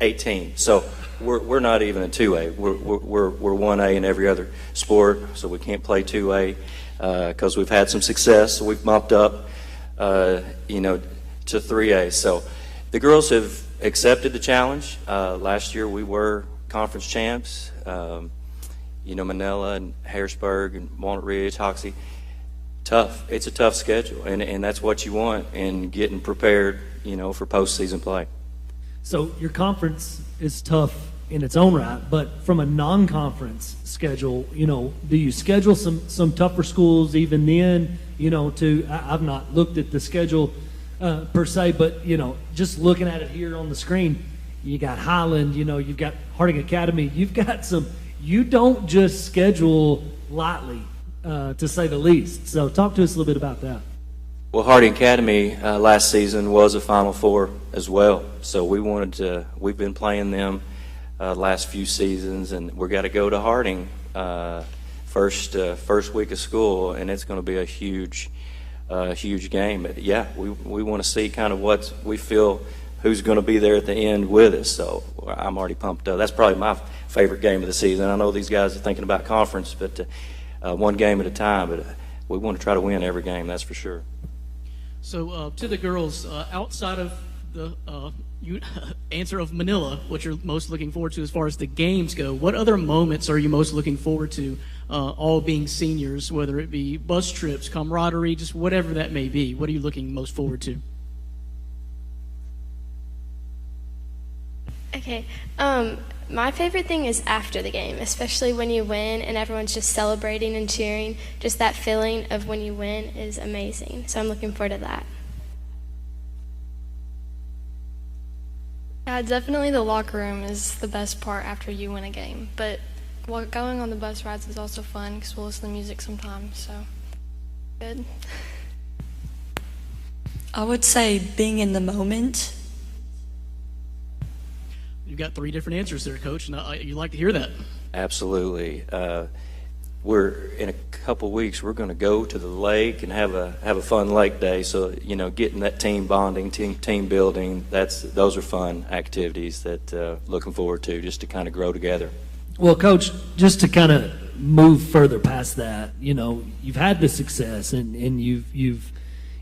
18. So we're not even a 2A. We're 1A in every other sport, so we can't play 2A because we've had some success. So we've bumped up, to 3A. So the girls have accepted the challenge. Last year we were conference champs. Manila and Harrisburg and Walnut Ridge, Hoxie. Tough. It's a tough schedule, and that's what you want in getting prepared, for postseason play. So your conference is tough in its own right, but from a non-conference schedule, do you schedule some tougher schools even then? I've not looked at the schedule per se, but just looking at it here on the screen, you got Highland, you've got Harding Academy, you've got some. You don't just schedule lightly, to say the least. So talk to us a little bit about that. Well, Harding Academy last season was a Final Four as well. So we've been playing them last few seasons, and we're got to go to Harding first week of school, and it's going to be a huge a huge game. But yeah, we want to see kind of what we feel who's going to be there at the end with us. So I'm already pumped up. That's probably my favorite game of the season. I know these guys are thinking about conference, but one game at a time. But we want to try to win every game, that's for sure. So to the girls, outside of the answer of Manila, what you're most looking forward to as far as the games go, what other moments are you most looking forward to, all being seniors, whether it be bus trips, camaraderie, just whatever that may be? What are you looking most forward to? Okay. My favorite thing is after the game, especially when you win and everyone's just celebrating and cheering. Just that feeling of when you win is amazing. So I'm looking forward to that. Yeah, definitely the locker room is the best part after you win a game. But going on the bus rides is also fun because we'll listen to music sometimes. So good. I would say being in the moment. You've got 3 different answers there, Coach, and you like to hear that. Absolutely. We're in a couple weeks. We're going to go to the lake and have a fun lake day. So getting that team bonding, team building. Those are fun activities that looking forward to, just to kind of grow together. Well, Coach, just to kind of move further past that, you've had the success and you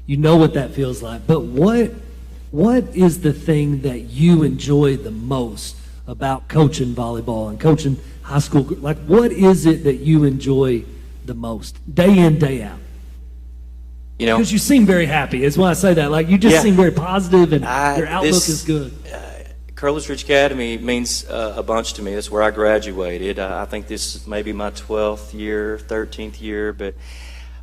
know what that feels like. But what is the thing that you enjoy the most about coaching volleyball and coaching high school? Like, what is it that you enjoy the most, day in, day out? Because you seem very happy. That's why I say that. Like, you just seem very positive, and your outlook is good. Curtis Ridge Academy means a bunch to me. That's where I graduated. I think this is maybe my 12th year, 13th year, but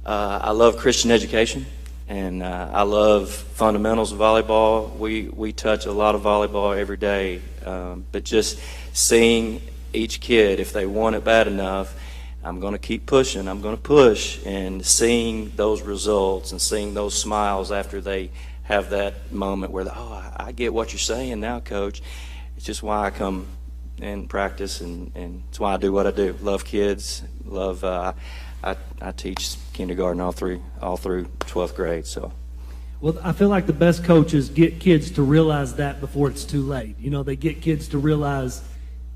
I love Christian education. And I love fundamentals of volleyball. We touch a lot of volleyball every day, but just seeing each kid, if they want it bad enough, I'm going to keep pushing. I'm going to push, and seeing those results and seeing those smiles after they have that moment where, I get what you're saying now, Coach. It's just why I come and practice, and it's why I do what I do. Love kids, love. I teach kindergarten all through 12th grade. So, well, I feel like the best coaches get kids to realize that before it's too late. They get kids to realize,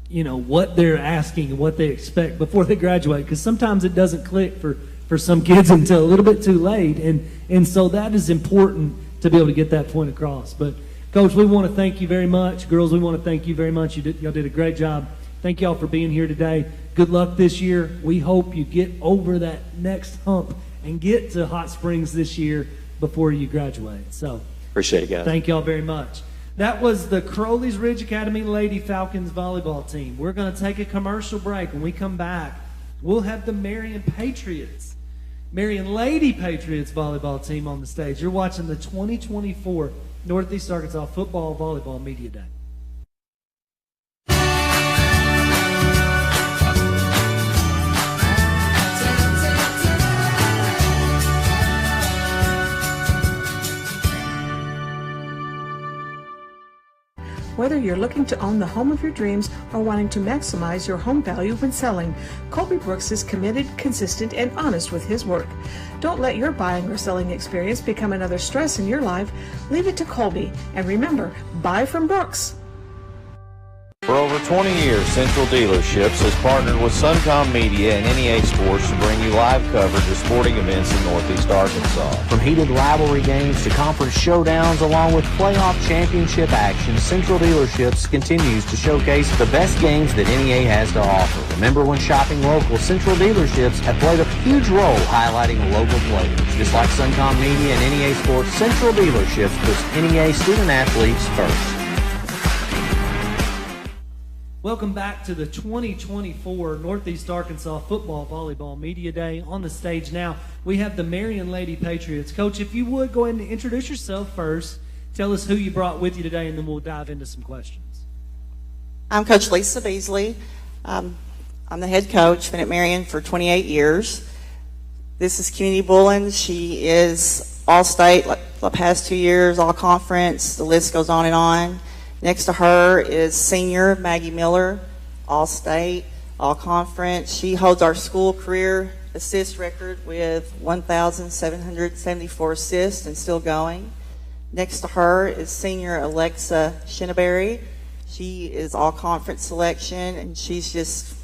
what they're asking and what they expect before they graduate. Because sometimes it doesn't click for some kids until a little bit too late, and so that is important to be able to get that point across. But Coach, we want to thank you very much. Girls, we want to thank you very much. Y'all did a great job. Thank y'all for being here today. Good luck this year. We hope you get over that next hump and get to Hot Springs this year before you graduate. So appreciate it, guys. Thank y'all very much. That was the Crowley's Ridge Academy Lady Falcons volleyball team. We're going to take a commercial break. When we come back, we'll have the Marion Lady Patriots volleyball team on the stage. You're watching the 2024 Northeast Arkansas Football Volleyball Media Day. Whether you're looking to own the home of your dreams or wanting to maximize your home value when selling, Colby Brooks is committed, consistent, and honest with his work. Don't let your buying or selling experience become another stress in your life. Leave it to Colby. And remember, buy from Brooks. For over 20 years, Central Dealerships has partnered with Suncom Media and NEA Sports to bring you live coverage of sporting events in Northeast Arkansas. From heated rivalry games to conference showdowns along with playoff championship action, Central Dealerships continues to showcase the best games that NEA has to offer. Remember, when shopping local, Central Dealerships have played a huge role highlighting local players. Just like Suncom Media and NEA Sports, Central Dealerships puts NEA student athletes first. Welcome back to the 2024 Northeast Arkansas Football Volleyball Media Day. On the stage now, we have the Marion Lady Patriots. Coach, if you would, go ahead and introduce yourself first. Tell us who you brought with you today, and then we'll dive into some questions. I'm Coach Lisa Beasley. I'm the head coach, been at Marion for 28 years. This is Community Bullen. She is all-state the past 2 years, all-conference. The list goes on and on. Next to her is senior Maggie Miller, all-state, all-conference. She holds our school career assist record with 1,774 assists and still going. Next to her is senior Alexa Shinneberry. She is all conference selection, and she's just a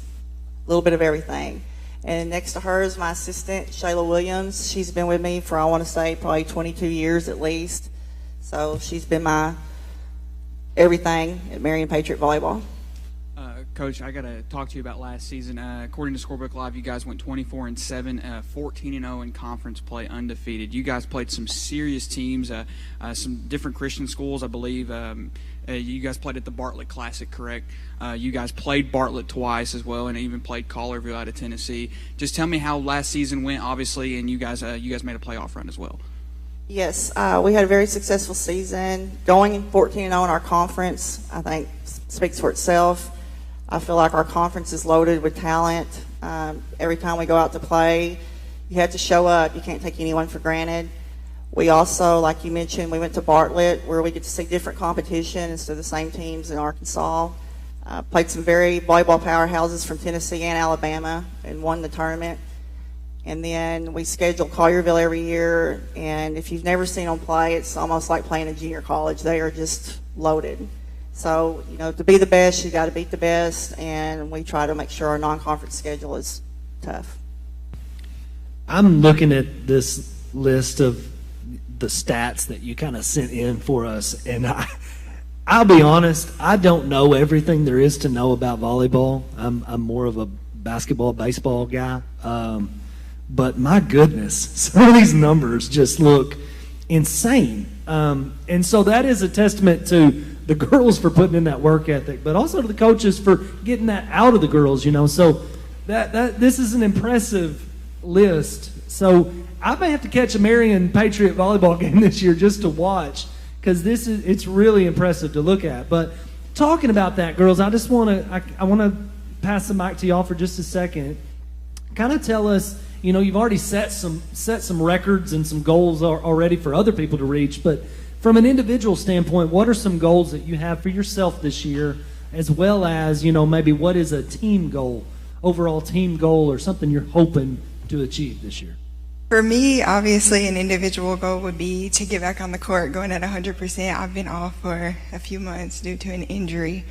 little bit of everything. And next to her is my assistant, Shayla Williams. She's been with me for, I want to say, probably 22 years at least. So she's been my everything at Marion Patriot Volleyball. Coach, I got to talk to you about last season. According to Scorebook Live, you guys went 24-7, 14-0 in conference play, undefeated. You guys played some serious teams, some different Christian schools, I believe. You guys played at the Bartlett Classic, correct? You guys played Bartlett twice as well, and even played Collierville out of Tennessee. Just tell me how last season went, obviously, and you guys made a playoff run as well. Yes, we had a very successful season. Going 14-0 in our conference, I think, speaks for itself. I feel like our conference is loaded with talent. Every time we go out to play, you have to show up. You can't take anyone for granted. We also, like you mentioned, we went to Bartlett where we get to see different competition instead of the same teams in Arkansas. Played some very volleyball powerhouses from Tennessee and Alabama and won the tournament. And then we schedule Collierville every year, and if you've never seen them play, it's almost like playing a junior college. They are just loaded. So, to be the best, you got to beat the best, and we try to make sure our non-conference schedule is tough. I'm looking at this list of the stats that you kind of sent in for us, and I'll be honest, I don't know everything there is to know about volleyball. I'm more of a basketball, baseball guy, but my goodness, some of these numbers just look insane, and so that is a testament to the girls for putting in that work ethic, but also to the coaches for getting that out of the girls, So this is an impressive list. So I may have to catch a Marion Patriot volleyball game this year just to watch, because it's really impressive to look at. But talking about that, girls, I just want to pass the mic to y'all for just a second. Kind of tell us, you've already set some records and some goals already for other people to reach, but from an individual standpoint, what are some goals that you have for yourself this year, as well as, maybe what is a team goal, overall team goal, or something you're hoping to achieve this year? For me, obviously, an individual goal would be to get back on the court going at 100%. I've been off for a few months due to an injury.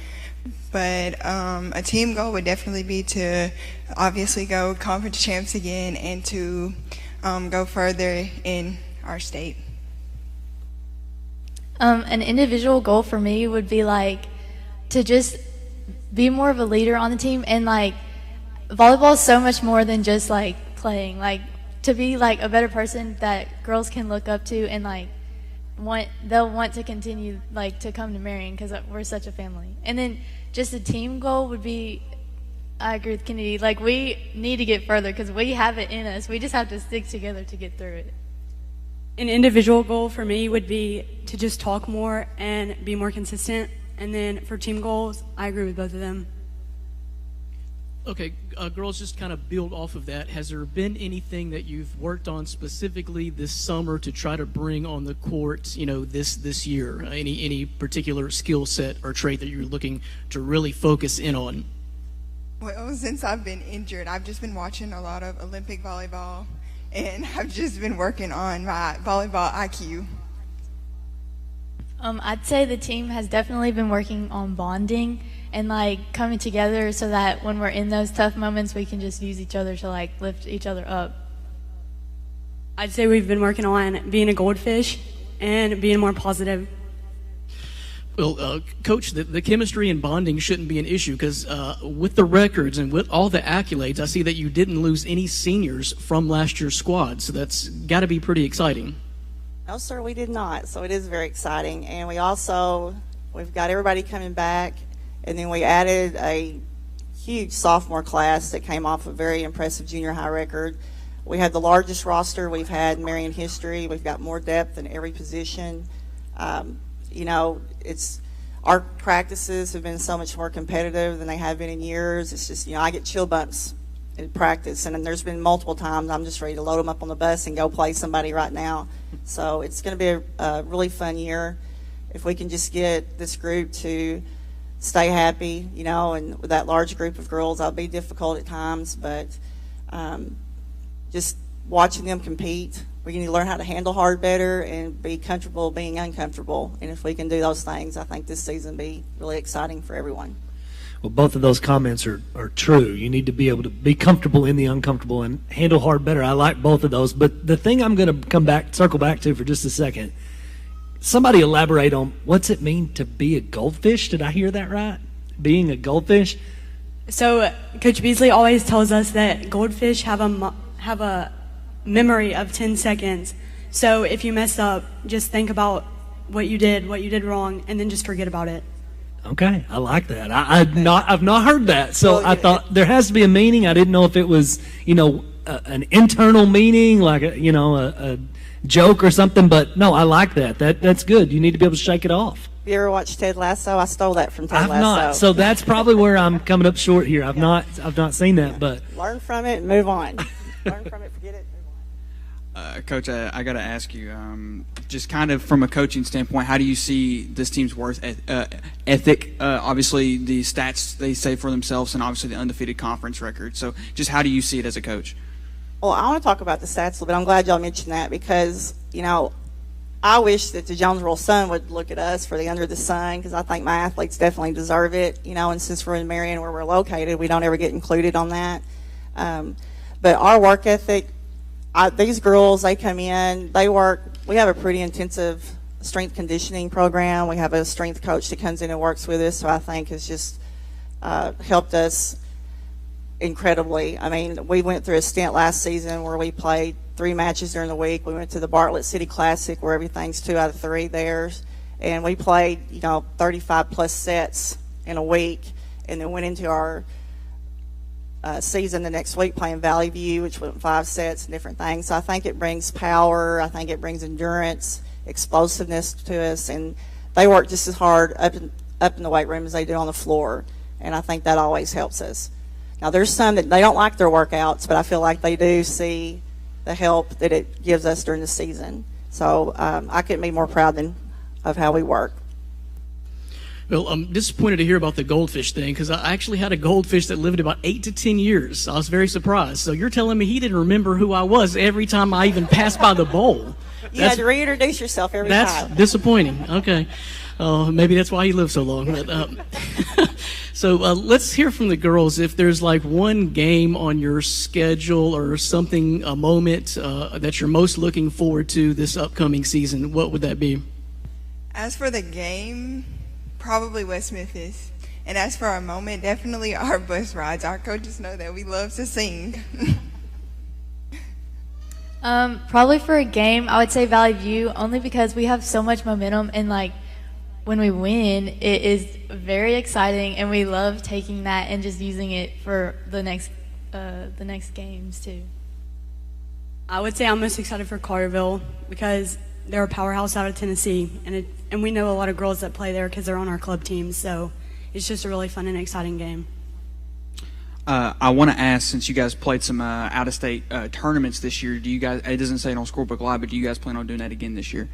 But a team goal would definitely be to obviously go conference champs again and to go further in our state. An individual goal for me would be to just be more of a leader on the team, and volleyball is so much more than just playing. To be a better person that girls can look up to, and they'll want to continue to come to Marion because we're such a family. And then just a team goal would be, I agree with Kennedy, we need to get further because we have it in us. We just have to stick together to get through it. An individual goal for me would be to just talk more and be more consistent. And then for team goals, I agree with both of them. Okay, girls, just kind of build off of that. Has there been anything that you've worked on specifically this summer to try to bring on the court, this year? Any particular skill set or trait that you're looking to really focus in on? Well, since I've been injured, I've just been watching a lot of Olympic volleyball, and I've just been working on my volleyball IQ. I'd say the team has definitely been working on bonding and coming together so that when we're in those tough moments, we can just use each other to lift each other up. I'd say we've been working on being a goldfish and being more positive. Well, Coach, the chemistry and bonding shouldn't be an issue because with the records and with all the accolades, I see that you didn't lose any seniors from last year's squad, so that's got to be pretty exciting. No, sir, we did not, so it is very exciting. And we've got everybody coming back, and then we added a huge sophomore class that came off a very impressive junior high record. We had the largest roster we've had in Marion history. We've got more depth in every position. Our practices have been so much more competitive than they have been in years. It's just, I get chill bumps in practice, and there's been multiple times I'm just ready to load them up on the bus and go play somebody right now. So it's going to be a really fun year if we can just get this group to stay happy, and with that large group of girls, that'll be difficult at times, but just watching them compete. We need to learn how to handle hard better and be comfortable being uncomfortable. And if we can do those things, I think this season will be really exciting for everyone. Well, both of those comments are true. You need to be able to be comfortable in the uncomfortable and handle hard better. I like both of those. But the thing I'm going to circle back to for just a second, somebody elaborate on what's it mean to be a goldfish? Did I hear that right? Being a goldfish? So Coach Beasley always tells us that goldfish have a memory of 10 seconds. So if you mess up, just think about what you did wrong, and then just forget about it. Okay, I like that. I've not heard that, so I thought there has to be a meaning. I didn't know if it was, an internal meaning, like a joke or something. But no, I like that. That's good. You need to be able to shake it off. Have you ever watched Ted Lasso? I stole that from Ted Lasso. I've not, so that's probably where I'm coming up short here. I've not seen that, but learn from it and move on. Learn from it, forget it. Coach, I got to ask you, just kind of from a coaching standpoint, how do you see this team's work ethic? Obviously, the stats they say for themselves, and obviously the undefeated conference record. So, just how do you see it as a coach? Well, I want to talk about the stats a little bit. I'm glad y'all mentioned that because, I wish that the Jonesboro Sun would look at us for the Under the Sun because I think my athletes definitely deserve it. And since we're in Marion where we're located, we don't ever get included on that. But our work ethic, these girls, they come in, they work. We have a pretty intensive strength conditioning program. We have a strength coach that comes in and works with us, so I think has just helped us incredibly. I mean, we went through a stint last season where we played 3 matches during the week. We went to the Bartlett City Classic where everything's 2 out of 3 there, and we played 35 plus sets in a week, and then went into our season the next week playing Valley View, which went 5 sets and different things. So I think it brings power. I think it brings endurance, explosiveness to us, and they work just as hard up in the weight room as they do on the floor, and I think that always helps us. Now, there's some that they don't like their workouts, but I feel like they do see the help that it gives us during the season. So I couldn't be more proud of how we work. Well, I'm disappointed to hear about the goldfish thing because I actually had a goldfish that lived about 8 to 10 years. I was very surprised. So you're telling me he didn't remember who I was every time I even passed by the bowl? You had to reintroduce yourself every time. That's disappointing. Okay. Maybe that's why he lived so long. But, so let's hear from the girls. If there's like one game on your schedule or something, a moment that you're most looking forward to this upcoming season, what would that be? As for the game, probably West Memphis. And as for our moment, definitely our bus rides. Our coaches know that we love to sing. Probably for a game, I would say Valley View, only because we have so much momentum, and like when we win, it is very exciting, and we love taking that and just using it for the next games too. I would say I'm most excited for Carterville because they're a powerhouse out of Tennessee, and we know a lot of girls that play there because they're on our club teams. So it's just a really fun and exciting game. I want to ask, since you guys played some out-of-state tournaments this year, do you guys? It doesn't say it on Scorebook Live, but do you guys plan on doing that again this year?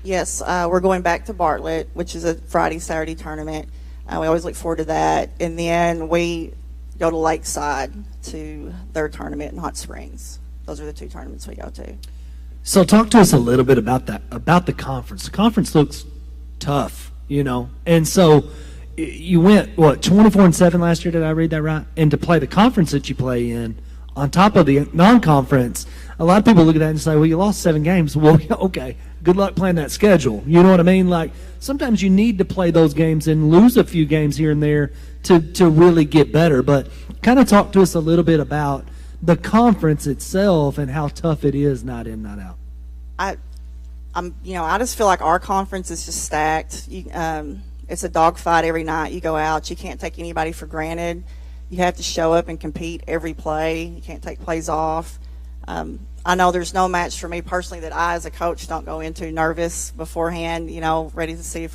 Yes, we're going back to Bartlett, which is a Friday, Saturday tournament. We always look forward to that. And then we go to Lakeside to their tournament in Hot Springs. Those are the 2 tournaments we go to. So talk to us a little bit about that, about the conference. The conference looks tough, and so you went, 24-7 last year, did I read that right? And to play the conference that you play in, on top of the non-conference, a lot of people look at that and say, well, you lost 7 games. Well, okay, good luck playing that schedule. You know what I mean? Like, sometimes you need to play those games and lose a few games here and there to really get better. But kind of talk to us a little bit about the conference itself and how tough it is night in, night out. I just feel like our conference is just stacked. It's a dogfight every night you go out. You can't take anybody for granted. You have to show up and compete every play. You can't take plays off. I know there's no match for me personally that I, as a coach, don't go into nervous beforehand, ready to see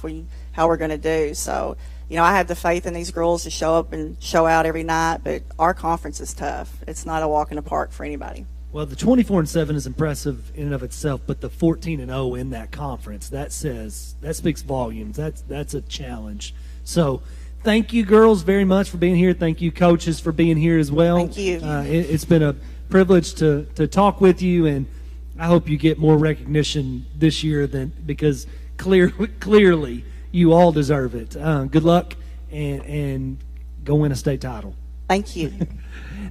how we're going to do. So, I have the faith in these girls to show up and show out every night, but our conference is tough. It's not a walk in the park for anybody. Well, the 24-7 is impressive in and of itself, but the 14-0 in that conference, that speaks volumes. That's a challenge. So thank you, girls, very much for being here. Thank you, coaches, for being here as well. Thank you. It's been a privilege to talk with you, and I hope you get more recognition this year because clearly you all deserve it. Good luck, and go win a state title. Thank you.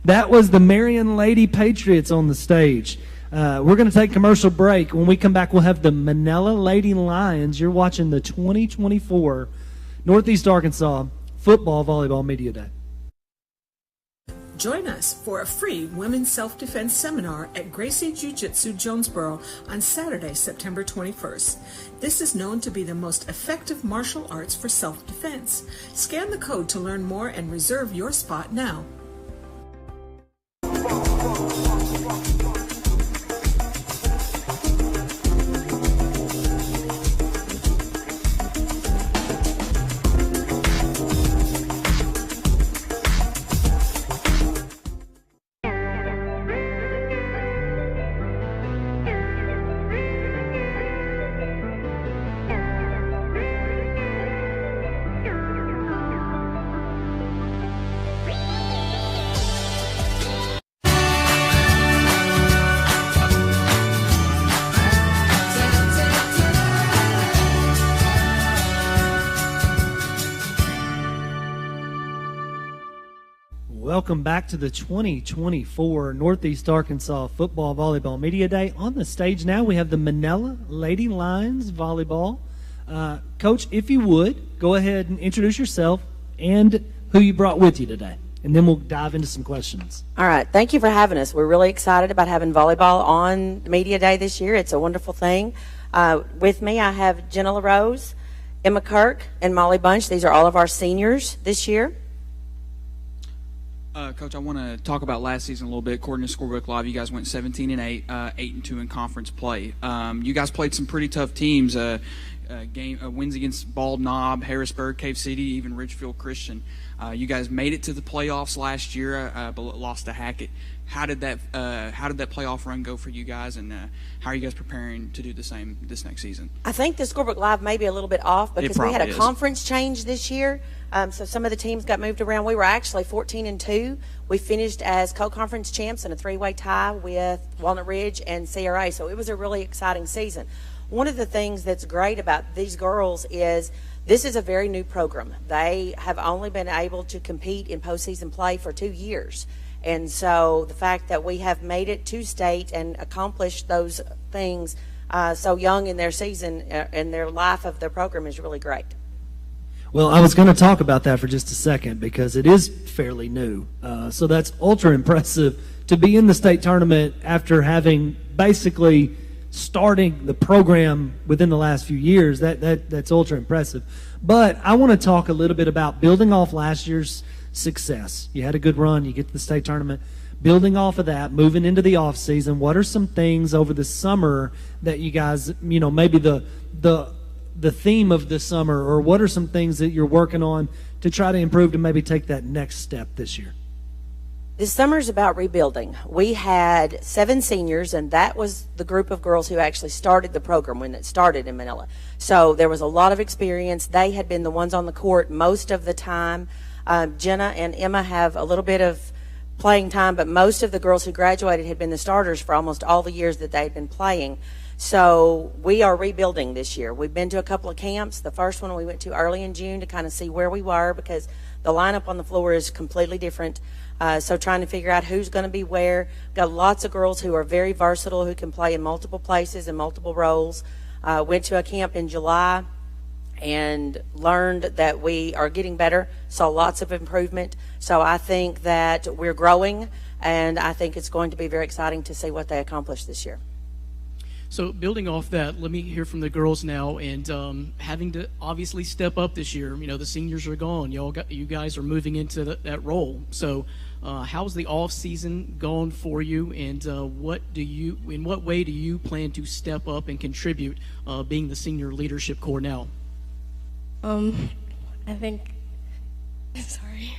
That was the Marion Lady Patriots on the stage. We're going to take a commercial break. When we come back, we'll have the Manila Lady Lions. You're watching the 2024 Northeast Arkansas Football Volleyball Media Day. Join us for a free women's self-defense seminar at Gracie Jiu-Jitsu Jonesboro on Saturday, September 21st. This is known to be the most effective martial arts for self-defense. Scan the code to learn more and reserve your spot now. Welcome back to the 2024 Northeast Arkansas Football Volleyball Media Day. On the stage now, we have the Manila Lady Lions Volleyball. Coach, if you would, go ahead and introduce yourself and who you brought with you today, and then we'll dive into some questions. All right. Thank you for having us. We're really excited about having volleyball on Media Day this year. It's a wonderful thing. With me, I have Jenna LaRose, Emma Kirk, and Molly Bunch. These are all of our seniors this year. Coach, I want to talk about last season a little bit. According to Scorebook Live, you guys went 17-8, 8-2 in conference play. You guys played some pretty tough teams. Wins against Bald Knob, Harrisburg, Cave City, even Ridgefield Christian. You guys made it to the playoffs last year, but lost to Hackett. How did that playoff run go for you guys, and how are you guys preparing to do the same this next season? I think the Scorebook Live may be a little bit off because we had a conference change this year. So some of the teams got moved around. We were actually 14-2. We finished as co-conference champs in a three-way tie with Walnut Ridge and CRA. So it was a really exciting season. One of the things that's great about these girls is this is a very new program. They have only been able to compete in postseason play for 2 years. And so the fact that we have made it to state and accomplished those things so young in their season, in their life of their program, is really great. Well, I was going to talk about that for just a second because it is fairly new. So that's ultra impressive to be in the state tournament after having basically starting the program within the last few years. That's ultra impressive. But I want to talk a little bit about building off last year's success. You had a good run. You get to the state tournament. Building off of that, moving into the off season, what are some things over the summer that you guys, maybe the theme of the summer, or what are some things that you're working on to try to improve to maybe take that next step this year? This summer is about rebuilding. We had 7 seniors, and that was the group of girls who actually started the program when it started in Manila. So there was a lot of experience. They had been the ones on the court most of the time. Jenna and Emma have a little bit of playing time, but most of the girls who graduated had been the starters for almost all the years that they had been playing. So we are rebuilding this year. We've been to a couple of camps. The first one we went to early in June to kind of see where we were because the lineup on the floor is completely different. So trying to figure out who's going to be where. Got lots of girls who are very versatile, who can play in multiple places and multiple roles. Went to a camp in July and learned that we are getting better, saw lots of improvement. So I think that we're growing, and I think it's going to be very exciting to see what they accomplish this year. So building off that, let me hear from the girls now, and having to obviously step up this year. The seniors are gone. You guys are moving into that role. So how's the off season gone for you, and in what way do you plan to step up and contribute being the senior leadership core now? I think, sorry.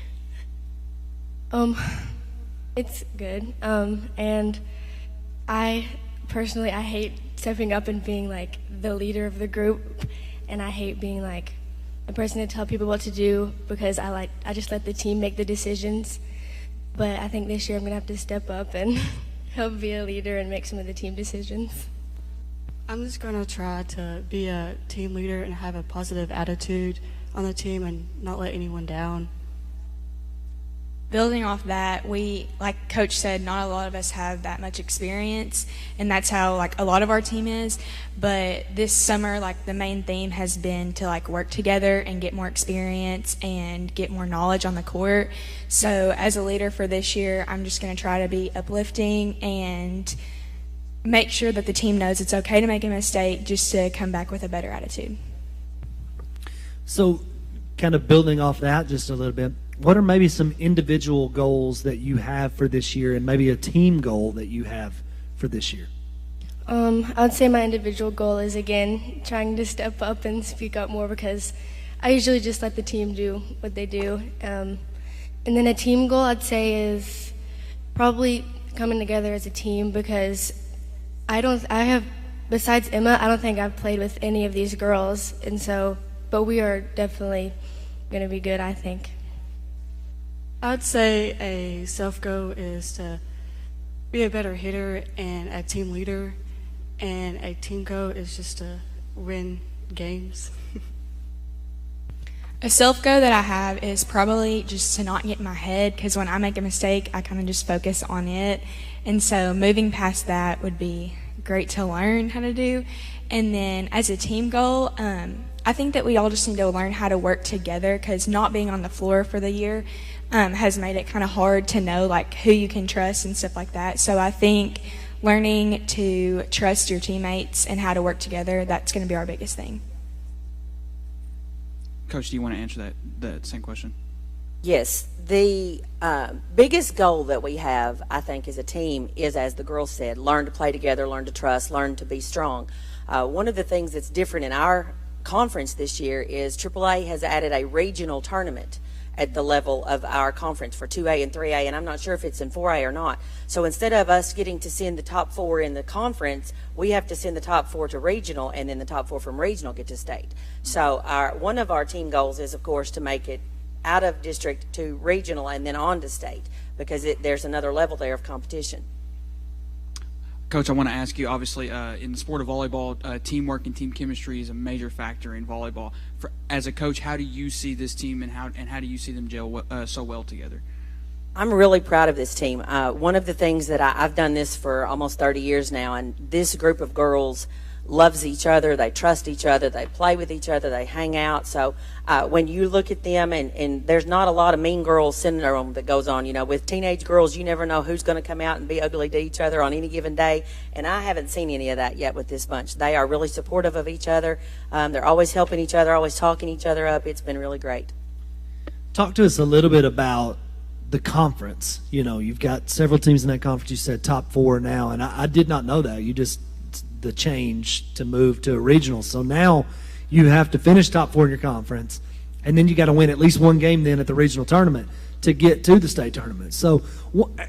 It's good. And I hate stepping up and being like the leader of the group, and I hate being like a person to tell people what to do because I just let the team make the decisions. But I think this year I'm gonna have to step up and help be a leader and make some of the team decisions. I'm just going to try to be a team leader and have a positive attitude on the team and not let anyone down. Building off that, we, like Coach said, not a lot of us have that much experience, and that's how like a lot of our team is. But this summer, like the main theme has been to like work together and get more experience and get more knowledge on the court. So as a leader for this year, I'm just going to try to be uplifting and make sure that the team knows it's okay to make a mistake, just to come back with a better attitude. So kind of building off that just a little bit, what are maybe some individual goals that you have for this year and maybe a team goal that you have for this year? I would say my individual goal is, again, trying to step up and speak up more, because I usually just let the team do what they do. And then a team goal, I'd say, is probably coming together as a team, because besides Emma, I don't think I've played with any of these girls, and so, but we are definitely going to be good, I think. I'd say a self-goal is to be a better hitter and a team leader, and a team goal is just to win games. A self-goal that I have is probably just to not get in my head, because when I make a mistake, I kind of just focus on it. And so moving past that would be great to learn how to do. And then as a team goal, I think that we all just need to learn how to work together, because not being on the floor for the year has made it kind of hard to know like who you can trust and stuff like that. So I think learning to trust your teammates and how to work together, that's going to be our biggest thing. Coach, do you want to answer that same question? Yes. The biggest goal that we have, I think, as a team is, as the girls said, learn to play together, learn to trust, learn to be strong. One of the things that's different in our conference this year is AAA has added a regional tournament at the level of our conference for 2A and 3A, and I'm not sure if it's in 4A or not. So instead of us getting to send the top 4 in the conference, we have to send the top 4 to regional, and then the top 4 from regional get to state. So one of our team goals is, of course, to make it out of district to regional and then on to state, because there's another level there of competition. Coach, I want to ask you, obviously, in the sport of volleyball, teamwork and team chemistry is a major factor in volleyball. As a coach, how do you see this team, and how do you see them gel so well together? I'm really proud of this team. One of the things that I've done this for almost 30 years now, and this group of girls loves each other, they trust each other, they play with each other, they hang out. So when you look at them, and there's not a lot of mean girls syndrome that goes on. You know, with teenage girls, you never know who's going to come out and be ugly to each other on any given day, and I haven't seen any of that yet with this bunch. They are really supportive of each other. They're always helping each other, always talking each other up. It's been really great. Talk to us a little bit about the conference. You know, you've got several teams in that conference. You said top 4 now, and I did not know that. You just the change to move to a regional. So now you have to finish top 4 in your conference, and then you got to win at least one game then at the regional tournament to get to the state tournament. So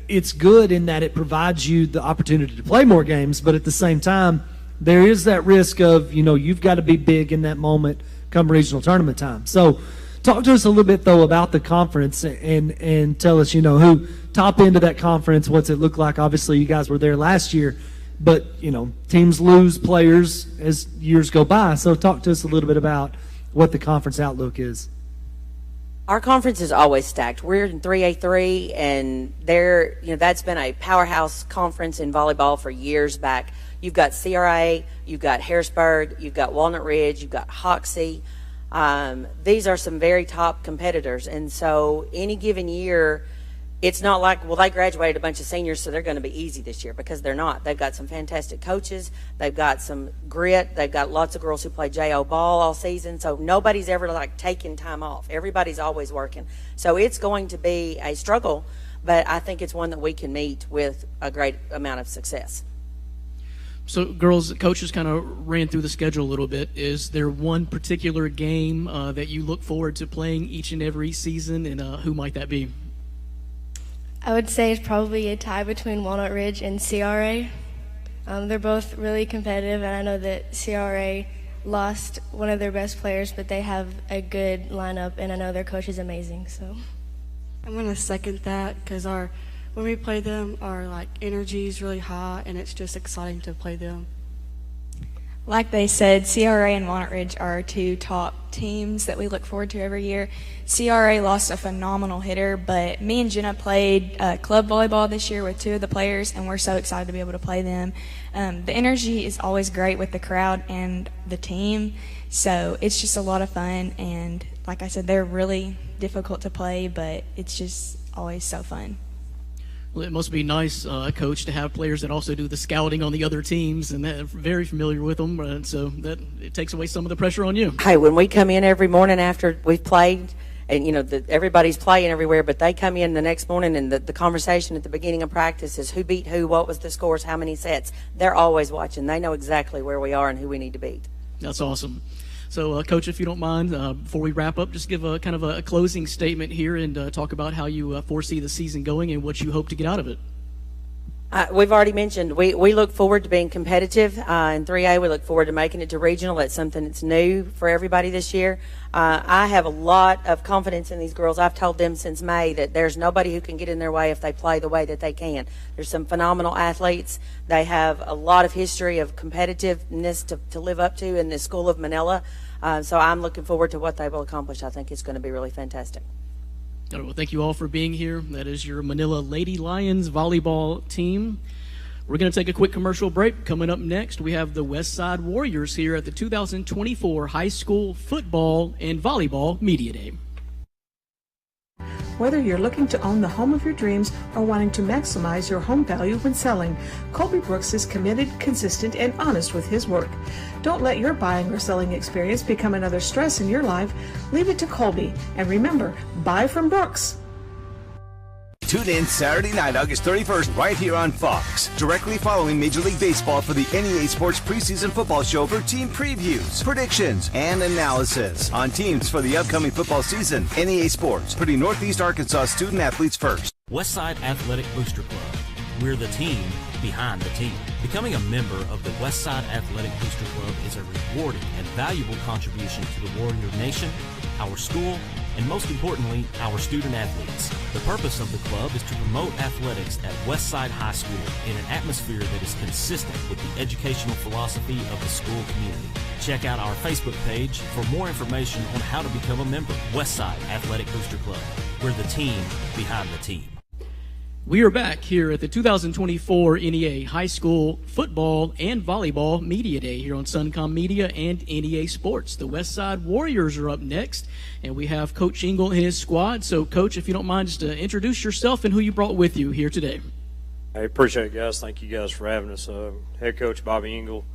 it's good in that it provides you the opportunity to play more games, but at the same time, there is that risk of, you know, you've got to be big in that moment come regional tournament time. So talk to us a little bit, though, about the conference, and tell us, you know, who top end of that conference, what's it look like? Obviously, you guys were there last year, but, you know, teams lose players as years go by. So talk to us a little bit about what the conference outlook is. Our conference is always stacked. We're in 3A3, and that's been a powerhouse conference in volleyball for years back. You've got CRA, you've got Harrisburg, you've got Walnut Ridge, you've got Hoxie. These are some very top competitors, and so any given year, it's not like, well, they graduated a bunch of seniors, so they're going to be easy this year, because they're not. They've got some fantastic coaches. They've got some grit. They've got lots of girls who play JO ball all season, so nobody's ever like taking time off. Everybody's always working. So it's going to be a struggle, but I think it's one that we can meet with a great amount of success. So, girls, coaches kind of ran through the schedule a little bit. Is there one particular game that you look forward to playing each and every season, and who might that be? I would say it's probably a tie between Walnut Ridge and CRA. They're both really competitive, and I know that CRA lost one of their best players, but they have a good lineup, and I know their coach is amazing. So I'm going to second that, because our when we play them, our like energy is really high, and it's just exciting to play them. Like they said, CRA and Walnut Ridge are our two top teams that we look forward to every year. CRA lost a phenomenal hitter, but me and Jenna played club volleyball this year with two of the players, and we're so excited to be able to play them. The energy is always great with the crowd and the team, so it's just a lot of fun. And like I said, they're really difficult to play, but it's just always so fun. Well, it must be nice, Coach, to have players that also do the scouting on the other teams and that are very familiar with them, so that it takes away some of the pressure on you. Hey, when we come in every morning after we've played, and everybody's playing everywhere, but they come in the next morning and the conversation at the beginning of practice is who beat who, what was the scores, how many sets. They're always watching. They know exactly where we are and who we need to beat. That's awesome. So, Coach, if you don't mind, before we wrap up, just give a kind of a closing statement here and talk about how you foresee the season going and what you hope to get out of it. We've already mentioned we look forward to being competitive in 3A. We look forward to making it to regional. That's something that's new for everybody this year. I have a lot of confidence in these girls. I've told them since May that there's nobody who can get in their way if they play the way that they can. There's some phenomenal athletes. They have a lot of history of competitiveness to live up to in the School of Manila. So I'm looking forward to what they will accomplish. I think it's going to be really fantastic. All right, well, thank you all for being here. That is your Manila Lady Lions volleyball team. We're going to take a quick commercial break. Coming up next, we have the West Side Warriors here at the 2024 High School Football and Volleyball Media Day. Whether you're looking to own the home of your dreams or wanting to maximize your home value when selling, Colby Brooks is committed, consistent, and honest with his work. Don't let your buying or selling experience become another stress in your life. Leave it to Colby. And remember, buy from Brooks. Tune in Saturday night, August 31st, right here on Fox, directly following Major League Baseball for the NEA Sports preseason football show for team previews, predictions, and analysis on teams for the upcoming football season. NEA Sports, putting Northeast Arkansas student athletes first. Westside Athletic Booster Club. We're the team behind the team. Becoming a member of the Westside Athletic Booster Club is a rewarding and valuable contribution to the Warrior Nation, our school, and most importantly, our student athletes. The purpose of the club is to promote athletics at Westside High School in an atmosphere that is consistent with the educational philosophy of the school community. Check out our Facebook page for more information on how to become a member. Westside Athletic Booster Club. We're the team behind the team. We are back here at the 2024 NEA High School Football and Volleyball Media Day here on Suncom Media and NEA Sports. The Westside Warriors are up next, and we have Coach Engel and his squad. So, Coach, if you don't mind, just introduce yourself and who you brought with you here today. I appreciate it, guys. Thank you guys for having us. Head Coach Bobby Engel.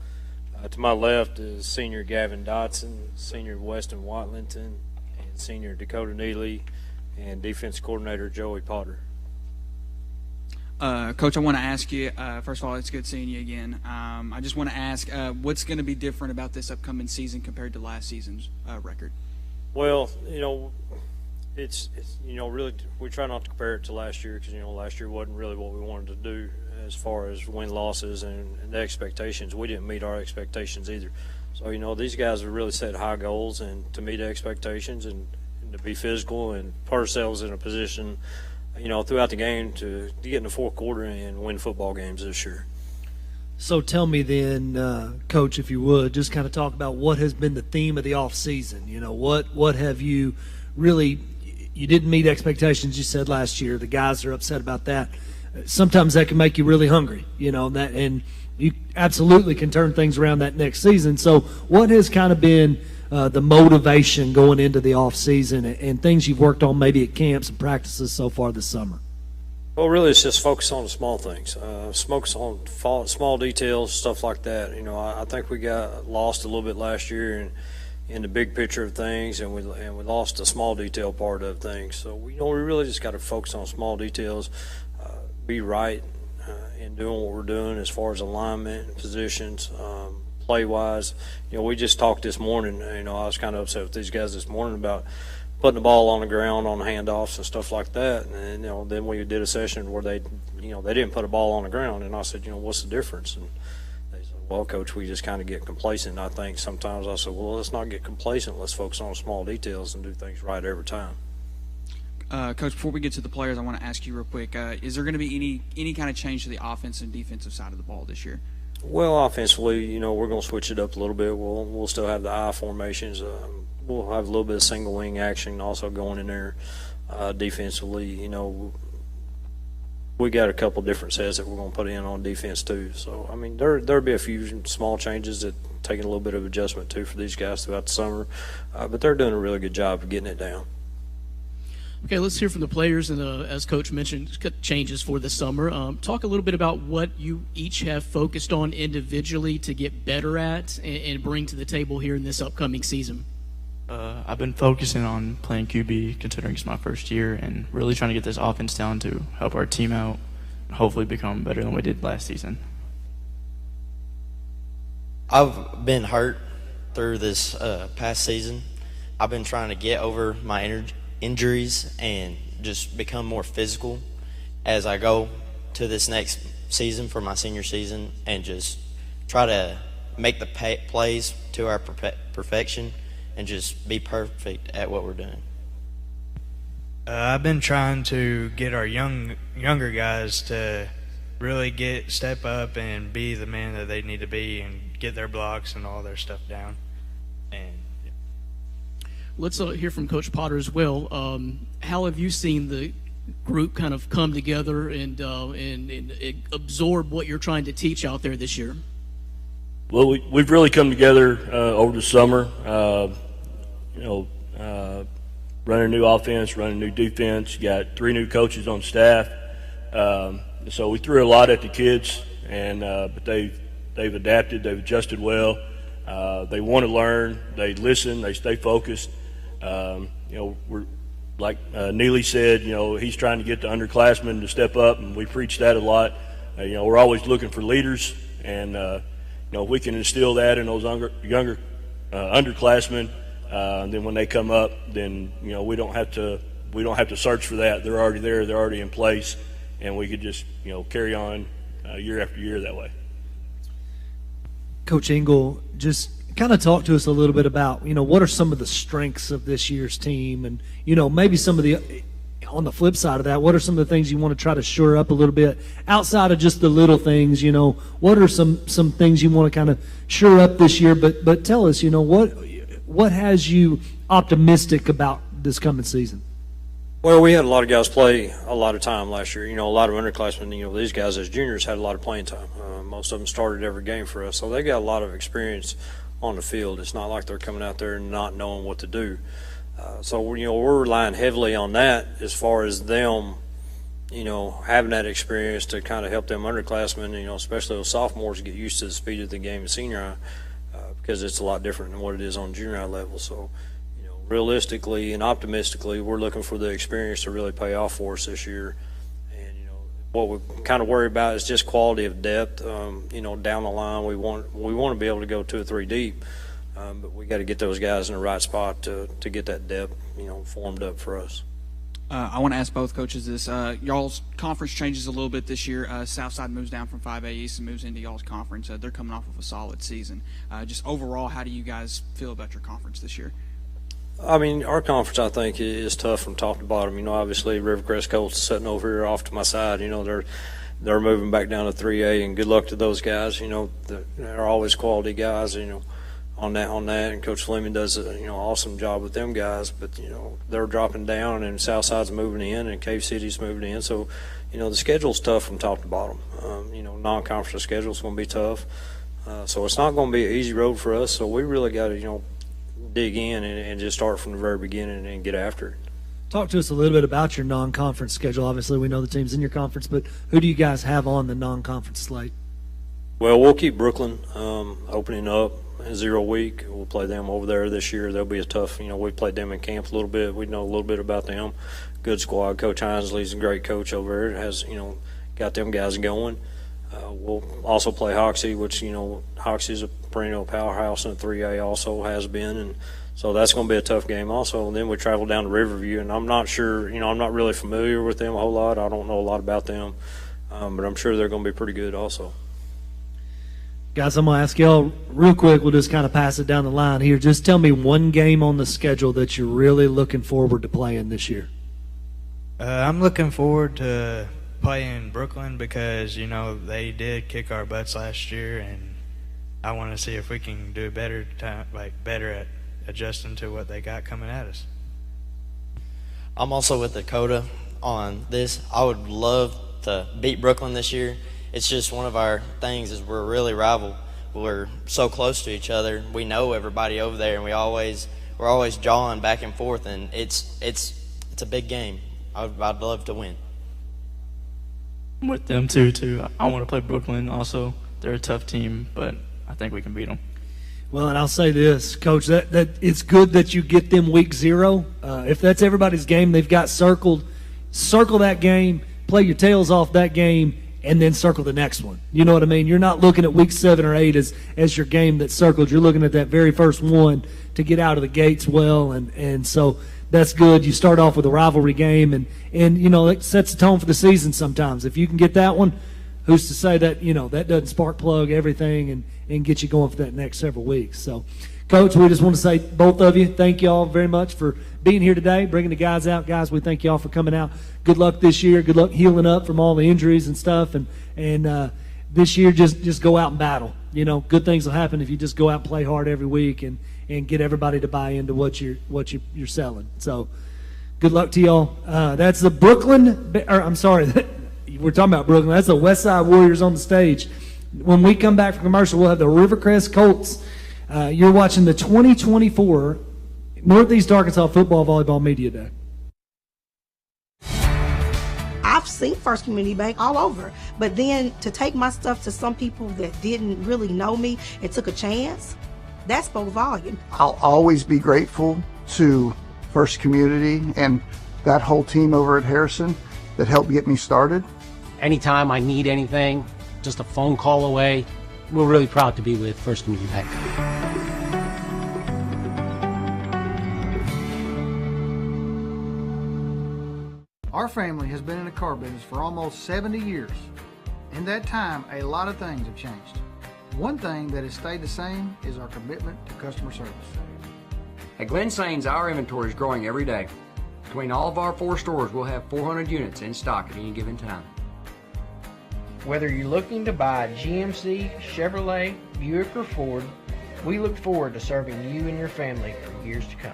To my left is Senior Gavin Dotson, Senior Weston Watlington, and Senior Dakota Neely, and Defense Coordinator Joey Potter. Coach, I want to ask you, first of all, it's good seeing you again. I just want to ask, what's going to be different about this upcoming season compared to last season's record? Well, it's really, we try not to compare it to last year because, last year wasn't really what we wanted to do as far as win-losses and the expectations. We didn't meet our expectations either. So, these guys have really set high goals and to meet expectations and to be physical and put ourselves in a position throughout the game to get in the fourth quarter and win football games this year. So tell me then, Coach, if you would, just kind of talk about what has been the theme of the off season. What have you really – you didn't meet expectations, you said last year. The guys are upset about that. Sometimes that can make you really hungry, and you absolutely can turn things around that next season. So what has kind of been the motivation going into the off season and things you've worked on maybe at camps and practices so far this summer? Well, really, it's just focus on the small things. Focus on small details, stuff like that. I think we got lost a little bit last year in the big picture of things, and we lost the small detail part of things. So we really just got to focus on small details, be right in doing what we're doing as far as alignment and positions. Play-wise, we just talked this morning. I was kind of upset with these guys this morning about putting the ball on the ground on handoffs and stuff like that. And then we did a session where they didn't put a ball on the ground, and I said, what's the difference? And they said, well, Coach, we just kind of get complacent. I think sometimes I said, well, let's not get complacent. Let's focus on small details and do things right every time. Coach, before we get to the players, I want to ask you real quick, is there going to be any kind of change to the offensive and defensive side of the ball this year? Well, offensively, we're going to switch it up a little bit. We'll still have the I formations. We'll have a little bit of single wing action also going in there. Defensively, we got a couple different sets that we're going to put in on defense too. So, I mean, there'll be a few small changes that taking a little bit of adjustment too for these guys throughout the summer, but they're doing a really good job of getting it down. Okay, let's hear from the players, and as Coach mentioned, changes for the summer. Talk a little bit about what you each have focused on individually to get better at and bring to the table here in this upcoming season. I've been focusing on playing QB, considering it's my first year, and really trying to get this offense down to help our team out and hopefully become better than we did last season. I've been hurt through this past season. I've been trying to get over my injuries and just become more physical as I go to this next season for my senior season, and just try to make the plays to our perfection and just be perfect at what we're doing. I've been trying to get our younger guys to really step up and be the man that they need to be and get their blocks and all their stuff down. And let's hear from Coach Potter as well. How have you seen the group kind of come together and absorb what you're trying to teach out there this year? Well, we've really come together over the summer. Running a new offense, running a new defense. You got 3 new coaches on staff. So we threw a lot at the kids, and but they've adapted, they've adjusted well. They want to learn, they listen, they stay focused. We're like Neely said, he's trying to get the underclassmen to step up, and we preach that a lot. We're always looking for leaders, and if we can instill that in those younger underclassmen, then when they come up, then we don't have to search for that. They're already there, they're already in place, and we could just carry on year after year that way. Coach Engel, just kind of talk to us a little bit about what are some of the strengths of this year's team, and maybe some of the, on the flip side of that, what are some of the things you want to try to shore up a little bit outside of just the little things? What are some things you want to kind of shore up this year? But tell us, what has you optimistic about this coming season? Well, we had a lot of guys play a lot of time last year. A lot of underclassmen, these guys as juniors had a lot of playing time. Most of them started every game for us, so they got a lot of experience on the field. It's not like they're coming out there and not knowing what to do. So we're relying heavily on that as far as them, having that experience to kind of help them underclassmen, especially those sophomores, get used to the speed of the game in senior high, because it's a lot different than what it is on junior high level. So, realistically and optimistically, we're looking for the experience to really pay off for us this year. And what we kind of worry about is just quality of depth. Down the line, we want to be able to go 2 or 3 deep, but we got to get those guys in the right spot to get that depth, formed up for us. I want to ask both coaches this. Y'all's conference changes a little bit this year. Southside moves down from 5A East and moves into y'all's conference. They're coming off of a solid season. Just overall, how do you guys feel about your conference this year? I mean, our conference, I think, is tough from top to bottom. Obviously, Rivercrest Colts is sitting over here off to my side. They're moving back down to 3A, and good luck to those guys. They're always quality guys, on that. And Coach Fleming does an awesome job with them guys. But, they're dropping down, and Southside's moving in, and Cave City's moving in. So, the schedule's tough from top to bottom. Non-conference schedule's going to be tough. So it's not going to be an easy road for us. So we really got to, dig in and just start from the very beginning and get after it. Talk to us a little bit about your non-conference schedule. Obviously, we know the team's in your conference, but who do you guys have on the non-conference slate? Well, we'll keep Brooklyn opening up in 0 week. We'll play them over there this year. They'll be a tough, we played them in camp a little bit. We know a little bit about them. Good squad. Coach Hinsley's a great coach over there. Has, got them guys going. We'll also play Hoxie, which, Hoxie's a perennial powerhouse in the 3A, also has been, and so that's going to be a tough game also. And then we travel down to Riverview, and I'm not sure, I'm not really familiar with them a whole lot. I don't know a lot about them, but I'm sure they're going to be pretty good also. Guys, I'm going to ask y'all real quick. We'll just kind of pass it down the line here. Just tell me one game on the schedule that you're really looking forward to playing this year. I'm looking forward to playing Brooklyn because, they did kick our butts last year, and I want to see if we can do better at adjusting to what they got coming at us. I'm also with Dakota on this. I would love to beat Brooklyn this year. It's just one of our things is we're really rival. We're so close to each other. We know everybody over there, and we're always jawing back and forth, and it's a big game. I'd love to win. I'm with them too. I want to play Brooklyn also. They're a tough team, but I think we can beat them. Well, and I'll say this, Coach, that it's good that you get them week 0. If that's everybody's game they've got circled, circle that game, play your tails off that game, and then circle the next one. You know what I mean? You're not looking at week 7 or 8 as your game that's circled. You're looking at that very first one to get out of the gates well, and so that's good. You start off with a rivalry game, and it sets the tone for the season sometimes. If you can get that one, who's to say that, that doesn't spark plug everything and get you going for that next several weeks. So, Coach, we just want to say, both of you, thank you all very much for being here today, bringing the guys out. Guys, we thank you all for coming out. Good luck this year. Good luck healing up from all the injuries and stuff. And this year, just go out and battle. Good things will happen if you just go out and play hard every week and get everybody to buy into what you're selling. So, good luck to y'all. That's the we're talking about Brooklyn. That's the West Side Warriors on the stage. When we come back from commercial, we'll have the Rivercrest Colts. You're watching the 2024 Northeast Arkansas Football Volleyball Media Day. I've seen First Community Bank all over, but then to take my stuff to some people that didn't really know me and took a chance, that spoke volume. I'll always be grateful to First Community and that whole team over at Harrison that helped get me started. Anytime I need anything, just a phone call away. We're really proud to be with First Community Bank. Our family has been in the car business for almost 70 years. In that time, a lot of things have changed. One thing that has stayed the same is our commitment to customer service. At Glen Sains, our inventory is growing every day. Between all of our 4 stores, we'll have 400 units in stock at any given time. Whether you're looking to buy a GMC, Chevrolet, Buick, or Ford, we look forward to serving you and your family for years to come.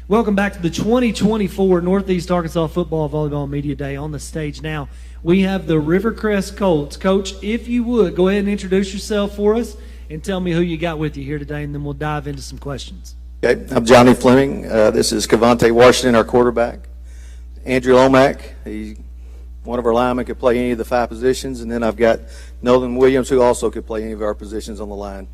Welcome back to the 2024 Northeast Arkansas Football Volleyball Media Day. On the stage now, we have the Rivercrest Colts. Coach, if you would, go ahead and introduce yourself for us and tell me who you got with you here today, and then we'll dive into some questions. Okay, I'm Johnny Fleming. This is Cavante Washington, our quarterback. Andrew Lomack, he's one of our linemen, could play any of the 5 positions. And then I've got Nolan Williams, who also could play any of our positions on the line.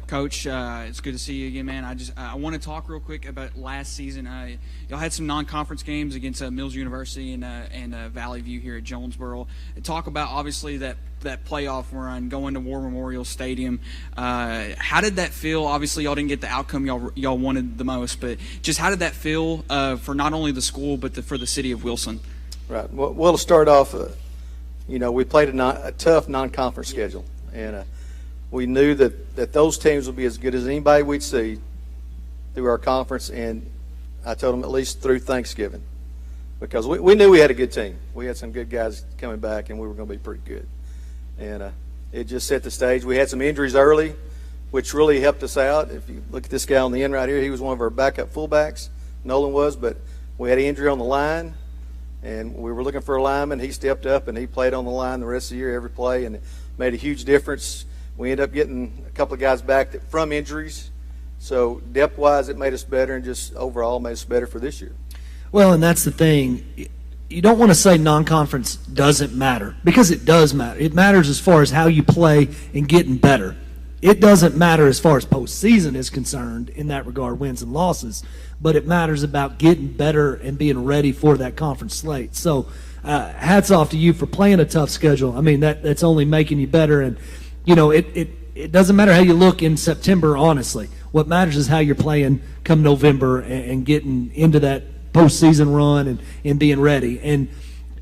Coach, it's good to see you again, man. I want to talk real quick about last season. Y'all had some non-conference games against Mills University and Valley View here at Jonesboro. Talk about, obviously, that playoff run, going to War Memorial Stadium. How did that feel? Obviously, y'all didn't get the outcome y'all wanted the most, but just how did that feel for not only the school but for the city of Wilson? Right. Well, to start off, we played a tough non-conference schedule, and we knew that those teams would be as good as anybody we'd see through our conference, and I told them at least through Thanksgiving, because we knew we had a good team. We had some good guys coming back, and we were going to be pretty good. And it just set the stage. We had some injuries early, which really helped us out. If you look at this guy on the end right here, he was one of our backup fullbacks, Nolan was, but we had an injury on the line, and we were looking for a lineman. He stepped up, and he played on the line the rest of the year, every play, and it made a huge difference. We ended up getting a couple of guys back from injuries. So depth-wise, it made us better, and just overall made us better for this year. Well, and that's the thing. You don't want to say non-conference doesn't matter, because it does matter. It matters as far as how you play and getting better. It doesn't matter as far as postseason is concerned in that regard, wins and losses, but it matters about getting better and being ready for that conference slate. So hats off to you for playing a tough schedule. I mean, that's only making you better. And it doesn't matter how you look in September, honestly. What matters is how you're playing come November and getting into that postseason run and being ready. And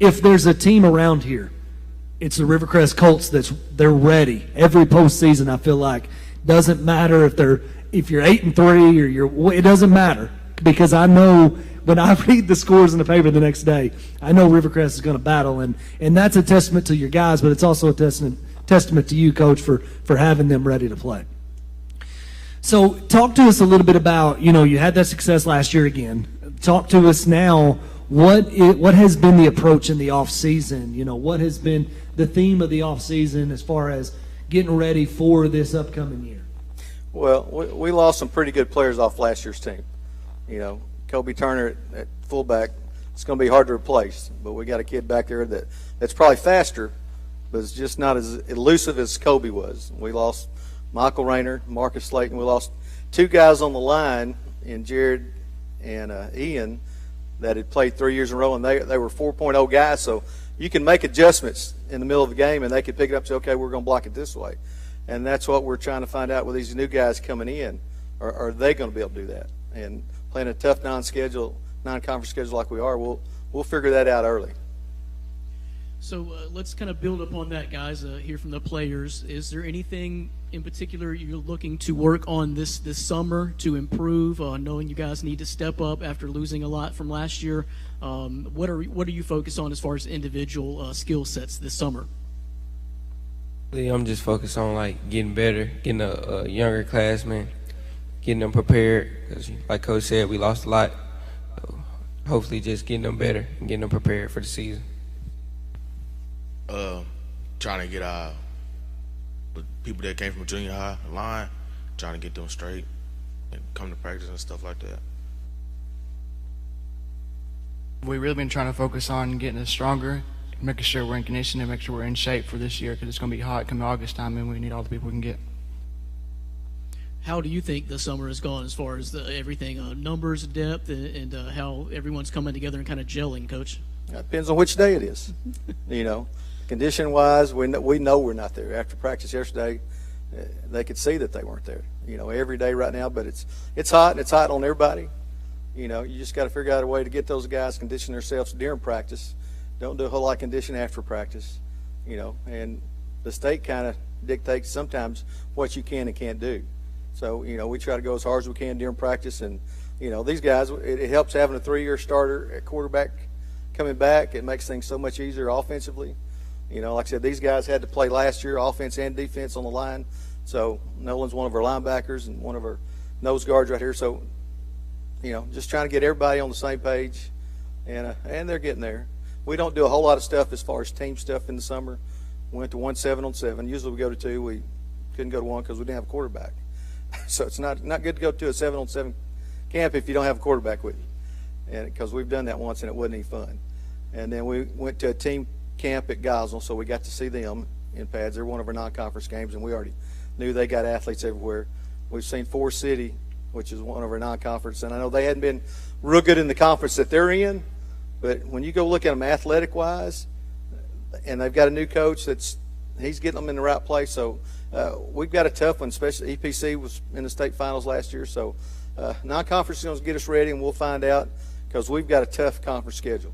if there's a team around here, it's the Rivercrest Colts they're ready. Every postseason, I feel like, doesn't matter if you're 8-3 or it doesn't matter. because I know when I read the scores in the paper the next day, I know Rivercrest is going to battle, and that's a testament to your guys, but it's also a testament to you, Coach, for having them ready to play. So talk to us a little bit about, you had that success last year again. Talk to us now, what has been the approach in the off season? What has been the theme of the off season as far as getting ready for this upcoming year? Well, we lost some pretty good players off last year's team. Kobe Turner at fullback, it's going to be hard to replace, but we got a kid back there that's probably faster, but it's just not as elusive as Kobe was. We lost Michael Rayner, Marcus Slayton. We lost two guys on the line in Jared and Ian that had played 3 years in a row, and they were 4.0 guys, so you can make adjustments in the middle of the game, and they could pick it up and say, okay, we're going to block it this way. And that's what we're trying to find out with these new guys coming in. Are they going to be able to do that? And playing a tough non-conference schedule like we are, we'll figure that out early. So let's kind of build upon that, guys, hear from the players. Is there anything in particular you're looking to work on this summer to improve, knowing you guys need to step up after losing a lot from last year? What are you focused on as far as individual skill sets this summer? I'm just focused on getting better, getting a younger classman, getting them prepared. Because like Coach said, we lost a lot. So hopefully just getting them better and getting them prepared for the season. Trying to get the people that came from junior high line, trying to get them straight and come to practice and stuff like that. We've really been trying to focus on getting us stronger, making sure we're in condition and making sure we're in shape for this year, because it's going to be hot coming August time and we need all the people we can get. How do you think the summer has gone as far as everything, numbers, depth, and how everyone's coming together and kind of gelling, Coach? It depends on which day it is. Condition-wise, we know we're not there. After practice yesterday, they could see that they weren't there. Every day right now, but it's hot, and it's hot on everybody. You just got to figure out a way to get those guys condition themselves during practice. Don't do a whole lot of condition after practice. And the state kind of dictates sometimes what you can and can't do. So, we try to go as hard as we can during practice. And, these guys, it helps having a 3-year starter at quarterback coming back. It makes things so much easier offensively. Like I said, these guys had to play last year, offense and defense on the line. So Nolan's one of our linebackers and one of our nose guards right here. So, just trying to get everybody on the same page, and they're getting there. We don't do a whole lot of stuff as far as team stuff in the summer. We went to 1 7-on-7. Usually we go to 2. We couldn't go to 1 because we didn't have a quarterback. So it's not good to go to a 7-on-7 camp if you don't have a quarterback with you. And because we've done that once and it wasn't any fun. And then we went to a team camp at Gosnell, so we got to see them in pads. They're one of our non-conference games, and we already knew they got athletes everywhere. We've seen Forest City, which is one of our non-conference, and I know they hadn't been real good in the conference that they're in, but when you go look at them athletic-wise, and they've got a new coach he's getting them in the right place. So we've got a tough one, especially EPC was in the state finals last year. So non-conference is going to get us ready, and we'll find out because we've got a tough conference schedule.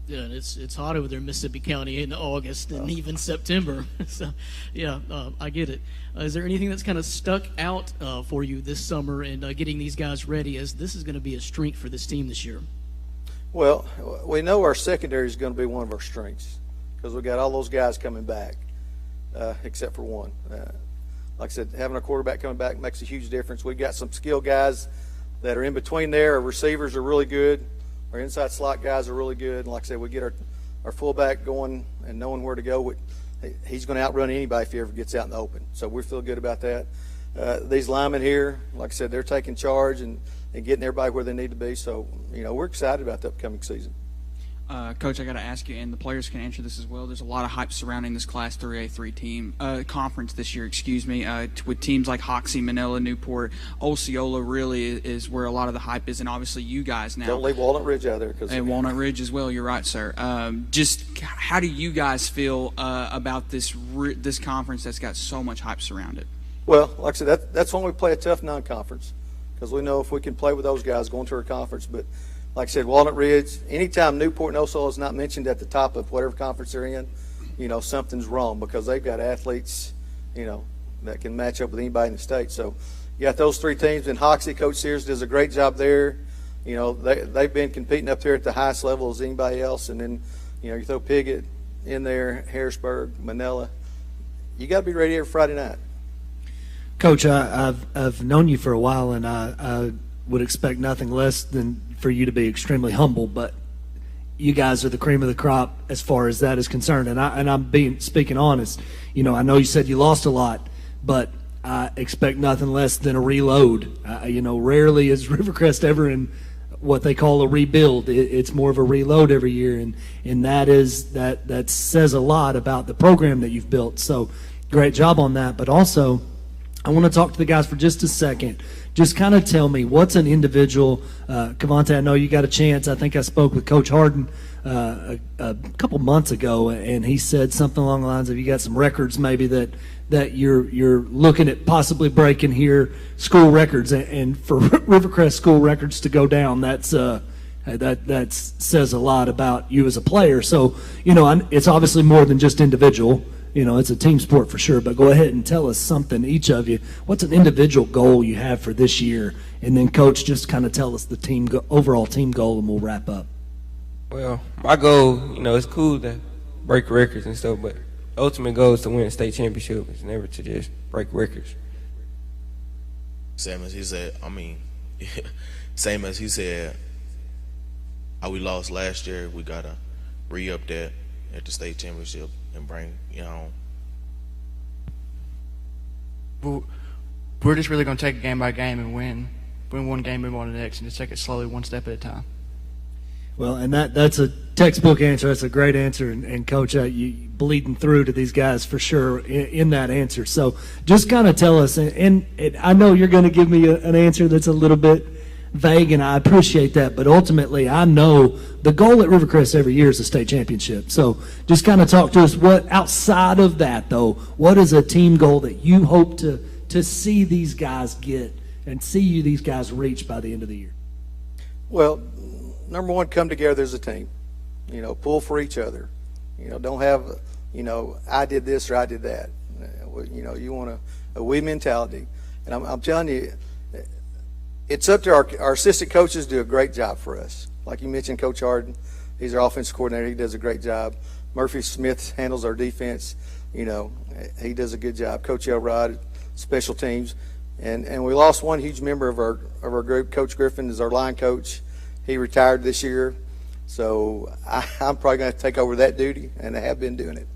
Yeah, and it's hot over there in Mississippi County in August and even September. So, yeah, I get it. Is there anything that's kind of stuck out for you this summer and getting these guys ready, as this is going to be a strength for this team this year? Well, we know our secondary is going to be one of our strengths because we got all those guys coming back, except for one. Like I said, having a quarterback coming back makes a huge difference. We've got some skilled guys that are in between there. Our receivers are really good. Our inside slot guys are really good. And like I said, we get our fullback going and knowing where to go. He's going to outrun anybody if he ever gets out in the open. So we feel good about that. These linemen here, like I said, they're taking charge and getting everybody where they need to be. So, we're excited about the upcoming season. Coach, I got to ask you, and the players can answer this as well. There's a lot of hype surrounding this Class 3A3 team conference this year. With teams like Hoxie, Manila, Newport, Osceola really is where a lot of the hype is, and obviously you guys now. Don't leave Walnut Ridge out there, and Walnut Ridge as well. You're right, sir. Just how do you guys feel about this conference that's got so much hype surrounded it? Well, like I said, that's when we play a tough non-conference because we know if we can play with those guys going to our conference, but. Like I said, Walnut Ridge, anytime Newport and Osceola is not mentioned at the top of whatever conference they're in, something's wrong because they've got athletes, that can match up with anybody in the state. So you got those three teams. And Hoxie, Coach Sears does a great job there. they've been competing up there at the highest level as anybody else. And then, you throw Piggott in there, Harrisburg, Manila. You got to be ready every Friday night. Coach, I've known you for a while, and I would expect nothing less than for you to be extremely humble. But you guys are the cream of the crop as far as that is concerned. And I'm speaking honest. I know you said you lost a lot, but I expect nothing less than a reload. Rarely is Rivercrest ever in what they call a rebuild. It's more of a reload every year, and that says a lot about the program that you've built. So great job on that. But also, I want to talk to the guys for just a second. Just kind of tell me, what's an individual, Cavante, I know you got a chance. I think I spoke with Coach Harden a couple months ago, and he said something along the lines of, you got some records maybe that you're looking at possibly breaking here, school records, and for Rivercrest school records to go down, that says a lot about you as a player. So, it's obviously more than just individual. It's a team sport for sure, but go ahead and tell us something, each of you. What's an individual goal you have for this year? And then, Coach, just kind of tell us the overall team goal, and we'll wrap up. Well, my goal, it's cool to break records and stuff, but the ultimate goal is to win a state championship. It's never to just break records. Same as he said, how we lost last year, we got to re-up that at the state championship and bring, We're just really going to take it game by game and win one game, move on to the next, and just take it slowly, one step at a time. Well, and that's a textbook answer. That's a great answer. And Coach, you bleeding through to these guys for sure in that answer. So just kind of tell us, and I know you're going to give me an answer that's a little bit vague, and I appreciate that. But ultimately, I know the goal at Rivercrest every year is the state championship. So just kind of talk to us, what outside of that, though, what is a team goal that you hope to see these guys get and see these guys reach by the end of the year? Well, number one, come together as a team. Pull for each other. Don't have, I did this or I did that. You want a we mentality. And I'm telling you, it's up to our assistant coaches do a great job for us. Like you mentioned, Coach Harden, he's our offensive coordinator. He does a great job. Murphy Smith handles our defense. He does a good job. Coach Elrod, special teams. And we lost one huge member of our group. Coach Griffin is our line coach. He retired this year, so I'm probably going to take over that duty, and I have been doing it.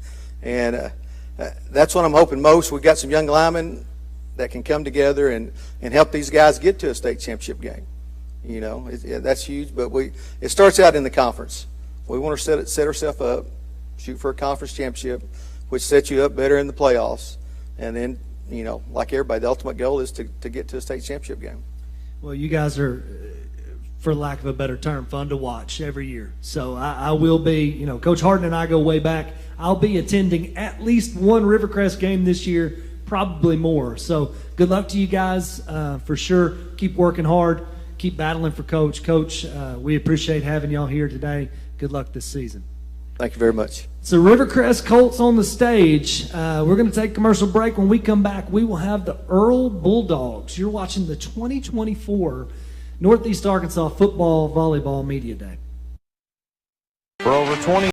And that's what I'm hoping most. We've got some young linemen that can come together and help these guys get to a state championship game. That's huge, but it starts out in the conference. We want to set ourselves up, shoot for a conference championship, which sets you up better in the playoffs. And then, like everybody, the ultimate goal is to get to a state championship game. Well, you guys are, for lack of a better term, fun to watch every year. So I will be, Coach Harden and I go way back. I'll be attending at least one Rivercrest game this year, probably more. So good luck to you guys for sure. Keep working hard. Keep battling for Coach. Coach, we appreciate having y'all here today. Good luck this season. Thank you very much. So Rivercrest Colts on the stage. We're going to take a commercial break. When we come back, we will have the Earl Bulldogs. You're watching the 2024 Northeast Arkansas Football Volleyball Media Day. For over 20